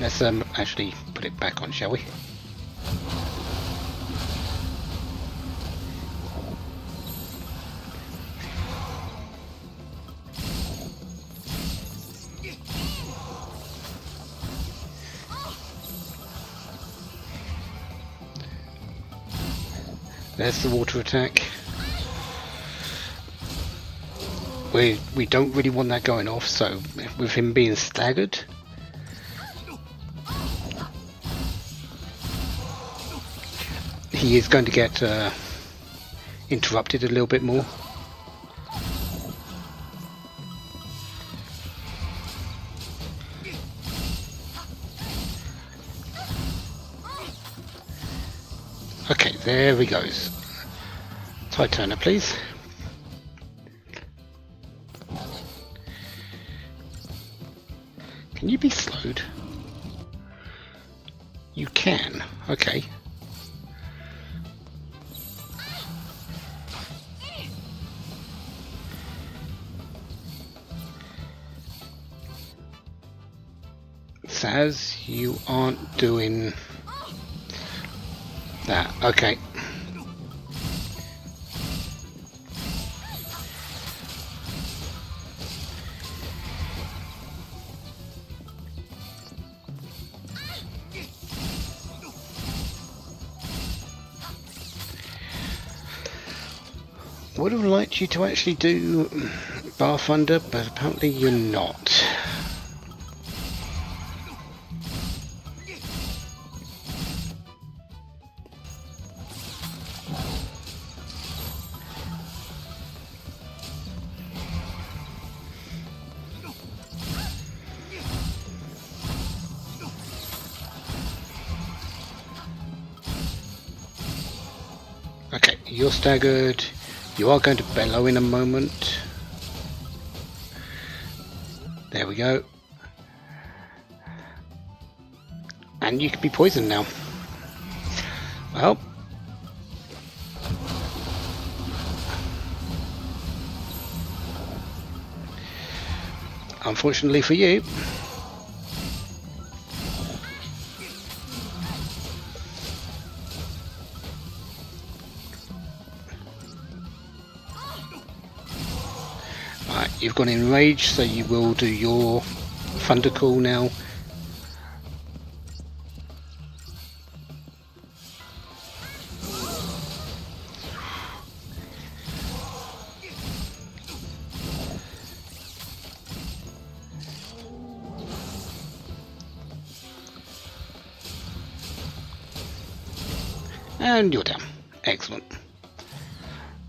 Let's actually put it back on, shall we? There's the water attack. We don't really want that going off, so with him being staggered, he is going to get interrupted a little bit more. Okay, there he goes. Tide Turner, please. Can you be slowed? You can. Okay. Saz, you aren't doing that. Okay. Would have liked you to actually do Bar Thunder, but apparently you're not. Okay, you're staggered. You are going to bellow in a moment. There we go. And you can be poisoned now. Well. Unfortunately for you. Right, you've gone enraged, so you will do your Thunder Call now. And you're down. Excellent.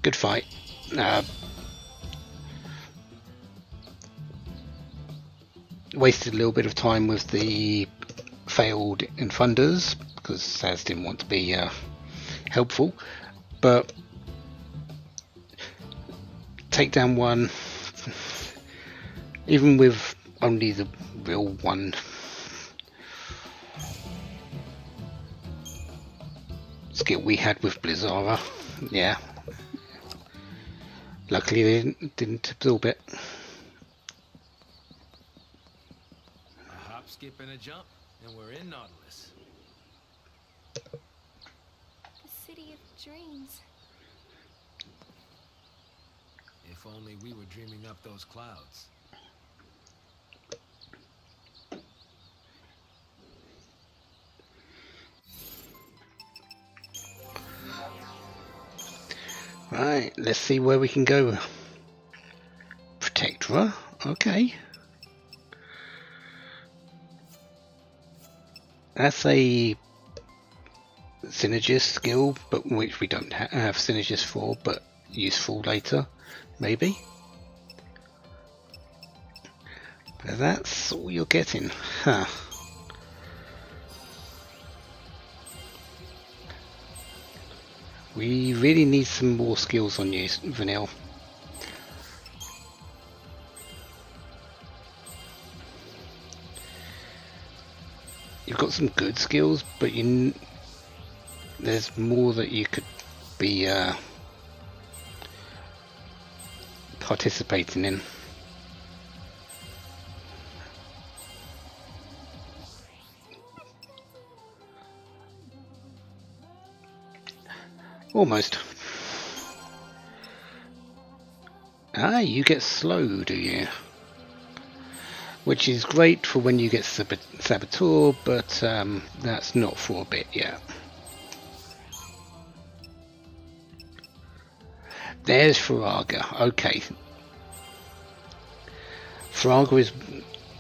Good fight. Wasted a little bit of time with the failed infunders because Saz didn't want to be helpful, but takedown one, even with only the real one skill we had with Blizzara, yeah. Luckily they didn't absorb it. A hop, skip, and a jump, and we're in Nautilus. The city of dreams. If only we were dreaming up those clouds. Right, let's see where we can go. Protectora, okay. That's a synergist skill, but which we don't have synergist for, but useful later, maybe. But that's all you're getting, huh? We really need some more skills on you, Vanille. You've got some good skills, but there's more that you could be participating in. Almost. Ah, you get slow, do you? Which is great for when you get Saboteur, but that's not for a bit yet. There's Faraga. Okay. Faraga is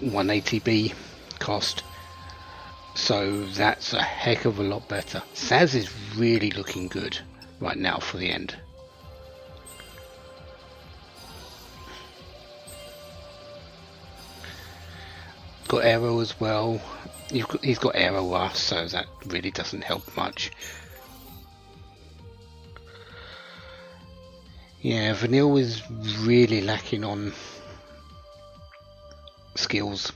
180B cost, so that's a heck of a lot better. Saz is really looking good right now for the end. Got Aero as well. He's got Aero, so that really doesn't help much. Yeah, Vanille is really lacking on skills.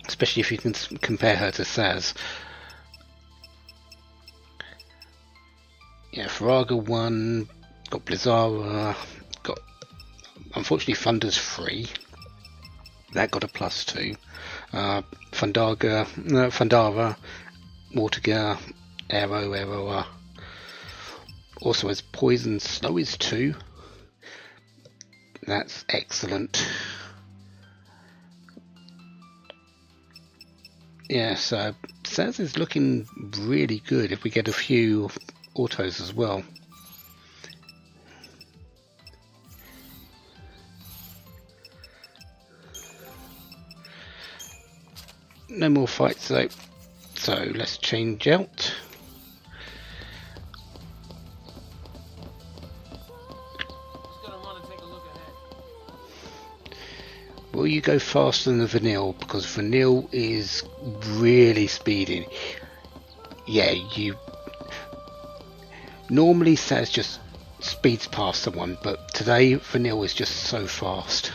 Especially if you can compare her to Saz. Yeah, Faraga won, got Blizzara, got Unfortunately, Thunder's free. That got a +2. Thundara, Watergar, Arrow, also has Poison Slow is 2. That's excellent. Yeah, so Saz is looking really good if we get a few autos as well. No more fights though, so let's change out. Will you go faster than the Vanille? Because Vanille is really speeding. Yeah, you... Normally Saz just speeds past someone, but today Vanille is just so fast.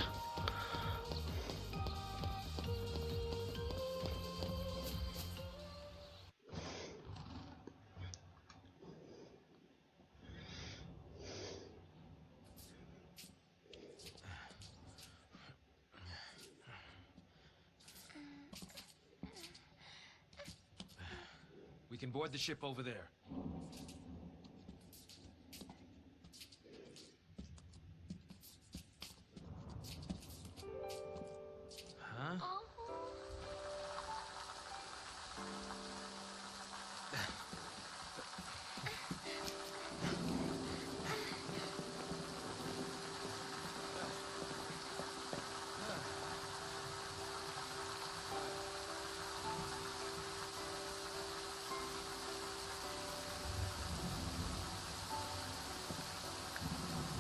We can board the ship over there. Huh?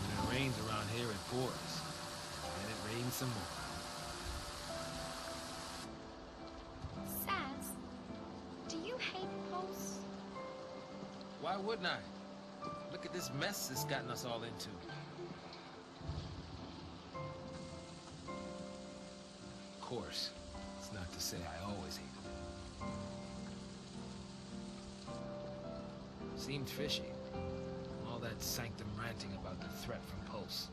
When it rains around here, it pours. And it rains some more. Saz, do you hate Pulse? Why wouldn't I? Look at this mess it's gotten us all into. Of course, it's not to say I always hated it. Seemed fishy. All that sanctum ranting about the threat from Pulse.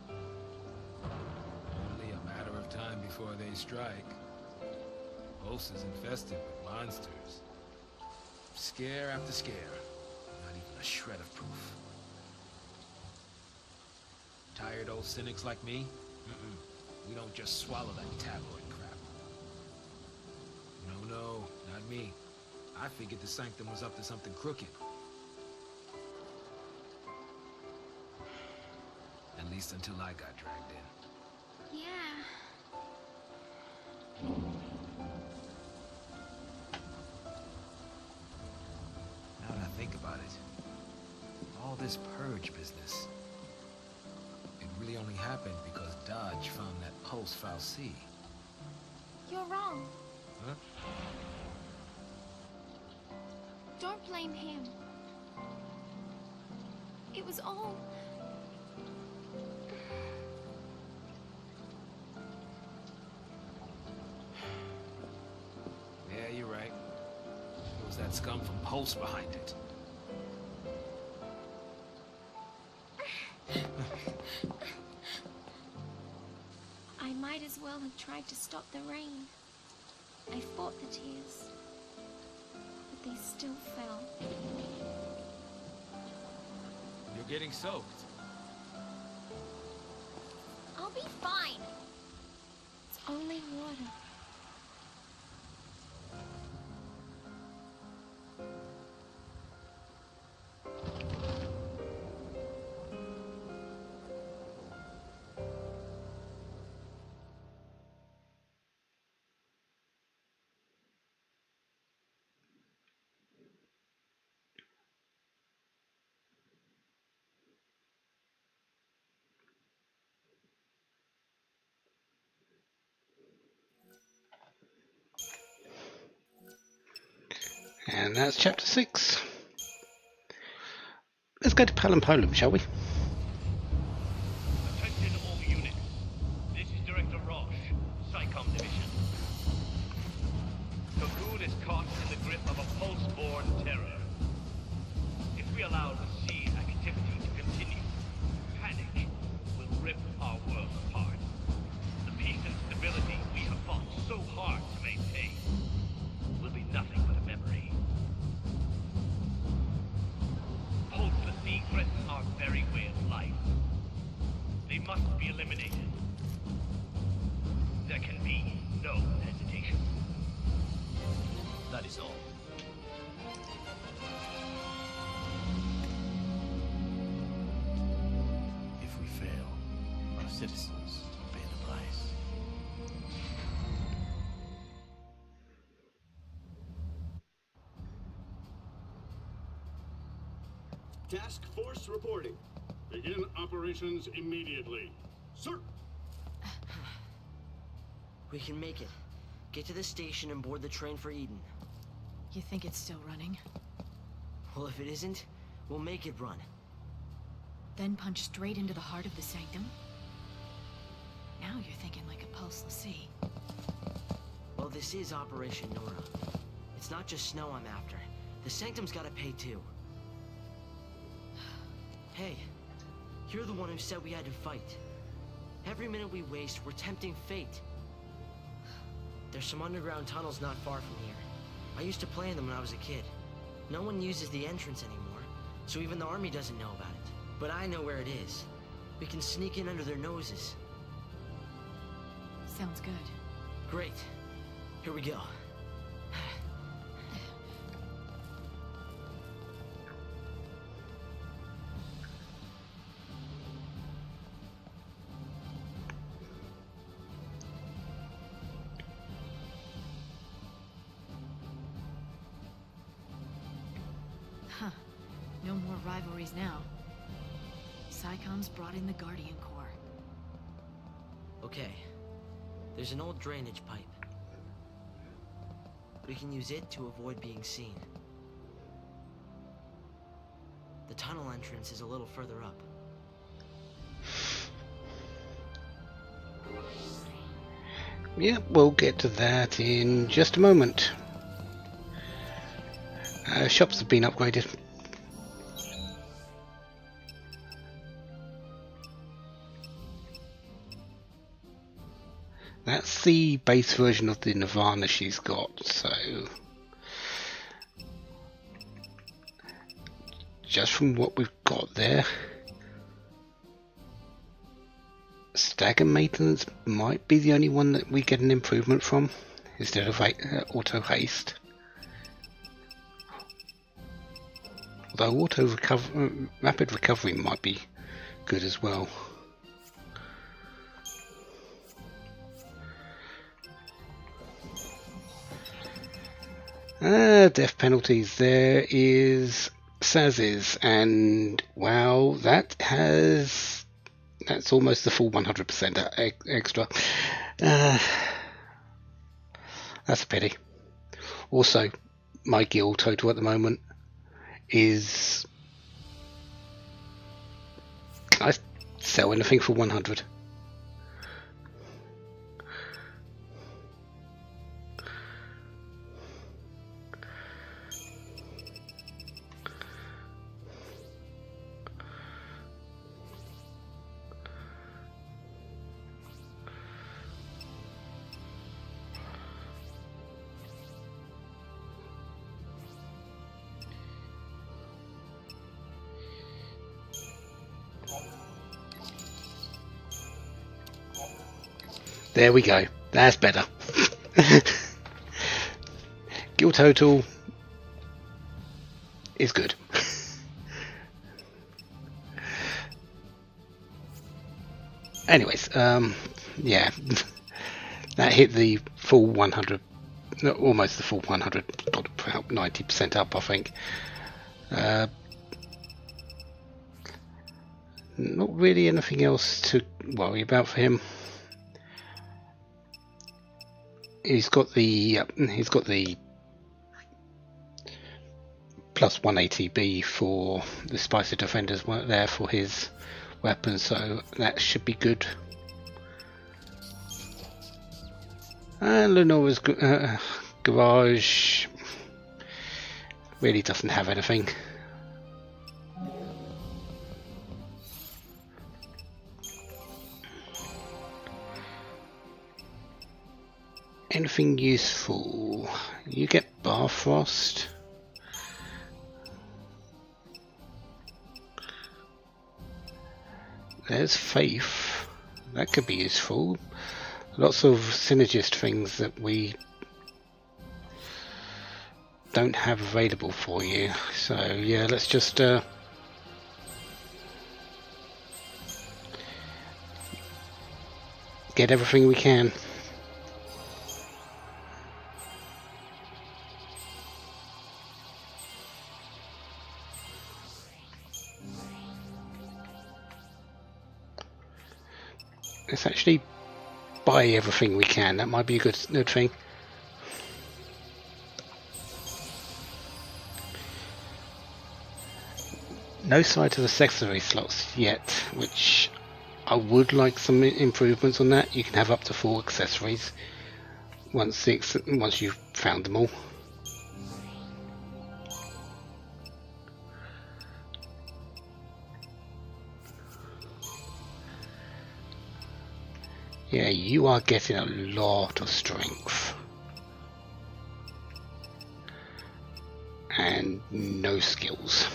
Only a matter of time before they strike. Pulse is infested with monsters. Scare after scare. Not even a shred of proof. Tired old cynics like me? We don't just swallow that tabloid crap. No, not me. I figured the Sanctum was up to something crooked. At least until I got dragged in. Yeah. Now that I think about it, all this purge business, it really only happened because Dodge found that Pulse Fal'Cie. You're wrong. Huh? Don't blame him. It was all... Yeah, you're right. It was that scum from Pulse behind it. I might as well have tried to stop the rain. I fought the tears, but they still fell. You're getting soaked. I'll be fine. It's only water. And that's chapter 6. Let's go to Palampolum, shall we? Attention all units. This is Director Roche, SciComm Division. Cocoon is caught in the grip of a pulse-borne terror. If we allow the sea activity to continue, panic will rip our citizens pay the price. Task Force reporting. Begin operations immediately. Sir! We can make it. Get to the station and board the train for Eden. You think it's still running? Well, if it isn't, we'll make it run. Then punch straight into the heart of the Sanctum? Now you're thinking like a pulse l'Cie. Well, this is Operation Nora. It's not just Snow I'm after. The Sanctum's gotta pay too. Hey, you're the one who said we had to fight. Every minute we waste, we're tempting fate. There's some underground tunnels not far from here. I used to play in them when I was a kid. No one uses the entrance anymore, so even the army doesn't know about it. But I know where it is. We can sneak in under their noses. Sounds good. Great. Here we go. Huh. No more rivalries now. Psychom's brought in the Guardian Corps. Okay. There's an old drainage pipe. We can use it to avoid being seen. The tunnel entrance is a little further up. Yeah, we'll get to that in just a moment. Shops have been upgraded. That's the base version of the Nirvana she's got, so just from what we've got there, stagger maintenance might be the only one that we get an improvement from instead of auto haste. Although rapid recovery might be good as well. Death penalties. There is Saz's, and wow, that's almost the full 100% extra. That's a pity. Also, my guild total at the moment is, can I sell anything for 100? There we go. That's better. Guild total is good. Anyways, yeah, that hit the full 100, almost the full 100, got about 90% up, I think. Not really anything else to worry about for him. He's got the plus 180B for the Spicer Defenders weren't there for his weapon, so that should be good. And Lenora's garage really doesn't have anything. Anything useful? You get Barfrost. There's Faith. That could be useful. Lots of synergist things that we don't have available for you. So yeah, let's just get everything we can. Let's actually buy everything we can. That might be a good thing. No sight of accessory slots yet, which I would like some improvements on that. You can have up to 4 accessories once you've found them all. Yeah, you are getting a lot of strength. And no skills.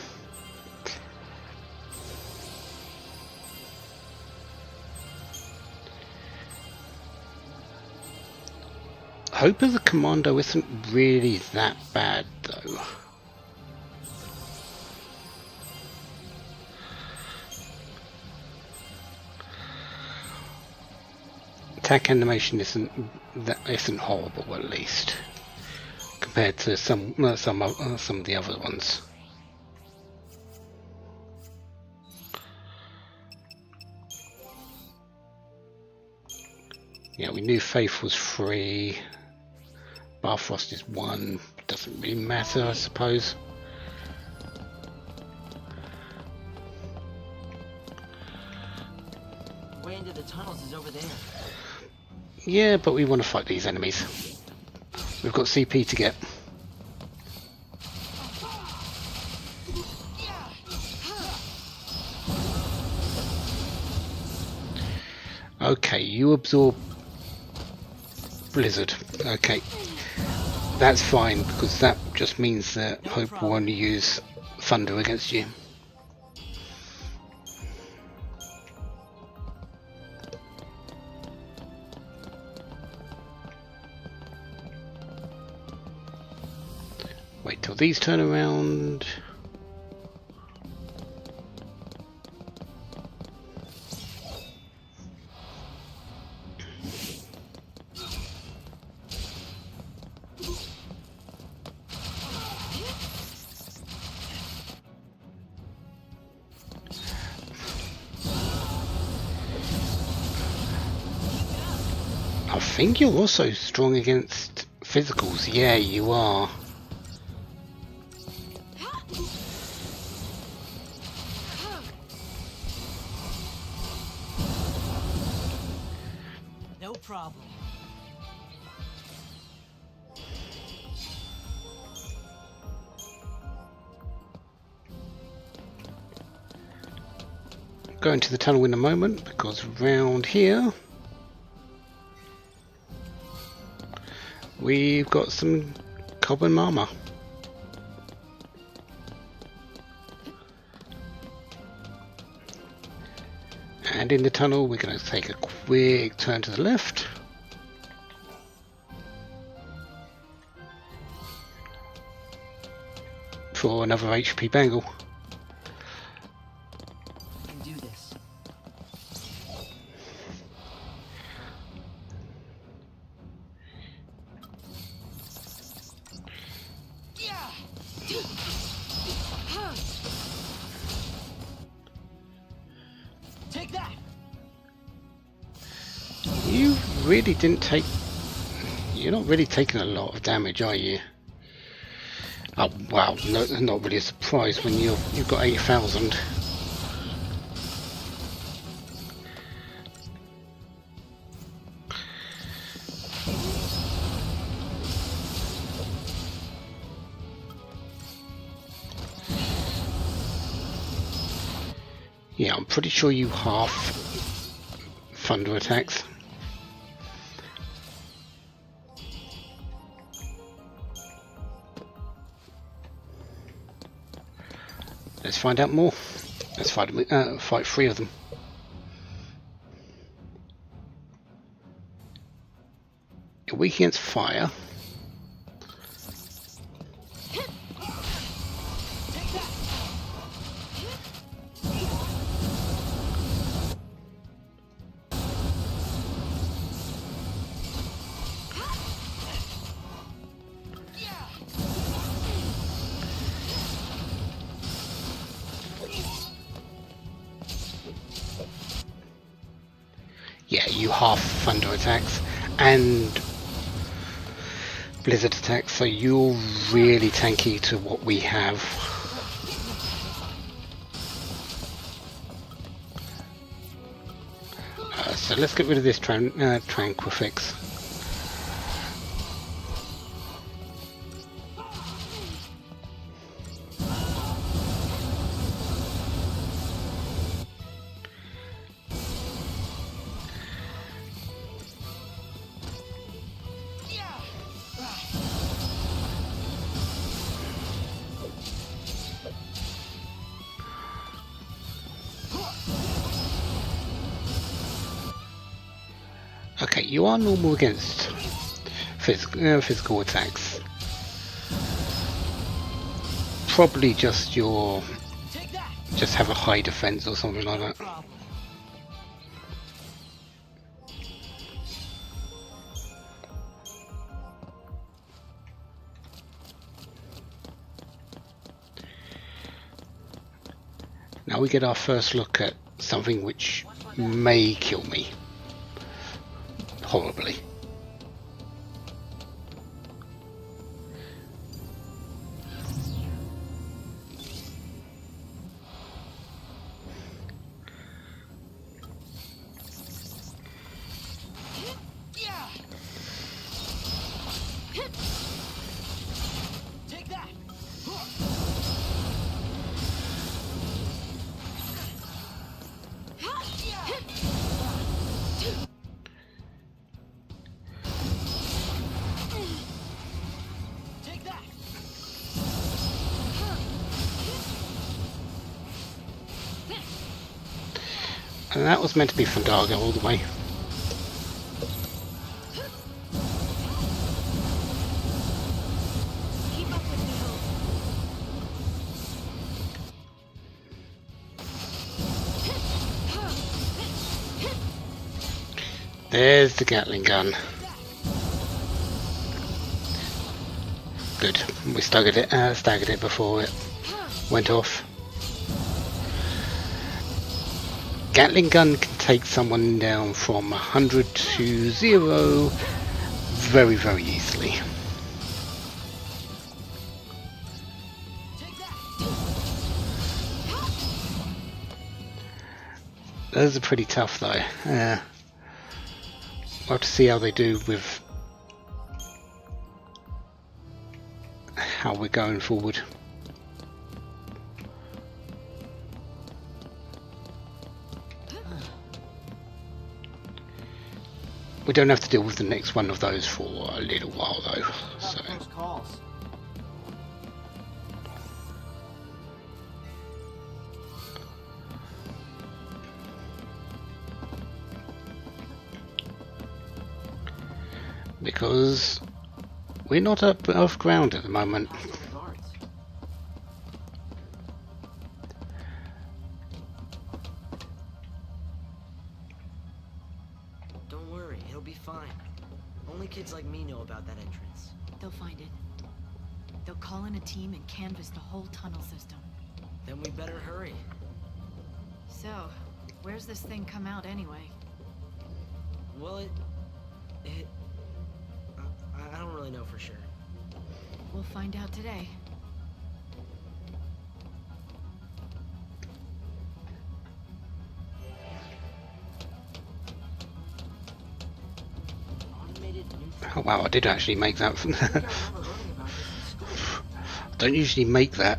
Hope as a commando isn't really that bad though. Attack animation isn't horrible, at least compared to some of the other ones. Yeah, we knew Faith was 3. Barfrost is 1. Doesn't really matter, I suppose. The way into the tunnels is over there. Yeah, but we want to fight these enemies. We've got CP to get. Okay, you absorb Blizzard. Okay, that's fine because that just means that Hope will only use Thunder against you. Wait till these turn around. I think you're also strong against physicals. Yeah, you are. No problem. Go into the tunnel in a moment because round here we've got some carbon armor. And in the tunnel we're going to take a quick turn to the left. For another HP bangle. We can do this. Take that. You really didn't take... You're not really taking a lot of damage, are you? Oh wow, no, not really a surprise when you've got 8,000. Yeah, I'm pretty sure you half thunder attacks. Let's find out more. Let's fight 3 of them. You're weak against fire. yeah, you half thunder attacks and blizzard attacks, so you're really tanky to what we have. So let's get rid of this Tranquifix. Okay, you are normal against physical attacks. Probably just have a high defense or something like that. Now we get our first look at something which may kill me horribly. And that was meant to be Fandaga all the way. There's the Gatling gun. Good. We staggered it before it went off. Gatling gun can take someone down from 100 to 0 very, very easily. Those are pretty tough though. We'll have to see how they do with how we're going forward. We don't have to deal with the next one of those for a little while though, so. Because we're not up off ground at the moment. Don't worry, it'll be fine. Only kids like me know about that entrance. They'll find it. They'll call in a team and canvass the whole tunnel system. Then we better hurry. So, where's this thing come out anyway? Well, I don't really know for sure. We'll find out today. Oh wow, I did actually make that. I don't usually make that.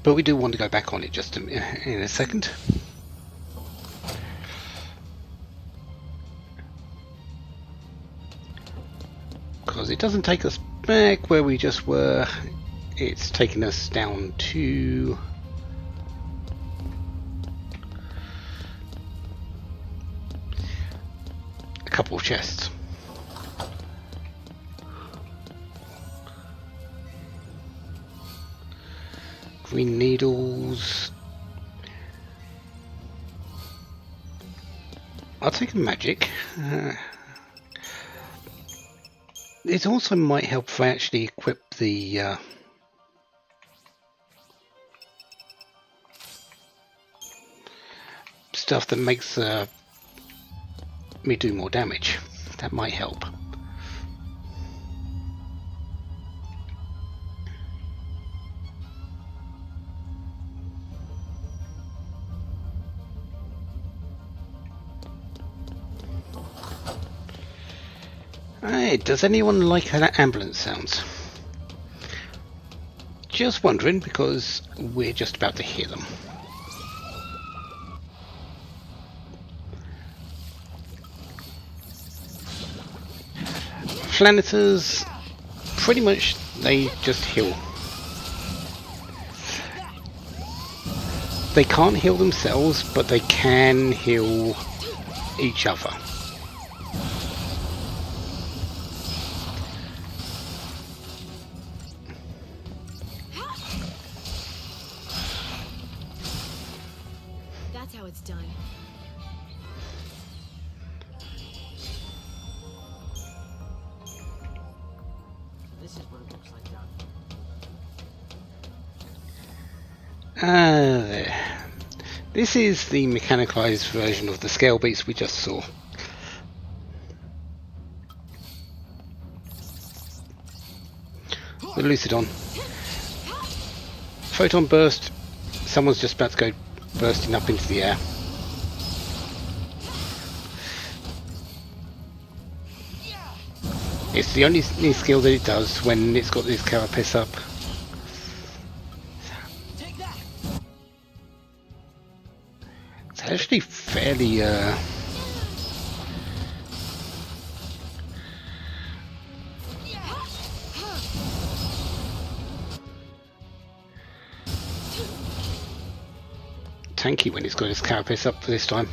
But we do want to go back on it just in a second. Because it doesn't take us back where we just were. It's taken us down to a couple of chests. Green needles. I'll take a magic. It also might help if I actually equip the stuff that makes me do more damage. That might help. Hey, does anyone like how that ambulance sounds? Just wondering, because we're just about to hear them. Planeters, pretty much, they just heal. They can't heal themselves, but they can heal each other. That's how it's done. This is what it looks like down here. There. This is the mechanicalized version of the scale beats we just saw. The Lucidon. Photon burst. Someone's just about to go bursting up into the air. It's the only skill that it does when it's got this carapace up. It's actually fairly tanky when it's got its carapace up for this time.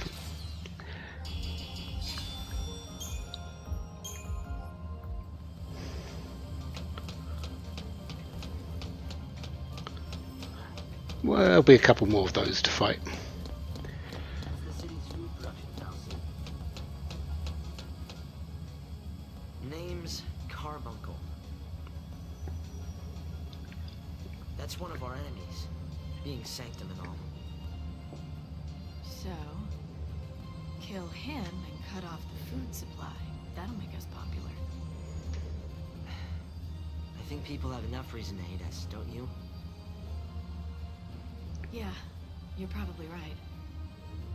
Well, there'll be a couple more of those to fight. It's the city's food production fallacy. Name's Carbuncle. That's one of our enemies, being Sanctum and all. So, kill him and cut off the food supply. That'll make us popular. I think people have enough reason to hate us, don't you? Yeah, you're probably right.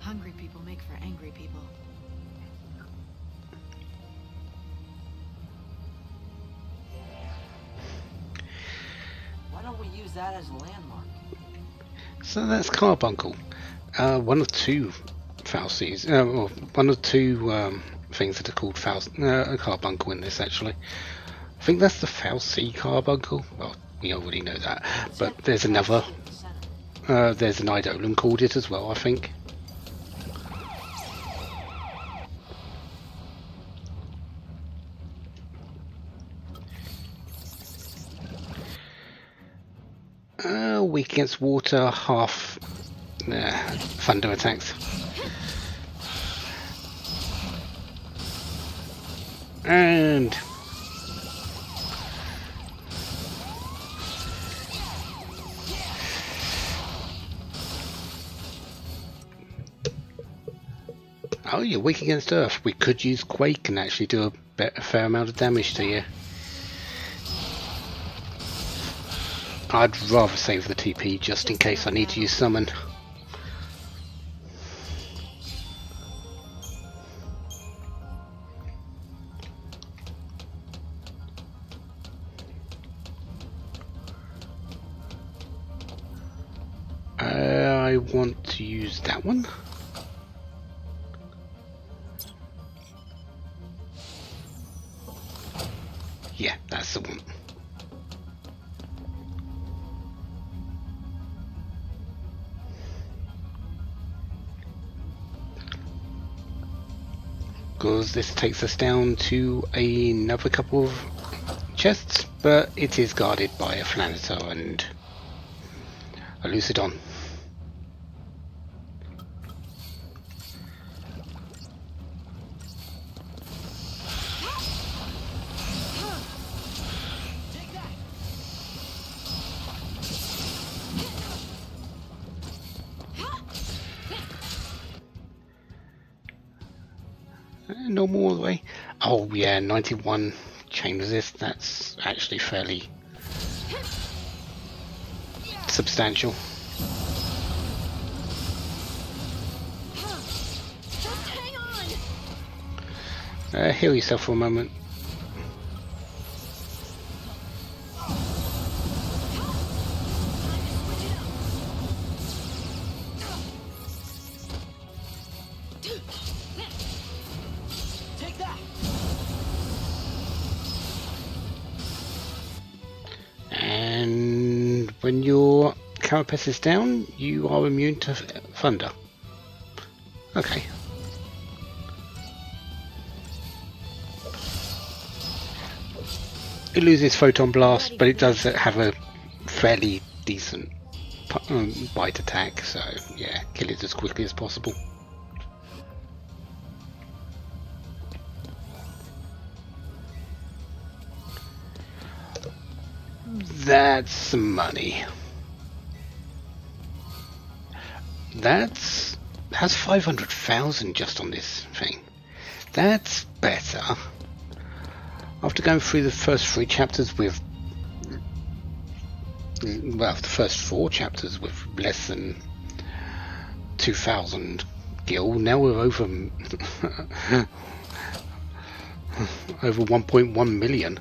Hungry people make for angry people. Why don't we use that as a landmark? So that's Carbuncle. One of two fallacies. Well, one of two things that are called Carbuncle in this, actually. I think that's the Fal'Cie Carbuncle. Well, we already know that. But there's another. There's an Eidolon called it as well, I think. Weak against water, half thunder attacks. And oh, you're weak against earth. We could use Quake and actually do a fair amount of damage to you. I'd rather save the TP just in case I need to use summon. I want to use that one. Yeah, that's the one. Because this takes us down to another couple of chests, but it is guarded by a Flanitor and a Lucidon. Normal all the way. Oh yeah, 91 chain resist. That's actually fairly substantial. Just hang on. Heal yourself for a moment. Take that. And when your carapace is down, you are immune to thunder. Okay. It loses photon blast, but it does have a fairly decent bite attack, so yeah, kill it as quickly as possible. That's some money. Has 500,000 just on this thing. That's better. After going through the first 3 chapters with, well, the first 4 chapters with less than 2,000 gil, now we're over over 1.1 million.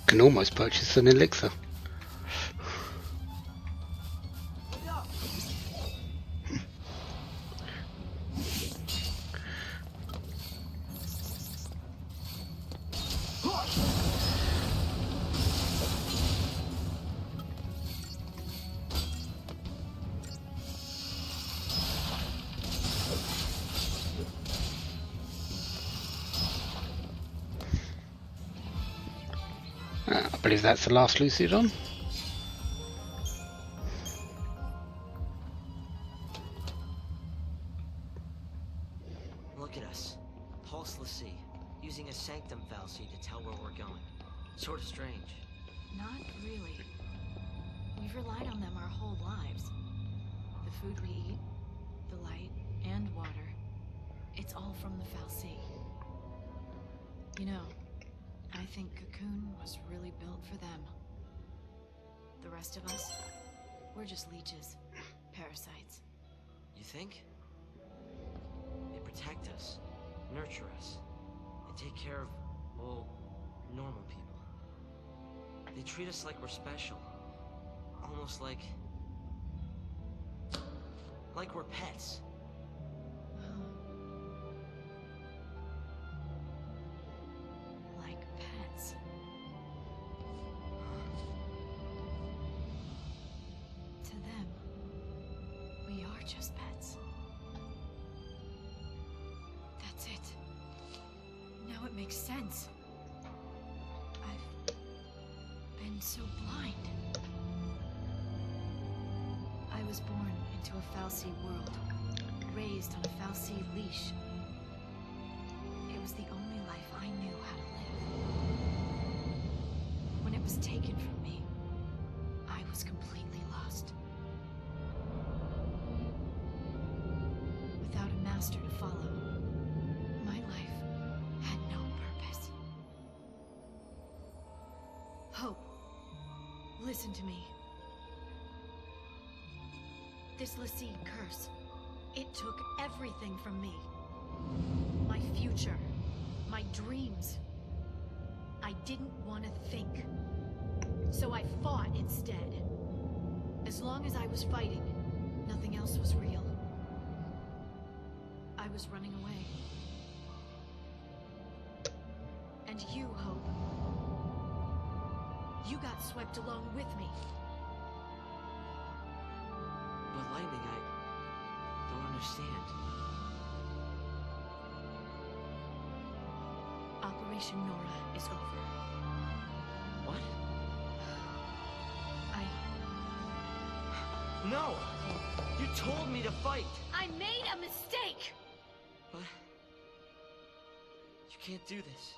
Can almost purchase an elixir. I believe that's the last Lucidon. Look at us. Pulse Lassie, using a sanctum fallacy to tell where we're going. Sort of strange. Not really. We've relied on them our whole lives. The food we eat, the light, and water. It's all from the Fal'Cie. You know, I think Cocoon was really built for them. The rest of us, we're just leeches. Parasites. You think? They protect us, nurture us, and take care of, well, normal people. They treat us like we're special. Almost like we're pets. Like pets. To them, we are just pets. That's it. Now it makes sense. I've been so blind. I was born into a Fal'Cie world, raised on a Fal'Cie leash. It was the only life I knew how to live. When it was taken from me, I was completely lost. Without a master to follow, my life had no purpose. Hope, listen to me. This Lassie curse, it took everything from me. My future, my dreams. I didn't want to think. So I fought instead. As long as I was fighting, nothing else was real. I was running away. And you, Hope. You got swept along with me. But Lightning, I don't understand. Operation Nora is over. What? No! You told me to fight! I made a mistake! What? You can't do this.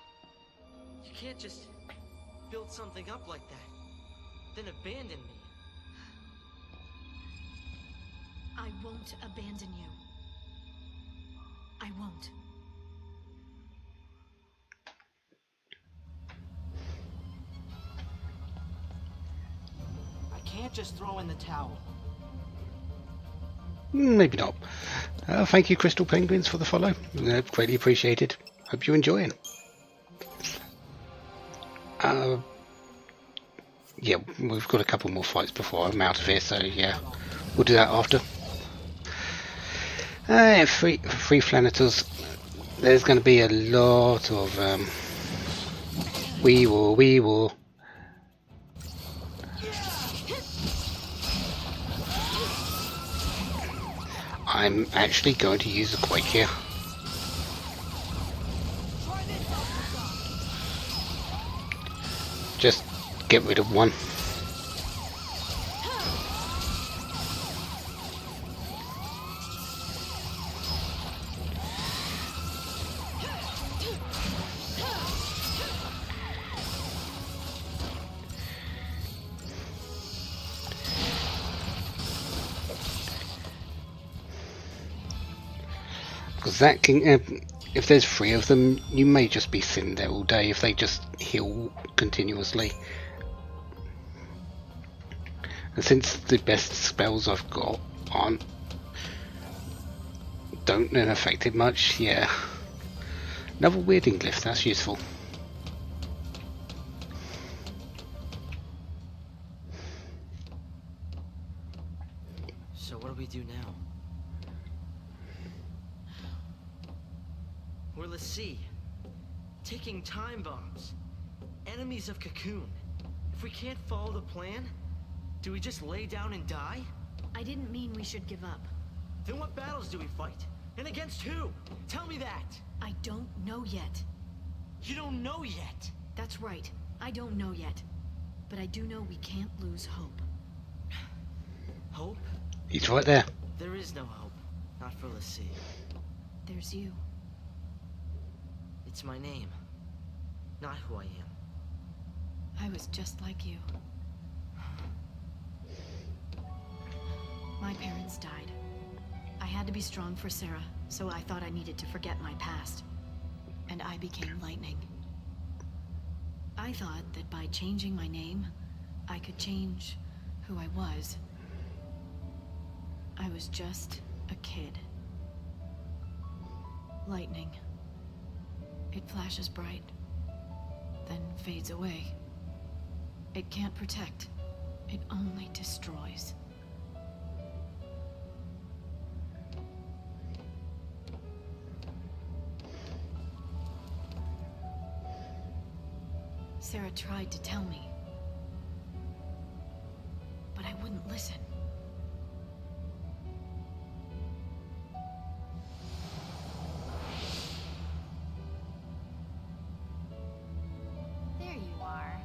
You can't just build something up like that, then abandon me. I won't abandon you. I won't. I can't just throw in the towel. Maybe not. Thank you, Crystal Penguins, for the follow. Greatly appreciated. Hope you're enjoying. Yeah, we've got a couple more fights before I'm out of here, so yeah, we'll do that after. Free Flanators. There's going to be a lot of we will. I'm actually going to use a quake here. Just get rid of one. Because that can, if there's 3 of them, you may just be sitting there all day if they just heal continuously. And since the best spells I've got don't affect it much, yeah. Another weirding glyph, that's useful. So what do we do now? We're Lassie, taking time bombs, enemies of Cocoon. If we can't follow the plan, do we just lay down and die? I didn't mean we should give up. Then what battles do we fight? And against who? Tell me that! I don't know yet. You don't know yet? That's right. I don't know yet. But I do know we can't lose hope. Hope? He's right there. There is no hope. Not for Lassie. There's you. It's my name. Not who I am. I was just like you. My parents died. I had to be strong for Sarah, so I thought I needed to forget my past. And I became Lightning. I thought that by changing my name, I could change who I was. I was just a kid. Lightning. It flashes bright, then fades away. It can't protect. It only destroys. Sarah tried to tell me, but I wouldn't listen. There you are.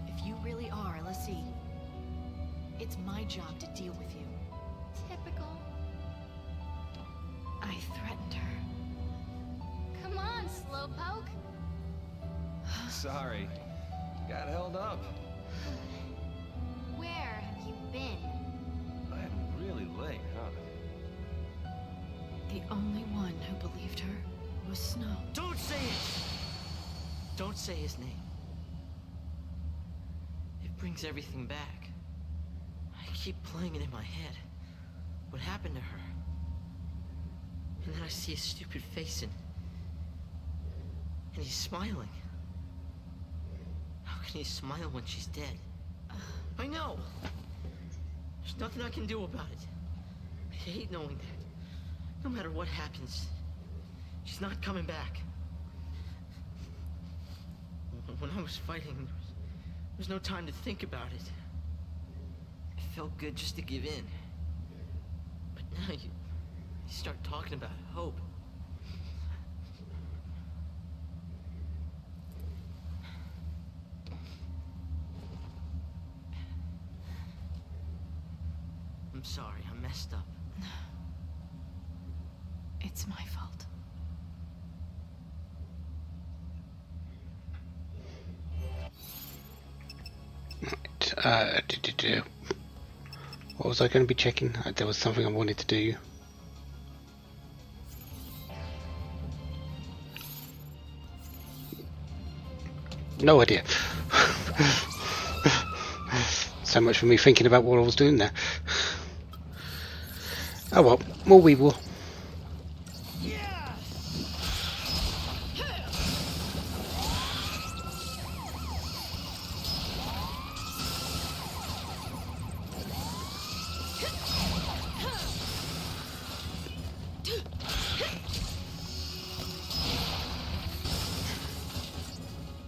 If you really are Lassie, it's my job to deal with you. Typical. I threatened her. Come on, Slowpoke. Sorry. Got held up. Where have you been? I'm really late, huh? The only one who believed her was Snow. Don't say it! Don't say his name. It brings everything back. I keep playing it in my head. What happened to her? And then I see his stupid face and he's smiling. How can he smile when she's dead? I know! There's nothing I can do about it. I hate knowing that. No matter what happens, she's not coming back. When I was fighting, there was no time to think about it. It felt good just to give in. But now you start talking about hope. I'm sorry, I messed up. It's my fault. Right, what was I going to be checking? There was something I wanted to do. No idea. So much for me thinking about what I was doing there. Oh well, more we will.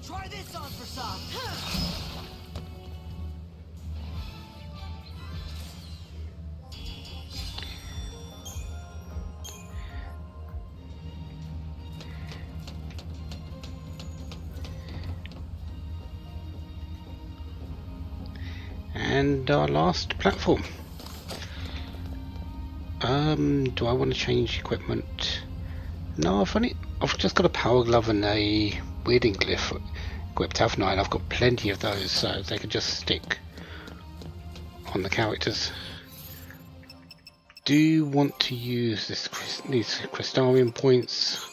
Try this on for soft. And our last platform. Do I want to change equipment? No, I've just got a power glove and a weirding glyph equipped, haven't I? And I've got plenty of those, so they can just stick on the characters. Do you want to use these crystallarium points?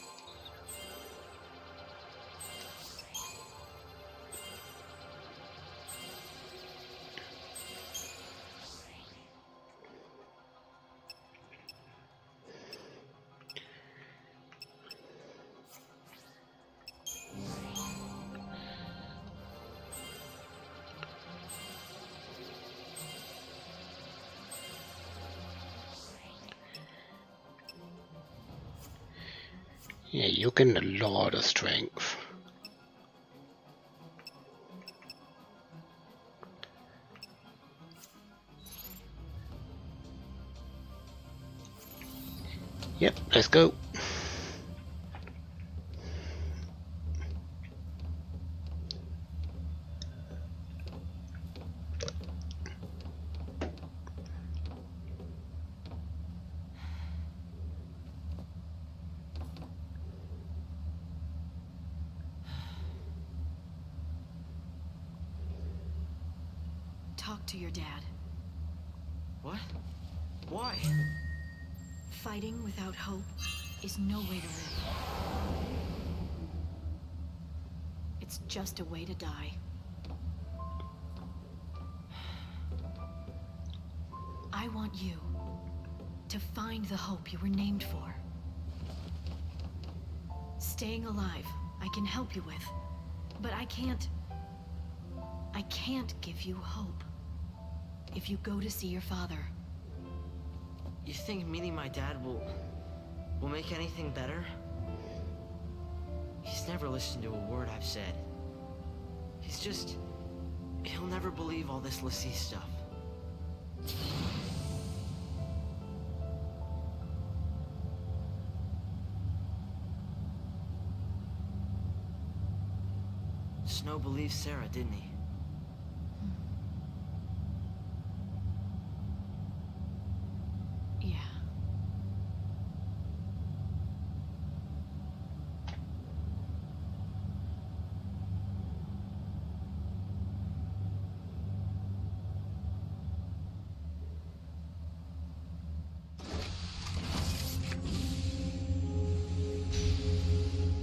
Yeah, you're getting a lot of strength. Yep, let's go. Talk to your dad. What? Why? Fighting without hope is no way to live. It's just a way to die. I want you to find the hope you were named for. Staying alive, I can help you with, but I can't give you hope if you go to see your father. You think meeting my dad will make anything better? He's never listened to a word I've said. He'll never believe all this Lassie stuff. Snow believed Sarah, didn't he? Yeah.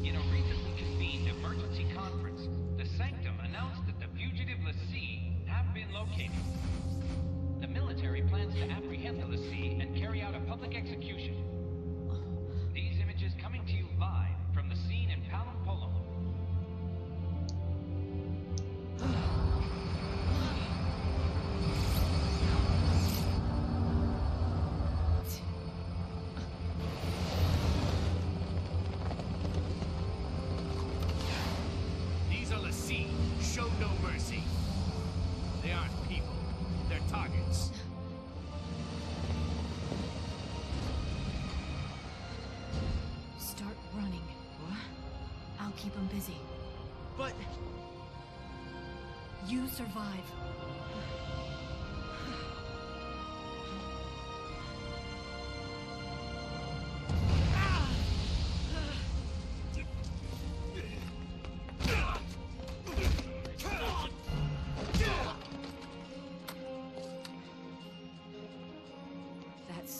In a recently convened emergency conference, the Sanctum announced that the fugitive Lassie have been located. The military plans to apprehend the Lassie and carry out a public execution. These images coming to you live from the scene in Palom Polom. These are Lassie. Show no mercy. They aren't people. They're targets. Start running. What? I'll keep him busy. But... You survive.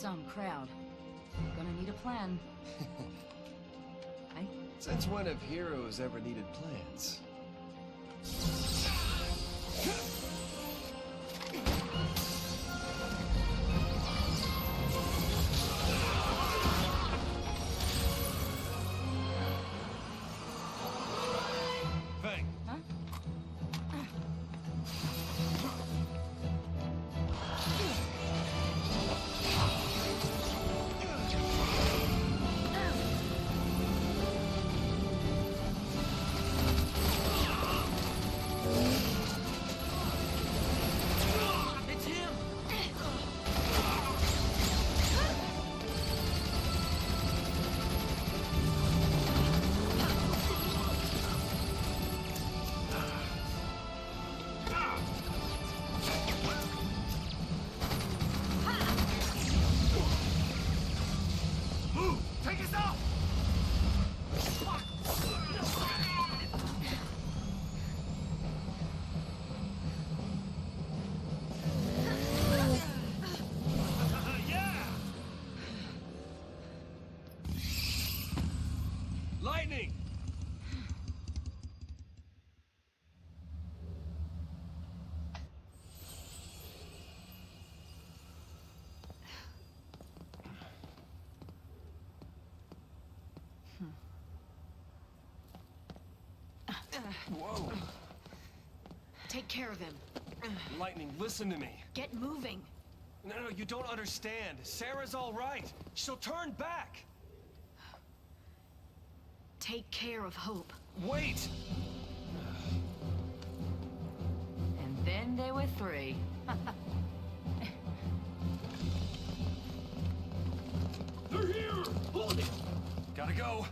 some crowd. Gonna need a plan. Hey? Since when have heroes ever needed plans? Fang. Huh? It's him! Move! Take us out! Yeah! Lightning! Whoa! Take care of him. Lightning, listen to me. Get moving. No, you don't understand. Sarah's all right. She'll turn back. Take care of Hope. Wait! And then there were three. They're here! Hold it! Gotta go.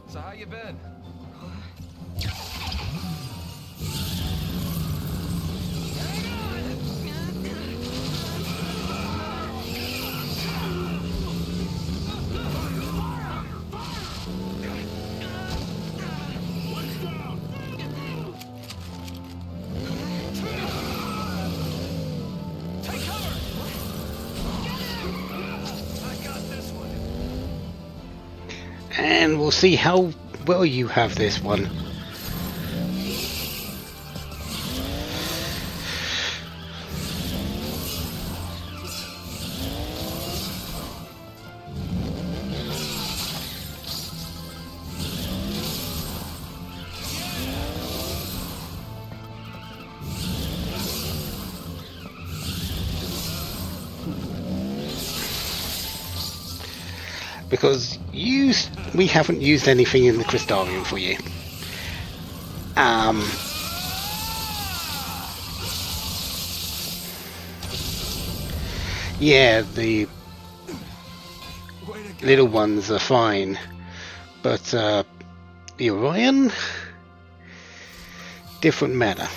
So how you been? One's down! Take cover! I got this one. And we'll see how well you have this one. Because we haven't used anything in the Crystarium for you. Yeah, the little ones are fine, but the Orion, different matter.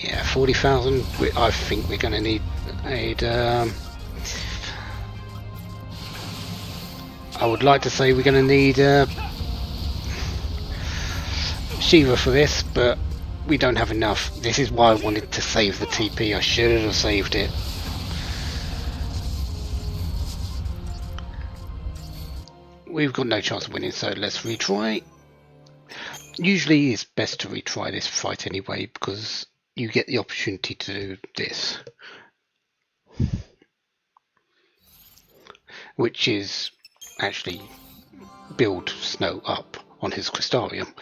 Yeah, 40,000. I think we're going to need I would like to say we're going to need Shiva for this, but we don't have enough. This is why I wanted to save the TP. I should have saved it. We've got no chance of winning, so let's retry. Usually it's best to retry this fight anyway, because you get the opportunity to do this, which is actually build Snow up on his Crystarium.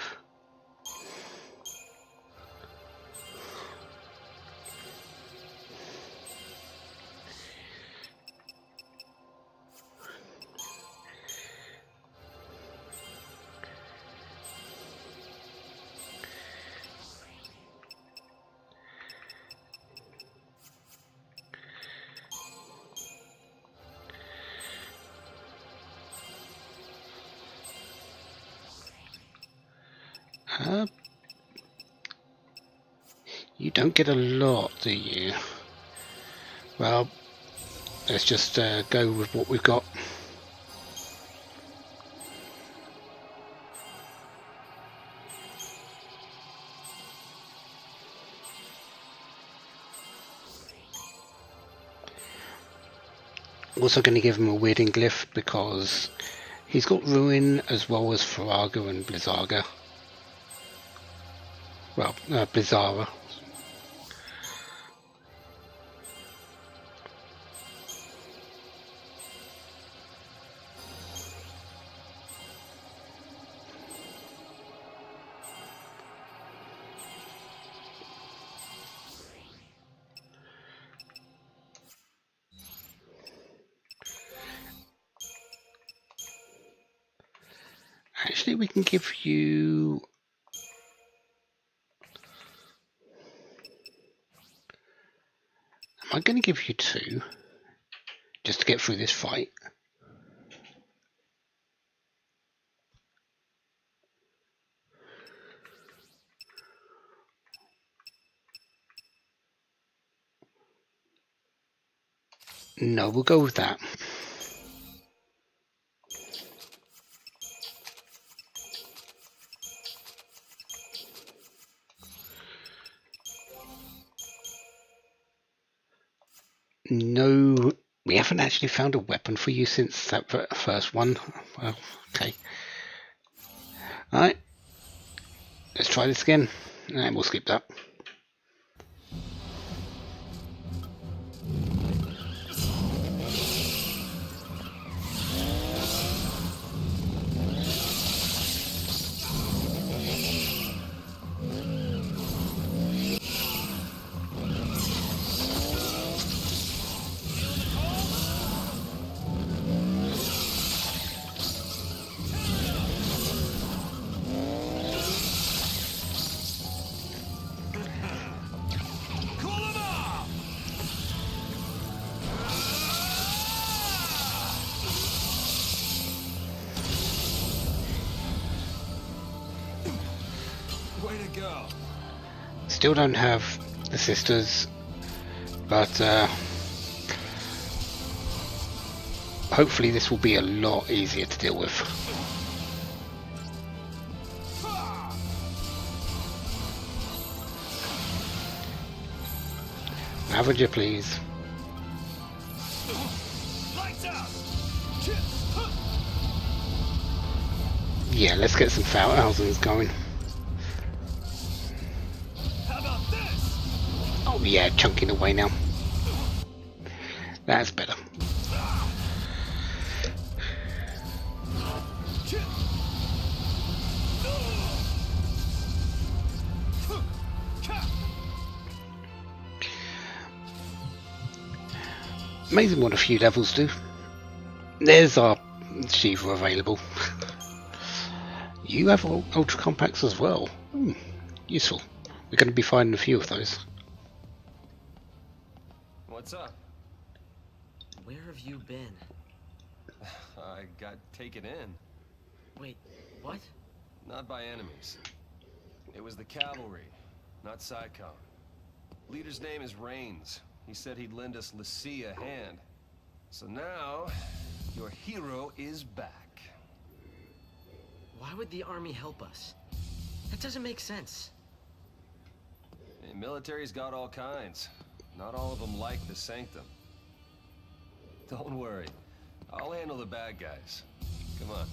You don't get a lot, do you? Well, let's just go with what we've got. Also going to give him a weirding glyph because he's got Ruin as well as Faraga and Blizzaga. Well, Blizzara. Actually, we can give you... Am I going to give you 2? Just to get through this fight? No, we'll go with that. No, we haven't actually found a weapon for you since that first one. Well, okay. Alright. Let's try this again. And we'll skip that. Still don't have the sisters, but hopefully this will be a lot easier to deal with. Avenger, please. Yeah, let's get some thousands going. Oh yeah, chunking away now. That's better. Amazing what a few levels do. There's our Shiva available. You have ultra compacts as well. Useful. We're going to be finding a few of those. What's up? Where have you been? I got taken in. Wait, what? Not by enemies. It was the cavalry, not Psychon. Leader's name is Rains. He said he'd lend us Lassie a hand. So now, your hero is back. Why would the army help us? That doesn't make sense. The military's got all kinds. Not all of them like the Sanctum. Don't worry. I'll handle the bad guys. Come on.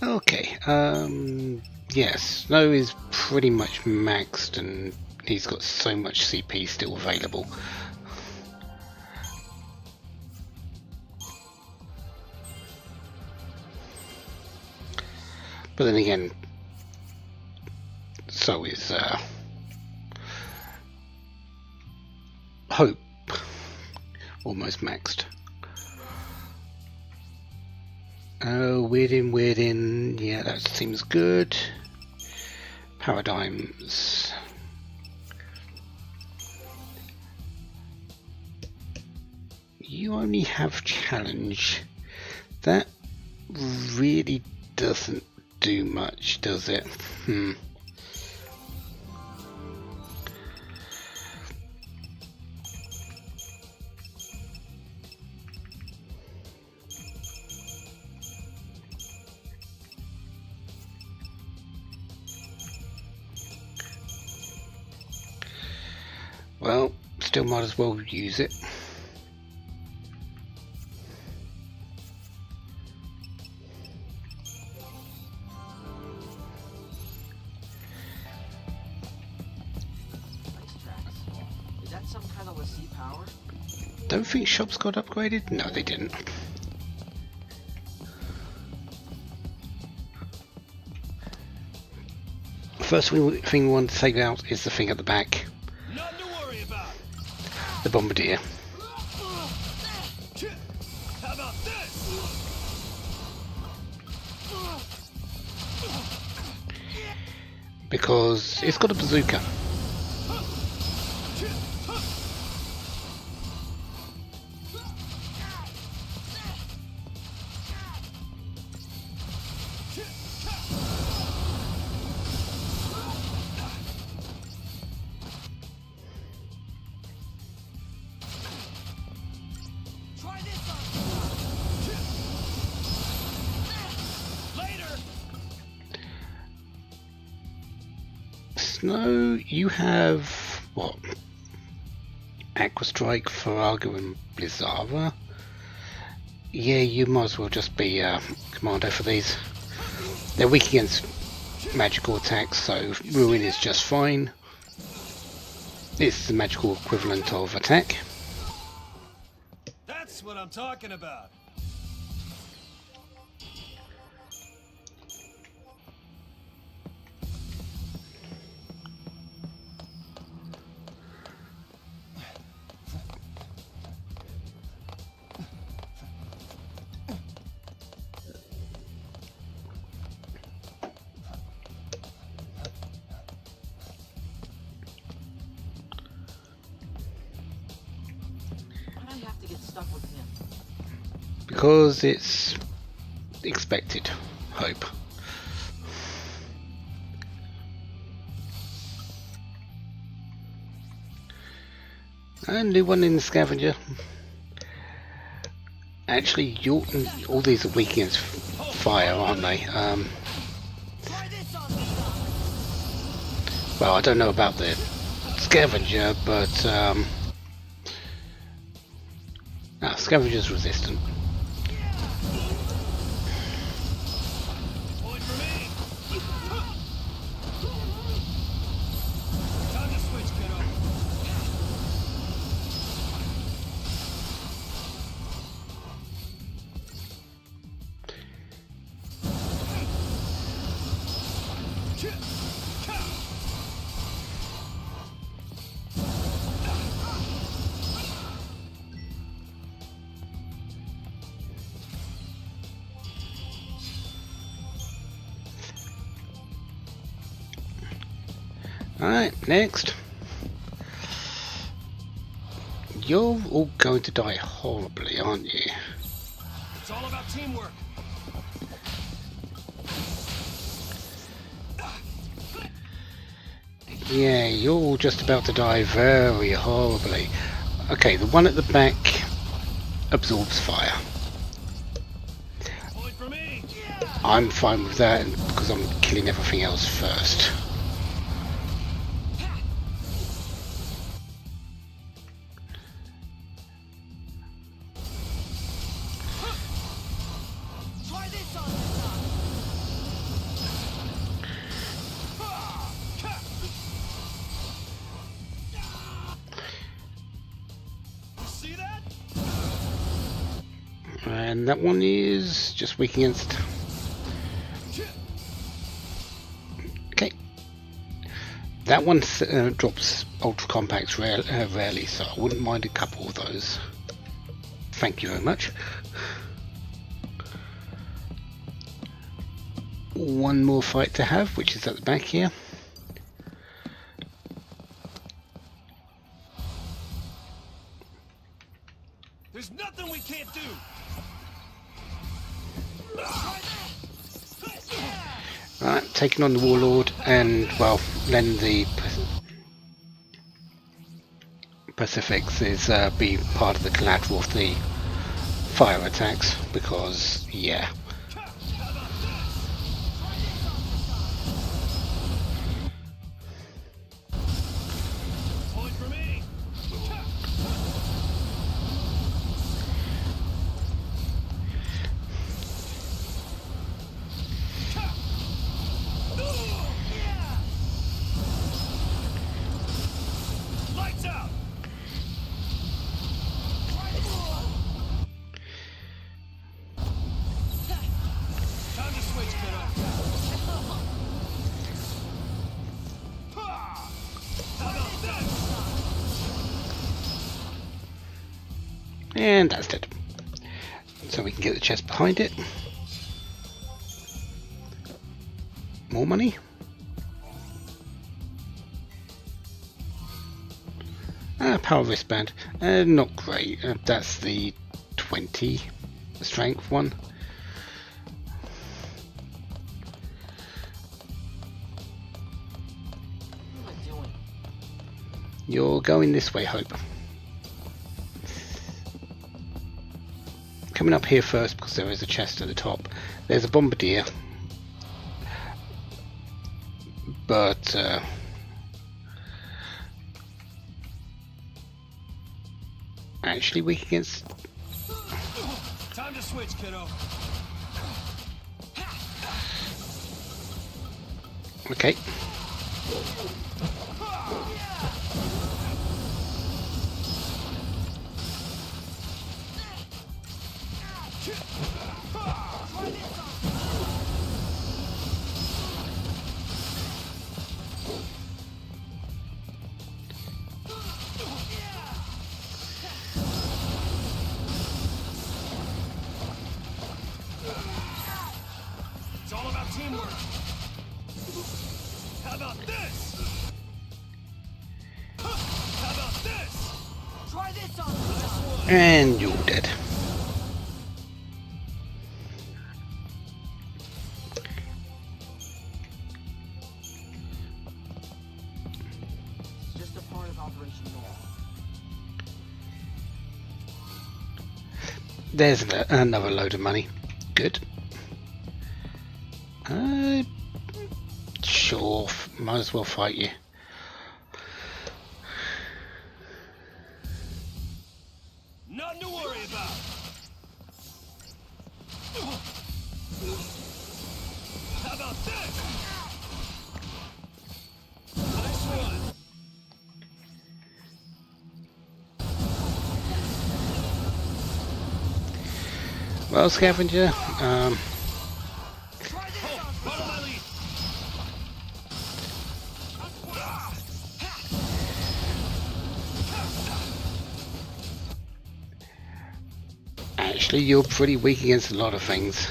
Okay, yes, Snow is pretty much maxed and he's got so much CP still available. But then again, so is Hope, almost maxed. Weird in, yeah, that seems good. Paradigms. you only have challenge. That really doesn't do much, does it? Well, still might as well use it. Is that some kind of Lassie power? Don't think shops got upgraded? No, they didn't. First thing we want to take out is the thing at the back. Nothing to worry about. The bombardier. How about this? Because it's got a bazooka. Snow, you have what? Aqua Strike, Farago, and Blizzara. Yeah, you might as well just be commando for these. They're weak against magical attacks, so Ruin is just fine. It's the magical equivalent of attack. That's what I'm talking about. Because it's expected, hope. And new one in the scavenger. Actually, all these are weak against fire, aren't they? Well, I don't know about the scavenger, but scavenger's resistant. Alright, next. You're all going to die horribly, aren't you? It's all about teamwork. Yeah, you're all just about to die very horribly. Okay, the one at the back absorbs fire. I'm fine with that because I'm killing everything else first. And that one is just weak against. Okay. That one drops ultra compacts rarely, so I wouldn't mind a couple of those. Thank you very much. One more fight to have, which is at the back here. There's nothing taking on the Warlord, and well, then the Pacifics is be part of the collateral of the fire attacks, because yeah. And that's dead. So we can get the chest behind it. More money. Power wristband. Not great. That's the 20 strength one. What am I doing? You're going this way, Hope. Coming up here first, because there is a chest at the top. There's a bombardier, but actually weak against. Time to switch, kiddo. Okay. It's all about teamwork. How about this? How about this? Try this on. And you're dead. It's just a part of Operation North. There's another load of money. Good. Sure, might as well fight you. Nothing to worry about. How about this? Nice one. Well, Scavenger, actually you're pretty weak against a lot of things.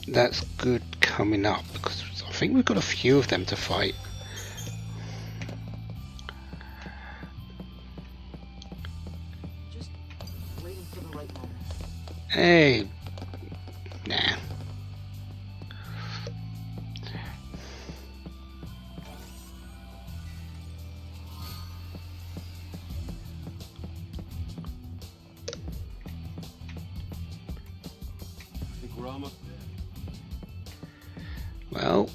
That's good coming up, because I think we've got a few of them to fight. Just waiting for the right moment. Hey, nah. Well,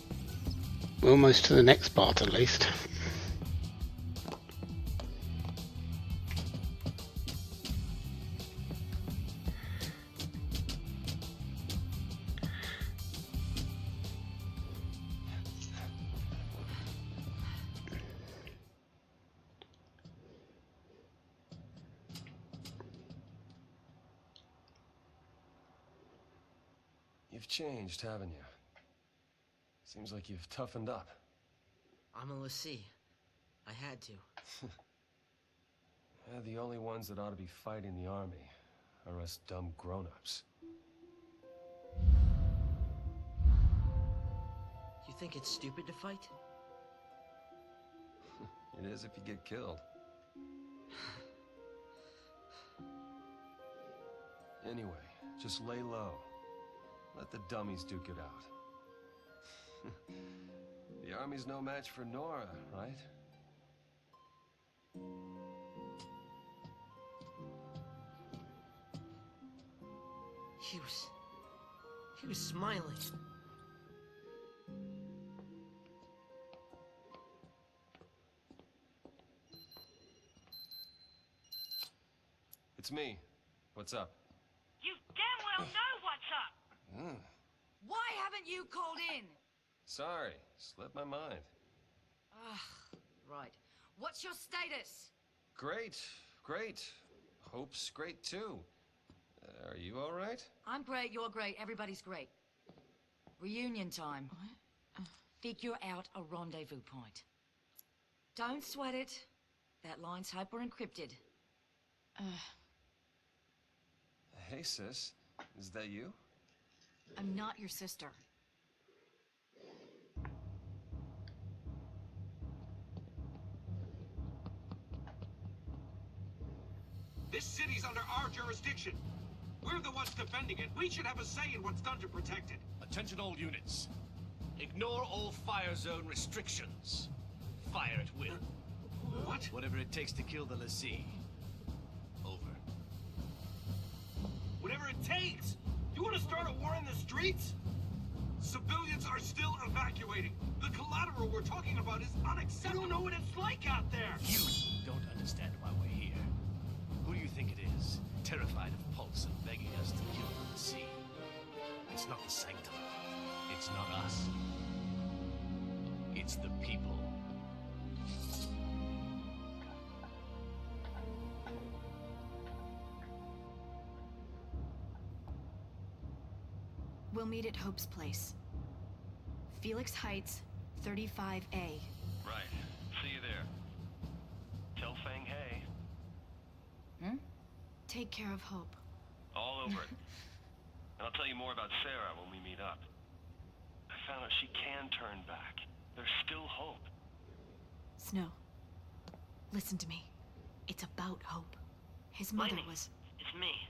we're almost to the next part at least. You've changed, haven't you? Seems like you've toughened up. I'm a Lassie. I had to. Yeah, the only ones that ought to be fighting the army are us dumb grown-ups. You think it's stupid to fight? It is if you get killed. Anyway, just lay low. Let the dummies duke it out. The army's no match for Nora, right? He was smiling. It's me. What's up? You damn well know what's up! Why haven't you called in? Sorry, slipped my mind. Right. What's your status? Great, great. Hope's great too. Are you all right? I'm great, you're great, everybody's great. Reunion time. Figure out a rendezvous point. Don't sweat it. That line's hyper-encrypted. Hey, sis. Is that you? I'm not your sister. This city's under our jurisdiction. We're the ones defending it. We should have a say in what's done to protect it. Attention all units. Ignore all fire zone restrictions. Fire at will. What? Whatever it takes to kill the Lassie. Over. Whatever it takes. You want to start a war in the streets? Civilians are still evacuating. The collateral we're talking about is unacceptable. You don't know what it's like out there. You don't understand why we're here. Who do you think it is? Terrified of Pulse and begging us to kill the Lassie. It's not the Sanctum. It's not us. It's the people. We'll meet at Hope's place. Felix Heights, 35A. Right. See you there. Tell Fang hey. Take care of Hope. All over it. And I'll tell you more about Sarah when we meet up. I found out she can turn back. There's still hope. Snow, listen to me. It's about Hope. His mother was... It's me.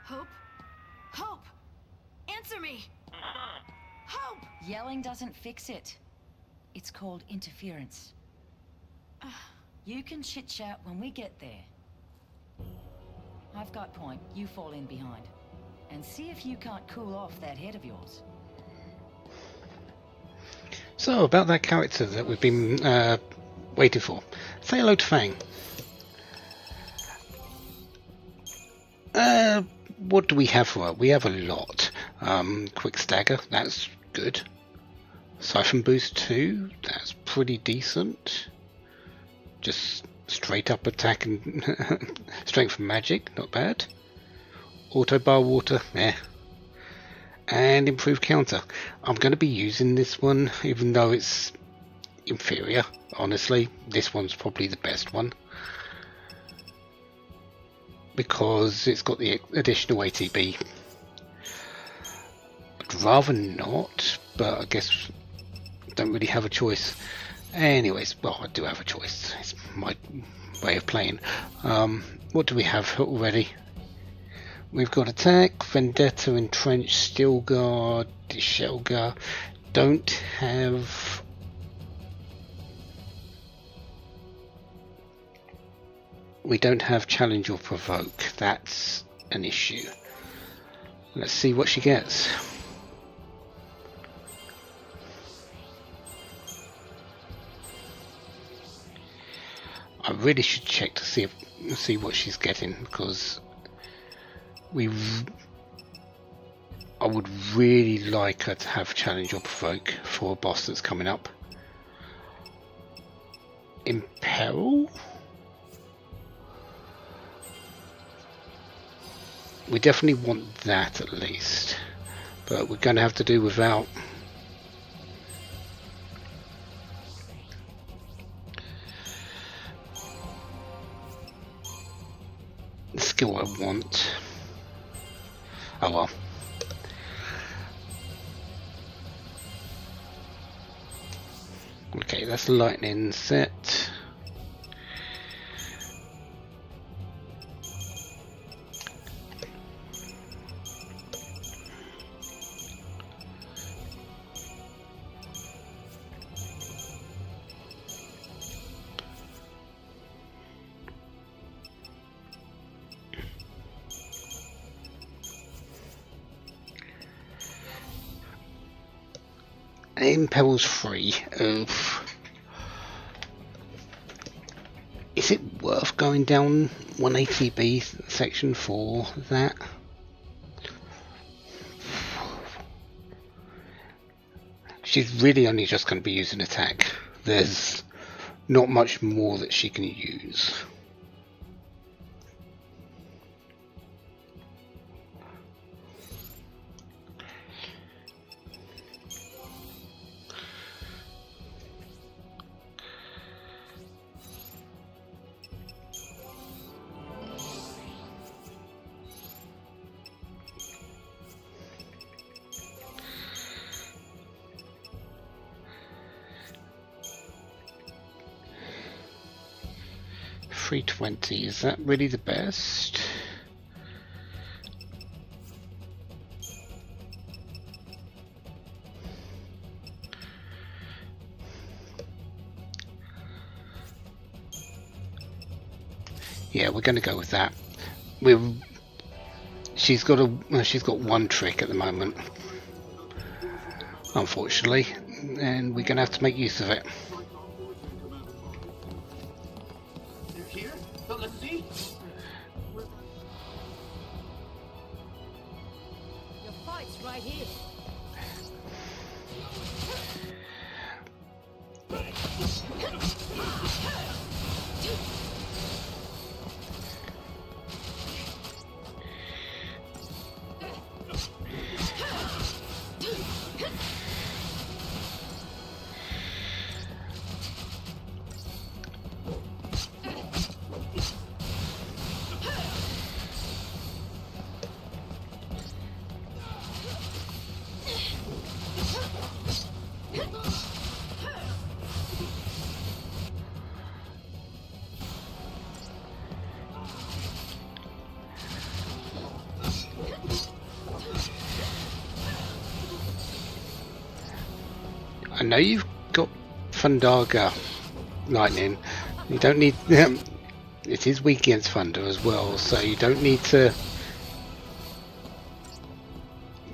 Hope? Hope! Answer me! Hope! Yelling doesn't fix it. It's called interference. You can chit-chat when we get there. I've got point. You fall in behind. And see if you can't cool off that head of yours. So, about that character that we've been waiting for. Say hello to Fang. What do we have for her? We have a lot. Quick Stagger, that's good. Siphon Boost 2, that's pretty decent. Just straight up attack and strength from magic, not bad. Auto bar water, and improved counter. I'm going to be using this one, even though it's inferior. Honestly, this one's probably the best one. Because it's got the additional ATB. I'd rather not, but I guess I don't really have a choice. Anyways, well, I do have a choice. It's my way of playing. What do we have already? We've got Attack, Vendetta, Entrench, Steel Guard, Dishelga. Don't have... We don't have Challenge or Provoke. That's an issue. Let's see what she gets. I really should check to see what she's getting, because I would really like her to have Challenge or Provoke for a boss that's coming up. Imperil? We definitely want that at least, but we're going to have to do without. The skill I want. Oh well. Okay, that's lightning set. Impels 3. Is it worth going down 180B section for that? She's really only just going to be using attack. There's not much more that she can use. $320, is that really the best? Yeah, we're going to go with that. She's got one trick at the moment, unfortunately, and we're going to have to make use of it. I know you've got Fundaga Lightning. You don't need... it is weak against Thunder as well, so you don't need to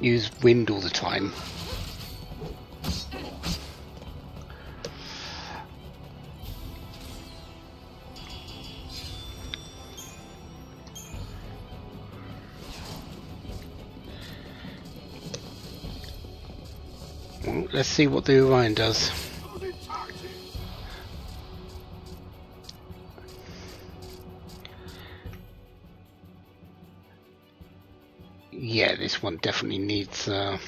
use Wind all the time. Well, let's see what the Orion does. Yeah, this one definitely needs to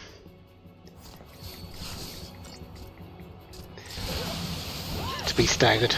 be staggered.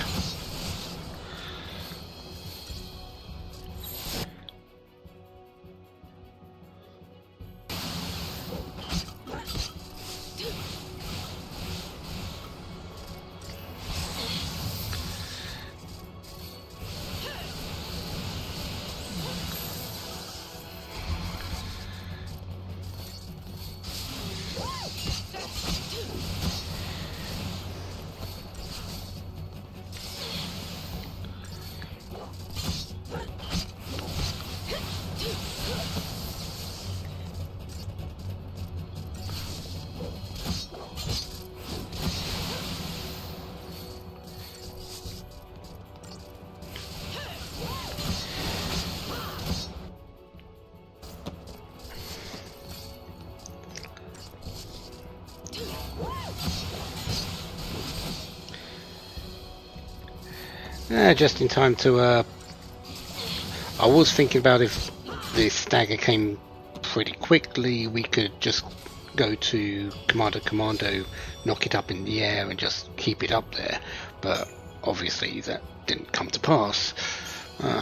Just in time to I was thinking about if the stagger came pretty quickly, we could just go to Commando, knock it up in the air and just keep it up there, but obviously that didn't come to pass. Your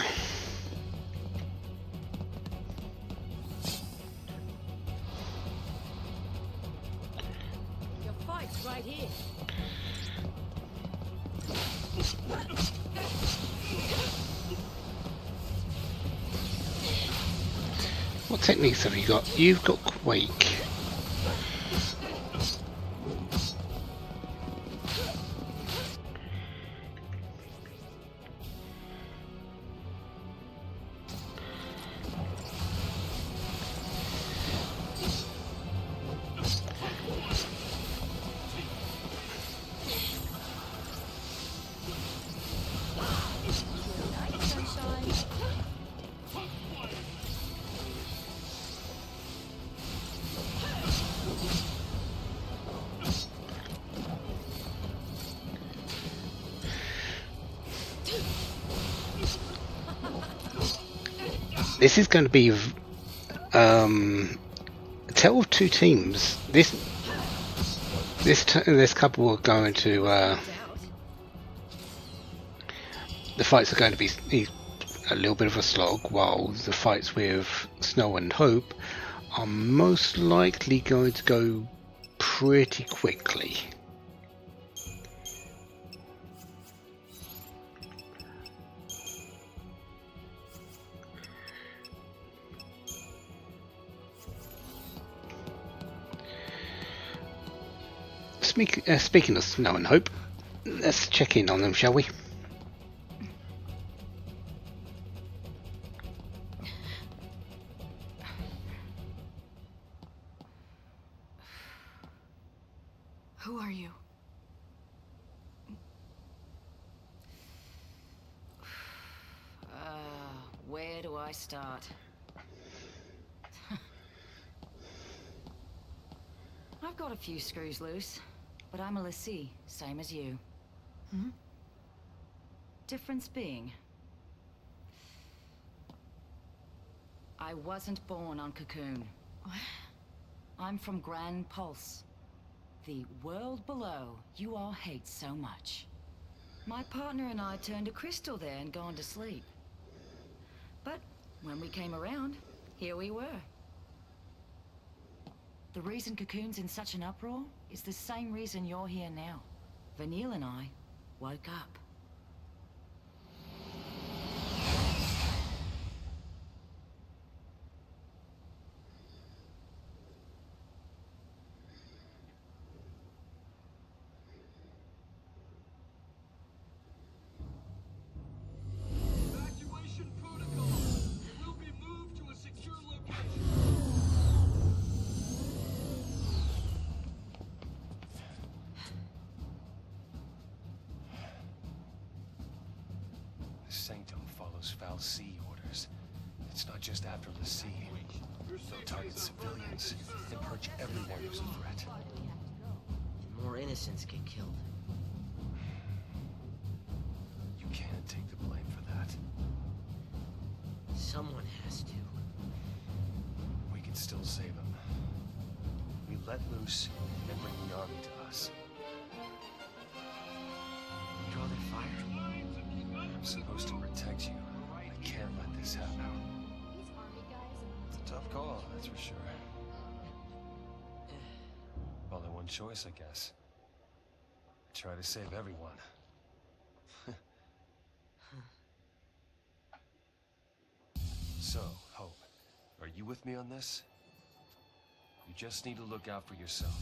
fight's right here. What techniques have you got? You've got Quake. This is going to be a tale of two teams. This couple are going to the fights are going to be a little bit of a slog, while the fights with Snow and Hope are most likely going to go pretty quickly. Speaking of Snow and Hope, let's check in on them, shall we? Who are you? Where do I start? I've got a few screws loose, but I'm a Lassie, same as you. Hmm? Difference being, I wasn't born on Cocoon. What? I'm from Grand Pulse, the world below you all hate so much. My partner and I turned a crystal there and gone to sleep. But when we came around, here we were. The reason Cocoon's in such an uproar is the same reason you're here now. Vanille and I woke up. Evacuation protocol. You will be moved to a secure location. The Sanctum follows Fal'Cie orders. It's not just after Lassie. They'll target civilians and purge everyone who's a threat. More innocents get killed. You can't take the blame for that. Someone has to. We can still save them. We let loose and bring the army to us. Draw their fire. I'm supposed to protect you. I can't let this happen. It's a tough call, that's for sure. Only one choice, I guess. Try to save everyone. So, Hope, are you with me on this? You just need to look out for yourself.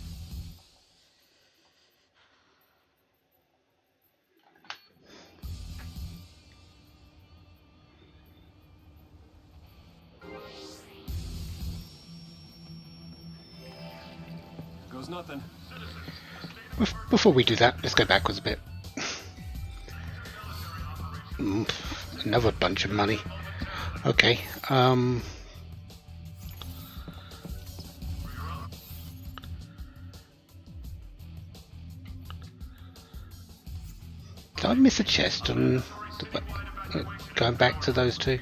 Goes nothing. Before we do that, let's go backwards a bit. Another bunch of money. Okay. Did I miss a chest on going back to those two?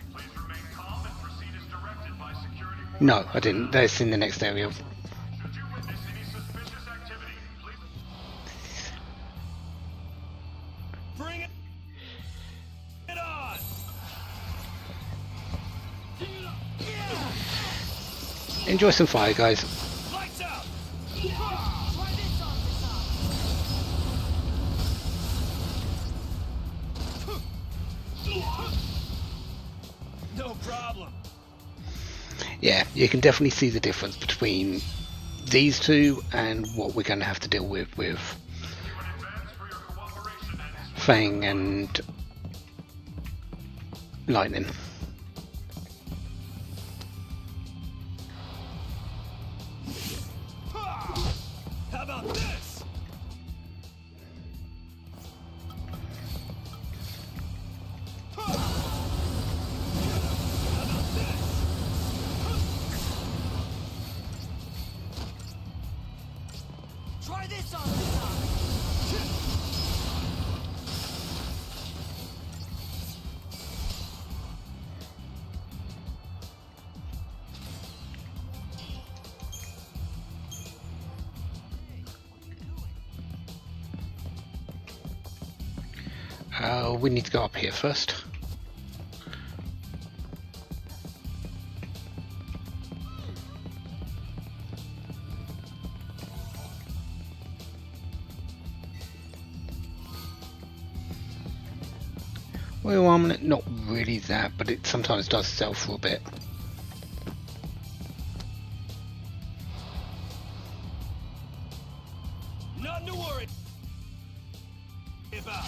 No, I didn't. That's in the next area. Bring it on! Enjoy some fire, guys. Lights out! No problem. Yeah, you can definitely see the difference between these two and what we're going to have to deal with Fang and Lightning. How about this? Try this on the side. Oh, we need to go up here first. Well, I'm not really that, but it sometimes does sell for a bit. Nothing to worry about.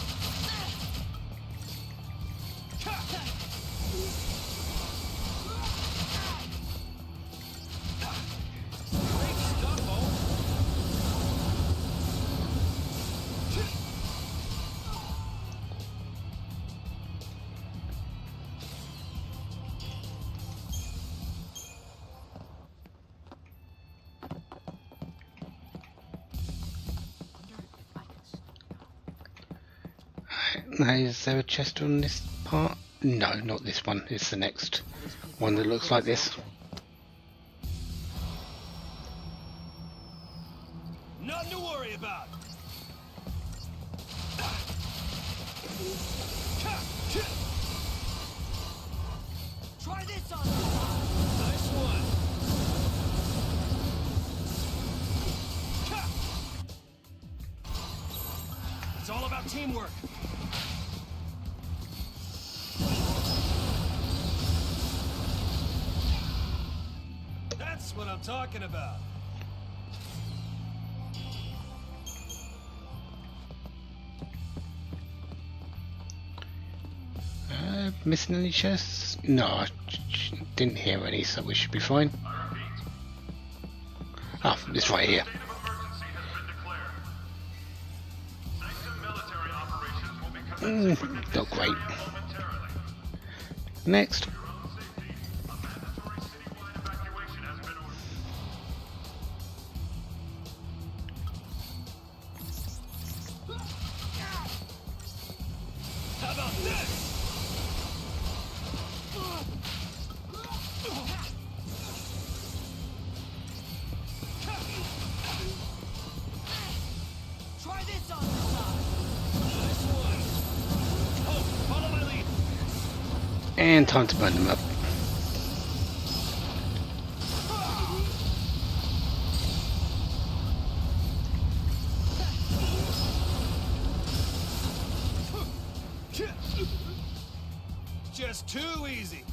Now, is there a chest on this part? No, not this one. It's the next one that looks like this. Nothing to worry about. Try this on. Nice one. It's all about teamwork. That's what I'm talking about. Missing any chests? No, I didn't hear any, so we should be fine. Ah, it's right here. Not great. Next. How about this? Try this on. Nice one. Oh, follow my lead. And time to burn them up. Just too easy.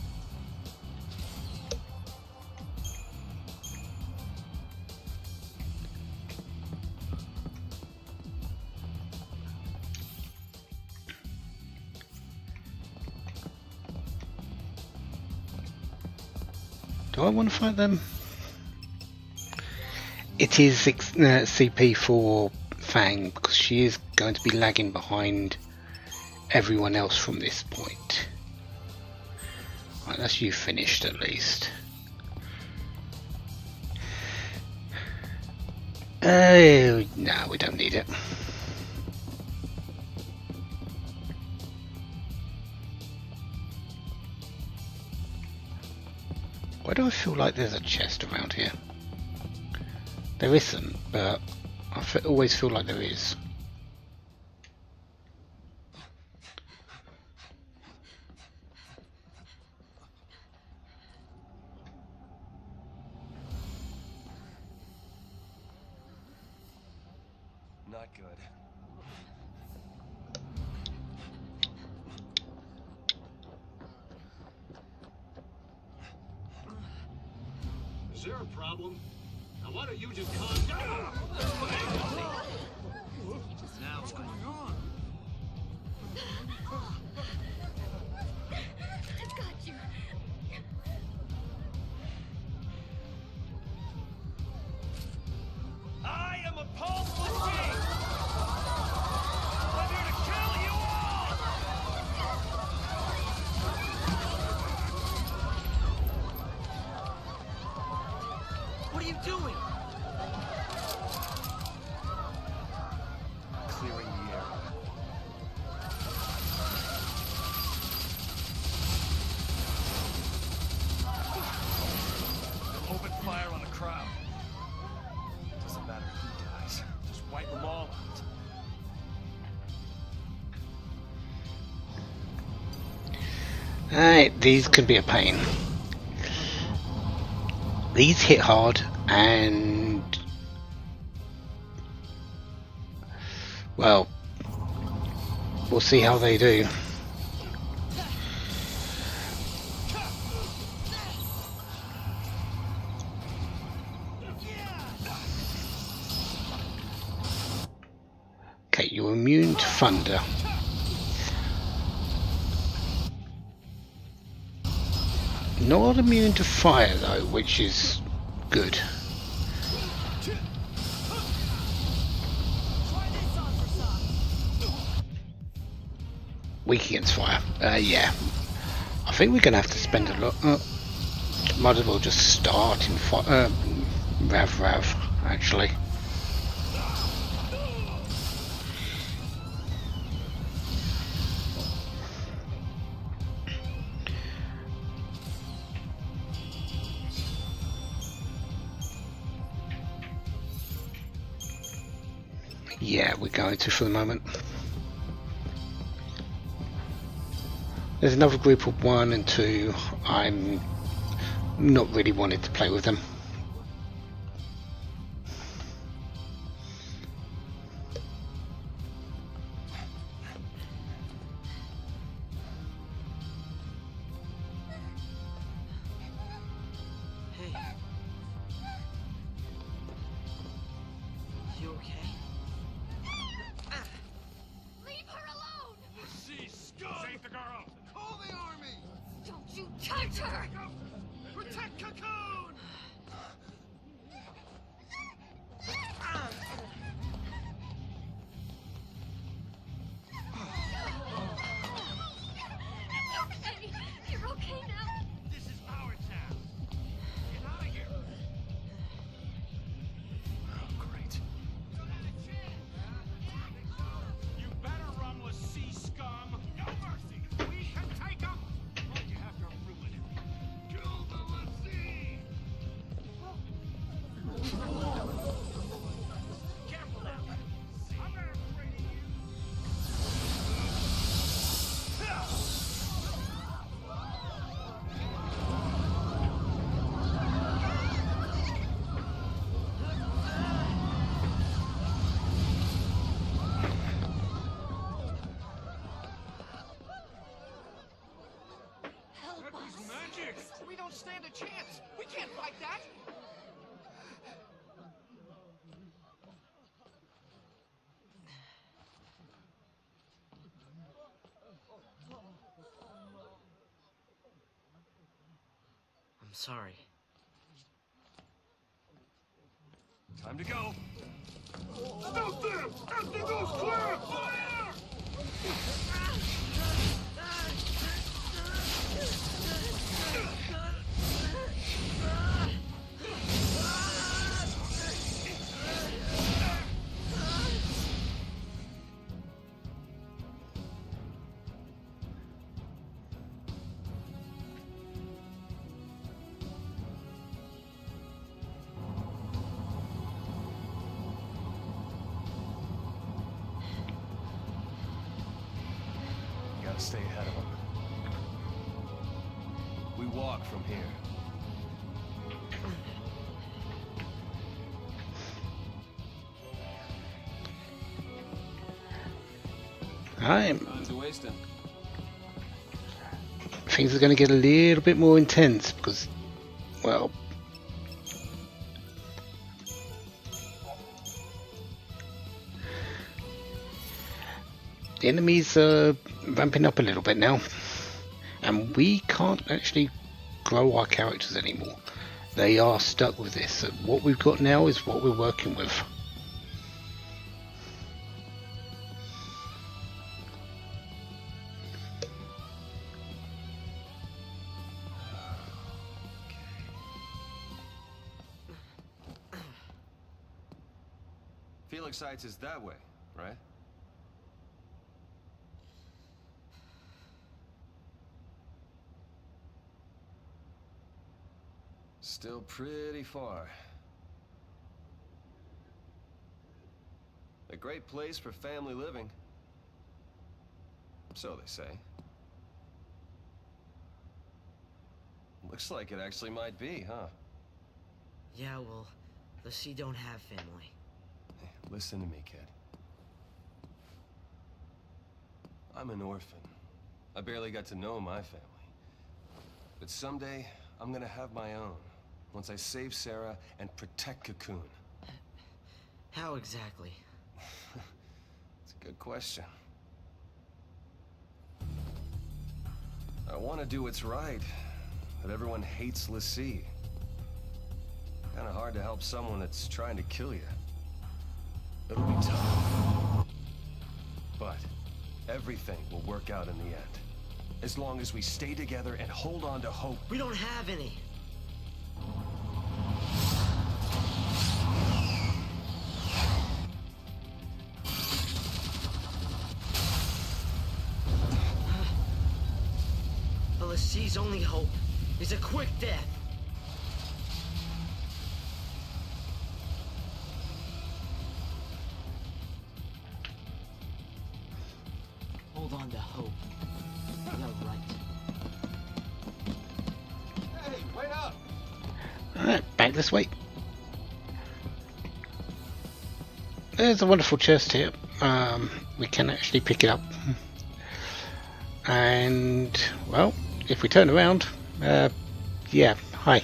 Do I want to fight them? It is CP for Fang, because she is going to be lagging behind everyone else from this point. Right, that's you finished at least. Oh, no, we don't need it. Why do I feel like there's a chest around here? There isn't, but I always feel like there is. Not good. Is there a problem? Now why don't you just calm down? Now what's going on? I've got you. I am a pulse machine! I'm here to kill you all! What are you doing? Clearing the air. Open fire on the crowd. Doesn't matter who dies. Just wipe them all out. These can be a pain. These hit hard, and well, we'll see how they do. Okay, you're immune to thunder. Not immune to fire though, which is good. Weak against fire. Yeah. I think we're gonna have to spend a lot. Might as well just start in Rav, actually. Yeah, we're going to for the moment. There's another group of 1 and 2. I'm not really wanting to play with them. Hey. You okay? Leave her alone! See, scum! Save the girl! Call the army! Don't you touch her! Protect Cocoon! Okay, you're okay now. This is our town. Get out of here! Oh, great. You better run with sea scum! No mercy! We can take them! Why'd you have to ruin it? Kill the Lassie! Careful now! I'm gonna trade you! Help us. Magic! We don't stand a chance! We can't fight that! I'm sorry. Time to go! Stop them! After those clear! Fire! You gotta stay ahead of them. We walk from here. Time's wasting. Things are going to get a little bit more intense because, well, the enemies are ramping up a little bit now, and we can't actually grow our characters anymore. They are stuck with this. So what we've got now is what we're working with. Felix Heights is that way, right? Still pretty far. A great place for family living. So they say. Looks like it actually might be, huh? Yeah, well, the Sea don't have family. Hey, listen to me, kid. I'm an orphan. I barely got to know my family. But someday, I'm gonna have my own. Once I save Sarah and protect Cocoon. How exactly? It's a good question. I want to do what's right, but everyone hates l'Cie. Kind of hard to help someone that's trying to kill you. It'll be tough. But everything will work out in the end. As long as we stay together and hold on to hope. We don't have any. The l'Cie's only hope is a quick death. Hold on to hope. You're right. Hey, wait up! Alright, back this way. There's a wonderful chest here. We can actually pick it up. And, well, if we turn around, yeah, hi.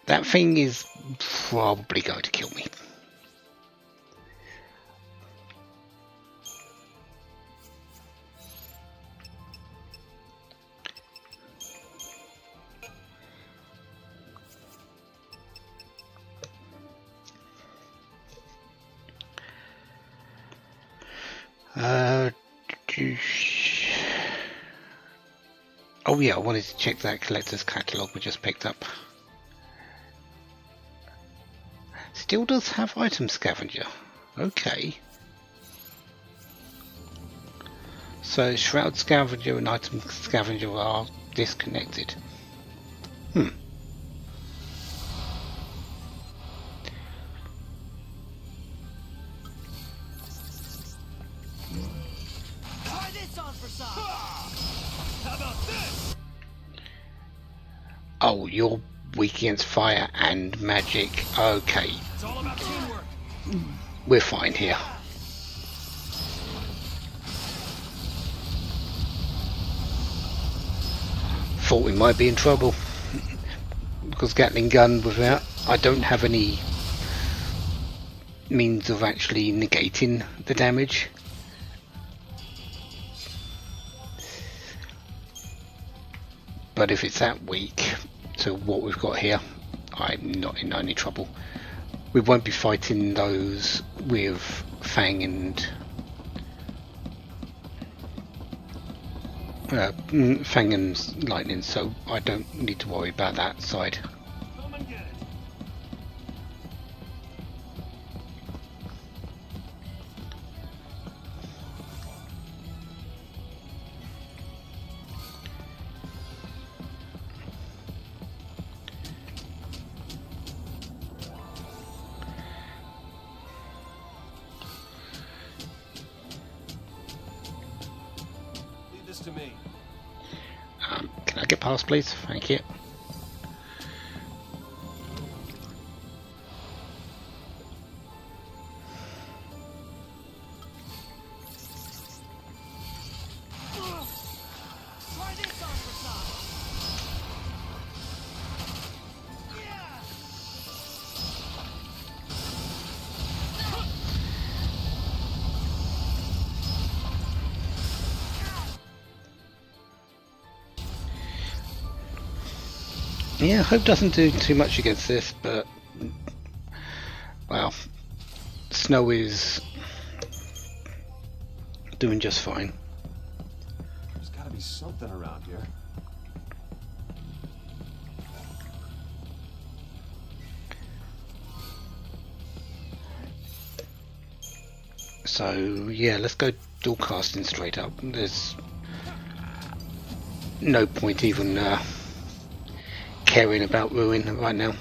That thing is probably going to kill me. Oh yeah, I wanted to check that collector's catalogue we just picked up. Still does have item scavenger. Okay. So shroud scavenger and item scavenger are disconnected. Try this on for size. How about this? Oh, you're weak against fire and magic. Okay. It's all about teamwork. We're fine here. Thought we might be in trouble. Because Gatling gun without... I don't have any means of actually negating the damage. But if it's that weak to what we've got here, I'm not in any trouble. We won't be fighting those with Fang and Fang and Lightning, so I don't need to worry about that side. Come and get it. Leave this to me. Can I get past, please? Thank you. Try this on for size. Yeah. Yeah, hope doesn't do too much against this, but well, Snow is doing just fine. There's gotta be something around here. So yeah, let's go dual casting straight up. There's no point even caring about Ruin right now.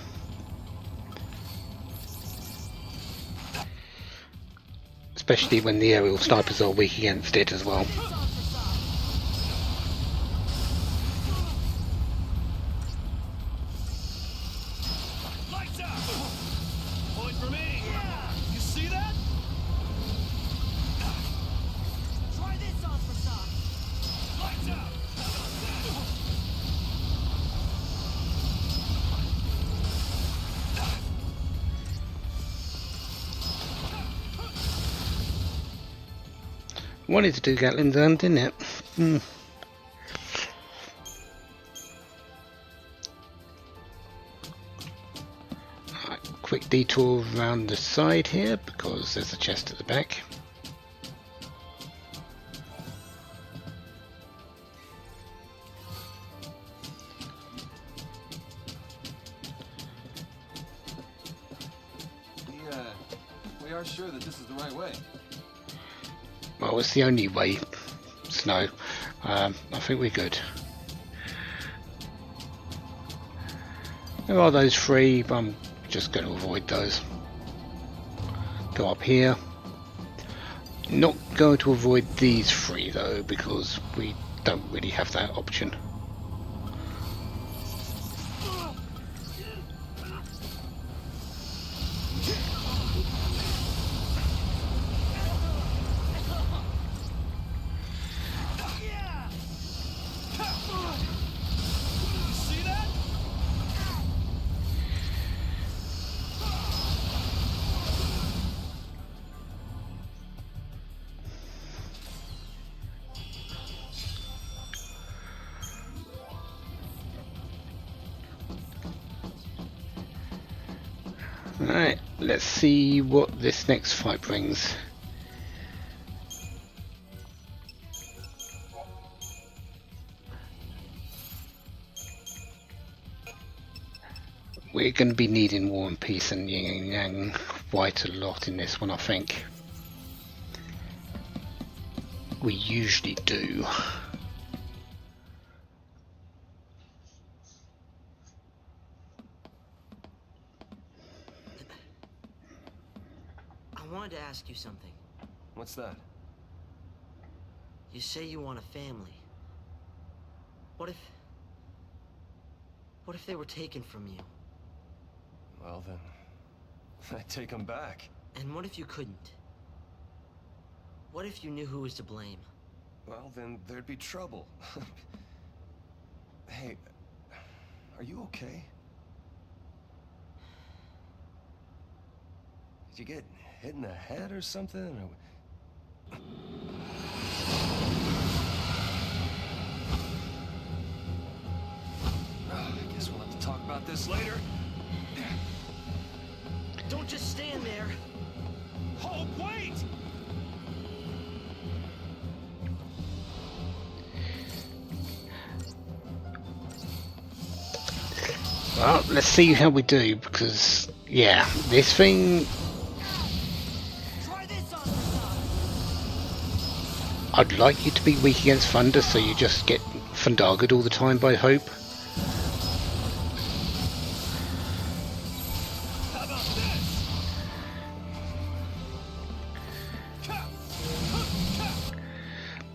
Especially when the aerial snipers are weak against it as well. Wanted to do Gatling Gun, didn't it? Right, quick detour around the side here because there's a chest at the back. We are sure that this is the right way. Well, it's the only way, Snow. I think we're good. There are those three, but I'm just going to avoid those. Go up here. Not going to avoid these three though, because we don't really have that option. Alright, let's see what this next fight brings. We're going to be needing War and Peace and Yin and Yang quite a lot in this one, I think. We usually do. I wanted to ask you something. What's that? You say you want a family. What if they were taken from you? Well then, I'd take them back. And what if you couldn't? What if you knew who was to blame? Well then, there'd be trouble. Hey, are you okay? Did you get hit in the head or something? Or... I guess we'll have to talk about this later. Don't just stand there. Oh, wait! Well, let's see how we do, because, yeah, this thing... I'd like you to be weak against Thunder, so you just get Thundargered all the time by Hope.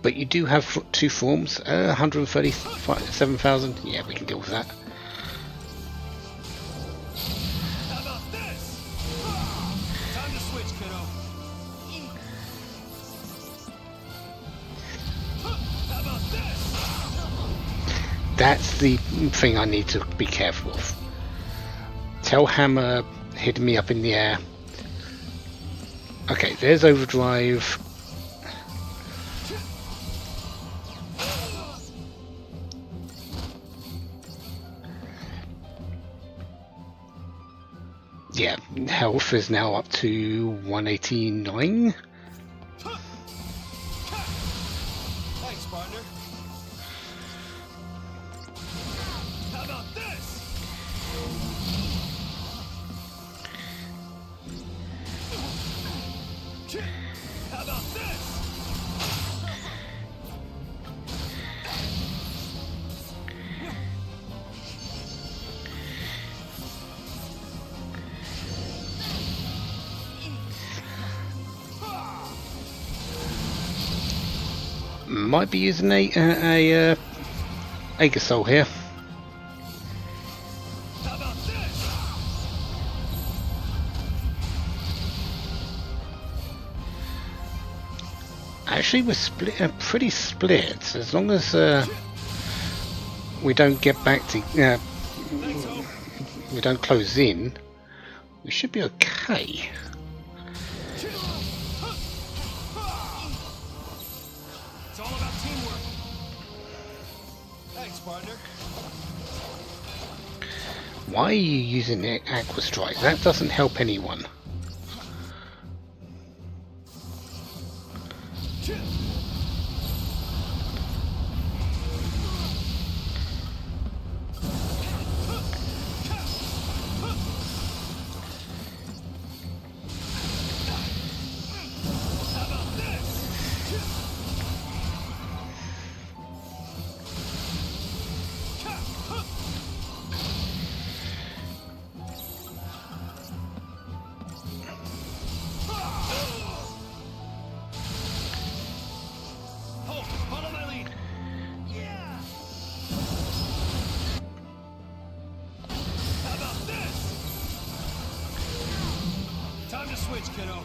But you do have two forms, 137,000. Yeah, we can deal with that. How about this? Time to switch, kiddo. How about this? That's the thing I need to be careful of. Tell Hammer hitting me up in the air. Okay, there's Overdrive. Yeah, health is now up to 189. Thanks, partner. How about this? How about this? Might be using a Aegisol here. How about this? Actually, we're split, pretty split. As long as we don't get back to, we don't close in, we should be okay. Thanks, partner. Why are you using the Aqua Strike? That doesn't help anyone. Follow my lead. Yeah. How about this? Time to switch, kiddo.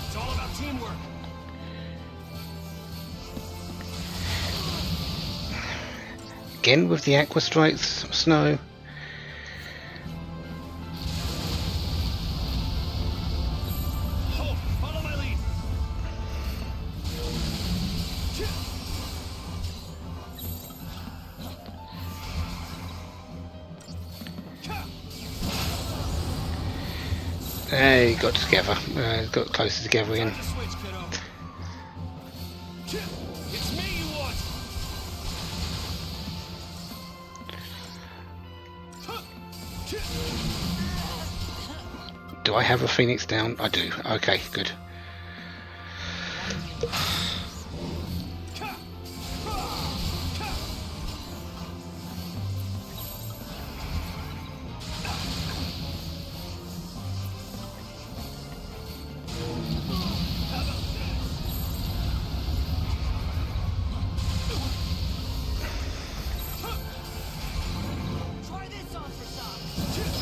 It's all about teamwork. Again with the Aqua Strikes, Snow. Follow my lead. They got together, got closer together again. Time to switch, kiddo. It's me you want. Do I have a Phoenix down? I do. Okay, good. Try this on for size.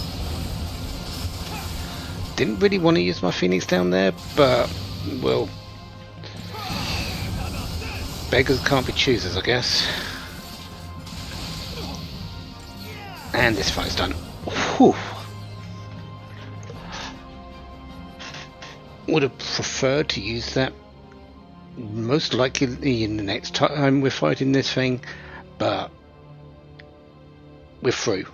Didn't really want to use my Phoenix down there, but, well, beggars can't be choosers, I guess. And this fight's done. Whew. Would have preferred to use that most likely in the next time we're fighting this thing, but we're through.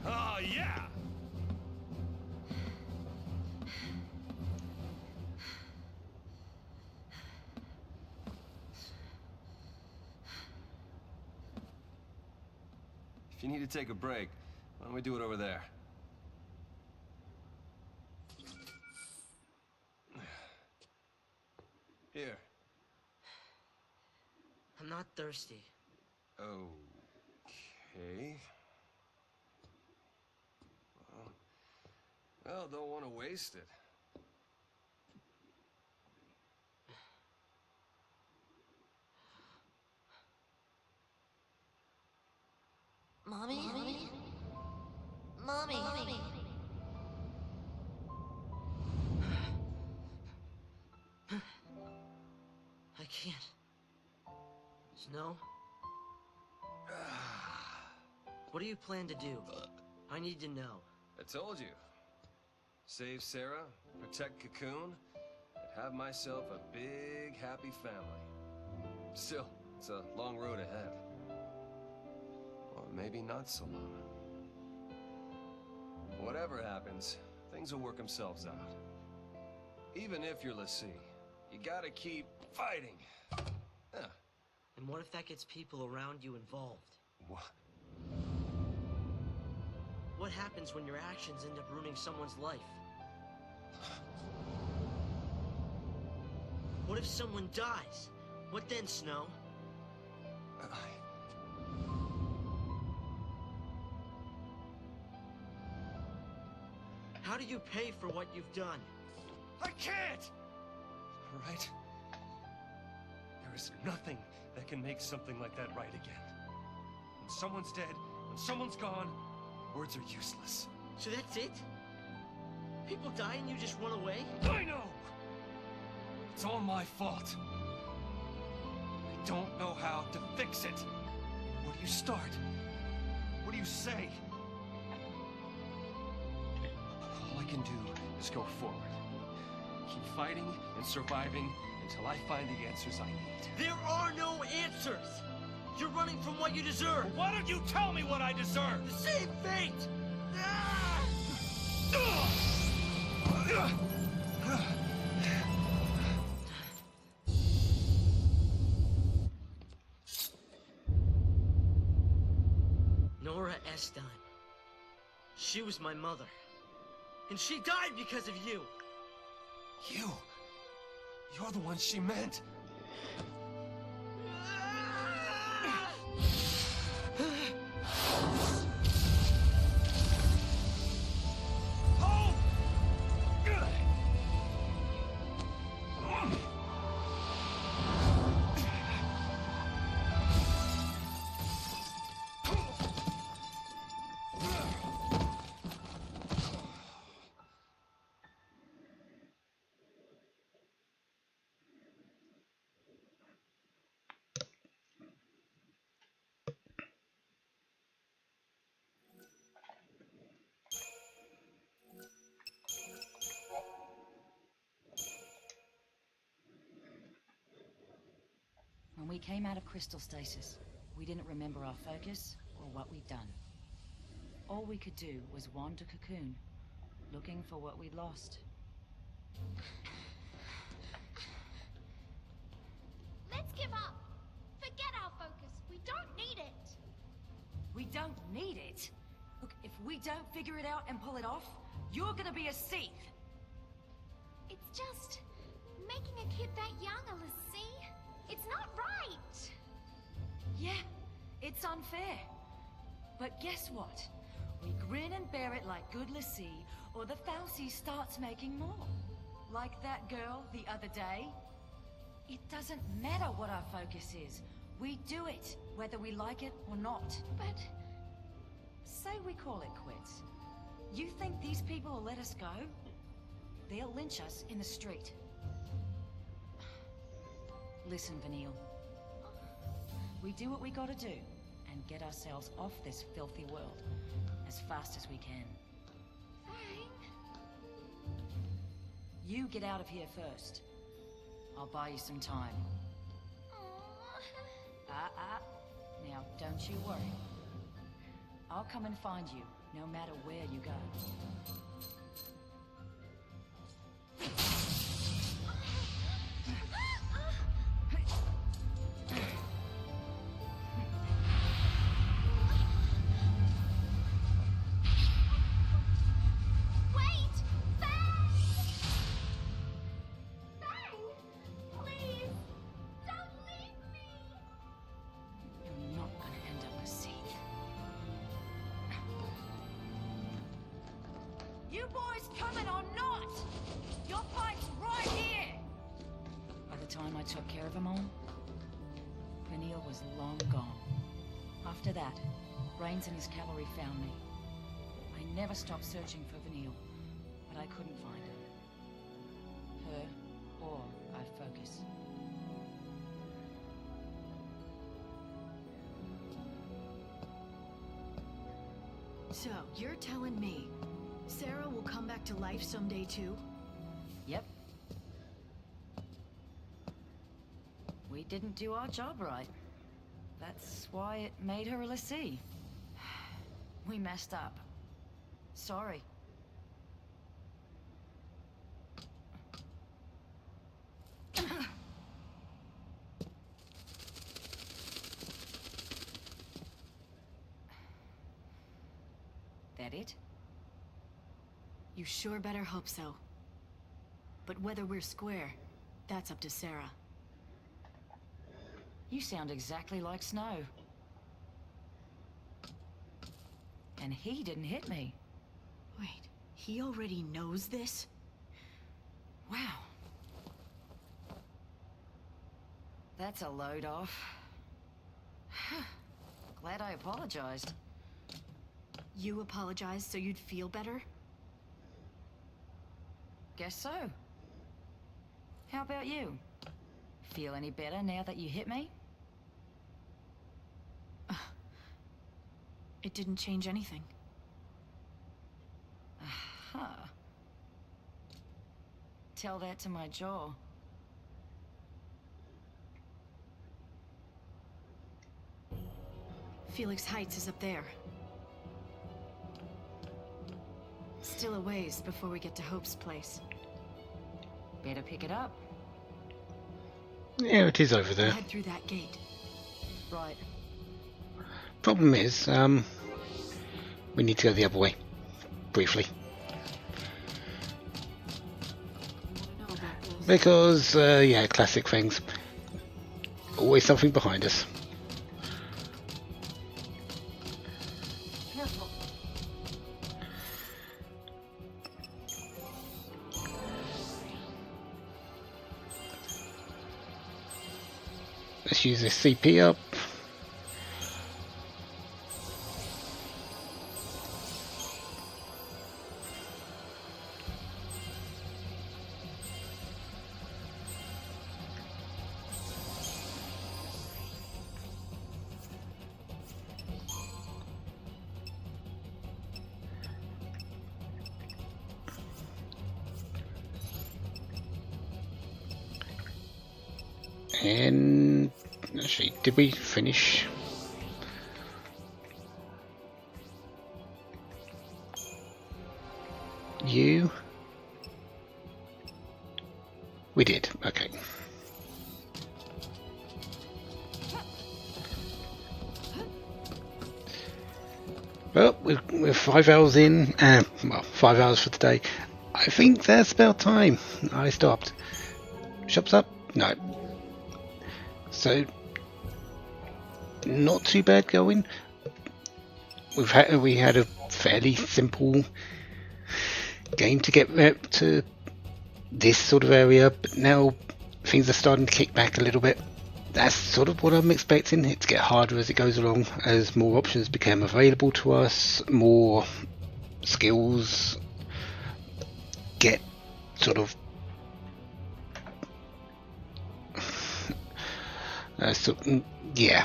Oh, yeah. If you need to take a break, why don't we do it over there? Here. I'm not thirsty. Okay. Well, don't want to waste it. Mommy? Mommy? I can't. Snow? What do you plan to do? I need to know. I told you. Save Sarah, protect Cocoon, and have myself a big, happy family. Still, it's a long road ahead. Or maybe not so long. Whatever happens, things will work themselves out. Even if you're Lassie, you gotta keep fighting. Yeah. And what if that gets people around you involved? What? What happens when your actions end up ruining someone's life? What if someone dies? What then, Snow? How do you pay for what you've done? I can't! All right? There is nothing that can make something like that right again. When someone's dead, when someone's gone, words are useless. So that's it? People die and you just run away? I know! It's all my fault. I don't know how to fix it. Where do you start? you say. All I can do is go forward. Keep fighting and surviving until I find the answers I need. There are no answers! You're running from what you deserve! Well, why don't you tell me what I deserve? The same fate! Nora Eston. She was my mother. And she died because of you! You're the one she meant. When we came out of crystal stasis, we didn't remember our focus or what we'd done. All we could do was wander Cocoon, looking for what we'd lost. Let's give up. Forget our focus. We don't need it. We don't need it? Look, if we don't figure it out and pull it off, you're gonna be a Seath. It's just making a kid that young, Alyssa. It's not right. Yeah, it's unfair. But guess what? We grin and bear it like good Lassie, or the Falsey starts making more. Like that girl the other day. It doesn't matter what our focus is. We do it, whether we like it or not. But... Say we call it quits. You think these people will let us go? They'll lynch us in the street. Listen, Vanille. We do what we gotta do, and get ourselves off this filthy world as fast as we can. Fine. You get out of here first. I'll buy you some time. Now, don't you worry. I'll come and find you, no matter where you go. You boys coming or not? Your fight's right here! By the time I took care of them all, Vanille was long gone. After that, Rains and his cavalry found me. I never stopped searching for Vanille, but I couldn't find her. Her or our focus. So, you're telling me Sarah will come back to life someday too? Yep. We didn't do our job right. That's why it made her a lessee. We messed up. Sorry. That it? You sure better hope so. But whether we're square, that's up to Sarah. You sound exactly like Snow. And he didn't hit me. Wait, he already knows this? Wow. That's a load off. Glad I apologized. You apologized so you'd feel better? Guess so. How about you? Feel any better now that you hit me? It didn't change anything. Aha. Tell that to my jaw. Felix Heights is up there. Still a ways before we get to Hope's place. Better pick it up. Yeah, it is over there. Head through that gate. Right. Problem is, we need to go the other way. Briefly. Because, yeah, classic things. Always something behind us. Careful. Let's use this CP up. And actually, did we finish? You? We did, okay. Well, we're 5 hours in, well, 5 hours for today. I think that's about time. I stopped. Shops up? No. So, not too bad going. We had a fairly simple game to get to this sort of area, but now things are starting to kick back a little bit. That's sort of what I'm expecting. It to get harder as it goes along, as more options become available to us, more skills get sort of yeah,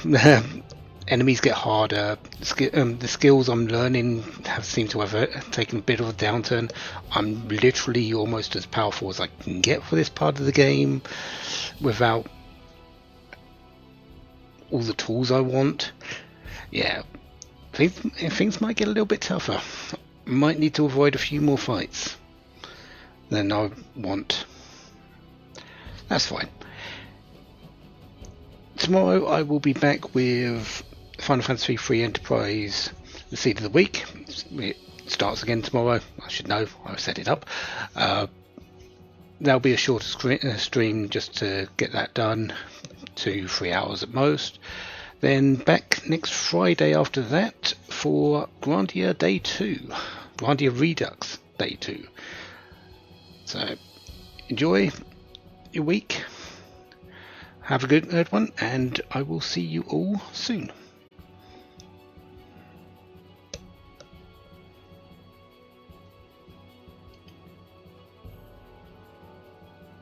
enemies get harder. The skills I'm learning seem to have taken a bit of a downturn. I'm literally almost as powerful as I can get for this part of the game without all the tools I want. Yeah, things might get a little bit tougher. Might need to avoid a few more fights than I want. That's fine. Tomorrow I will be back with Final Fantasy XIII Enterprise, the Seed of the Week. It starts again tomorrow. I should know, I've set it up. There'll be a shorter stream just to get that done, 2-3 hours at most. Then back next Friday after that for Grandia Day 2, Grandia Redux Day 2. So enjoy your week. Have a good one, and I will see you all soon.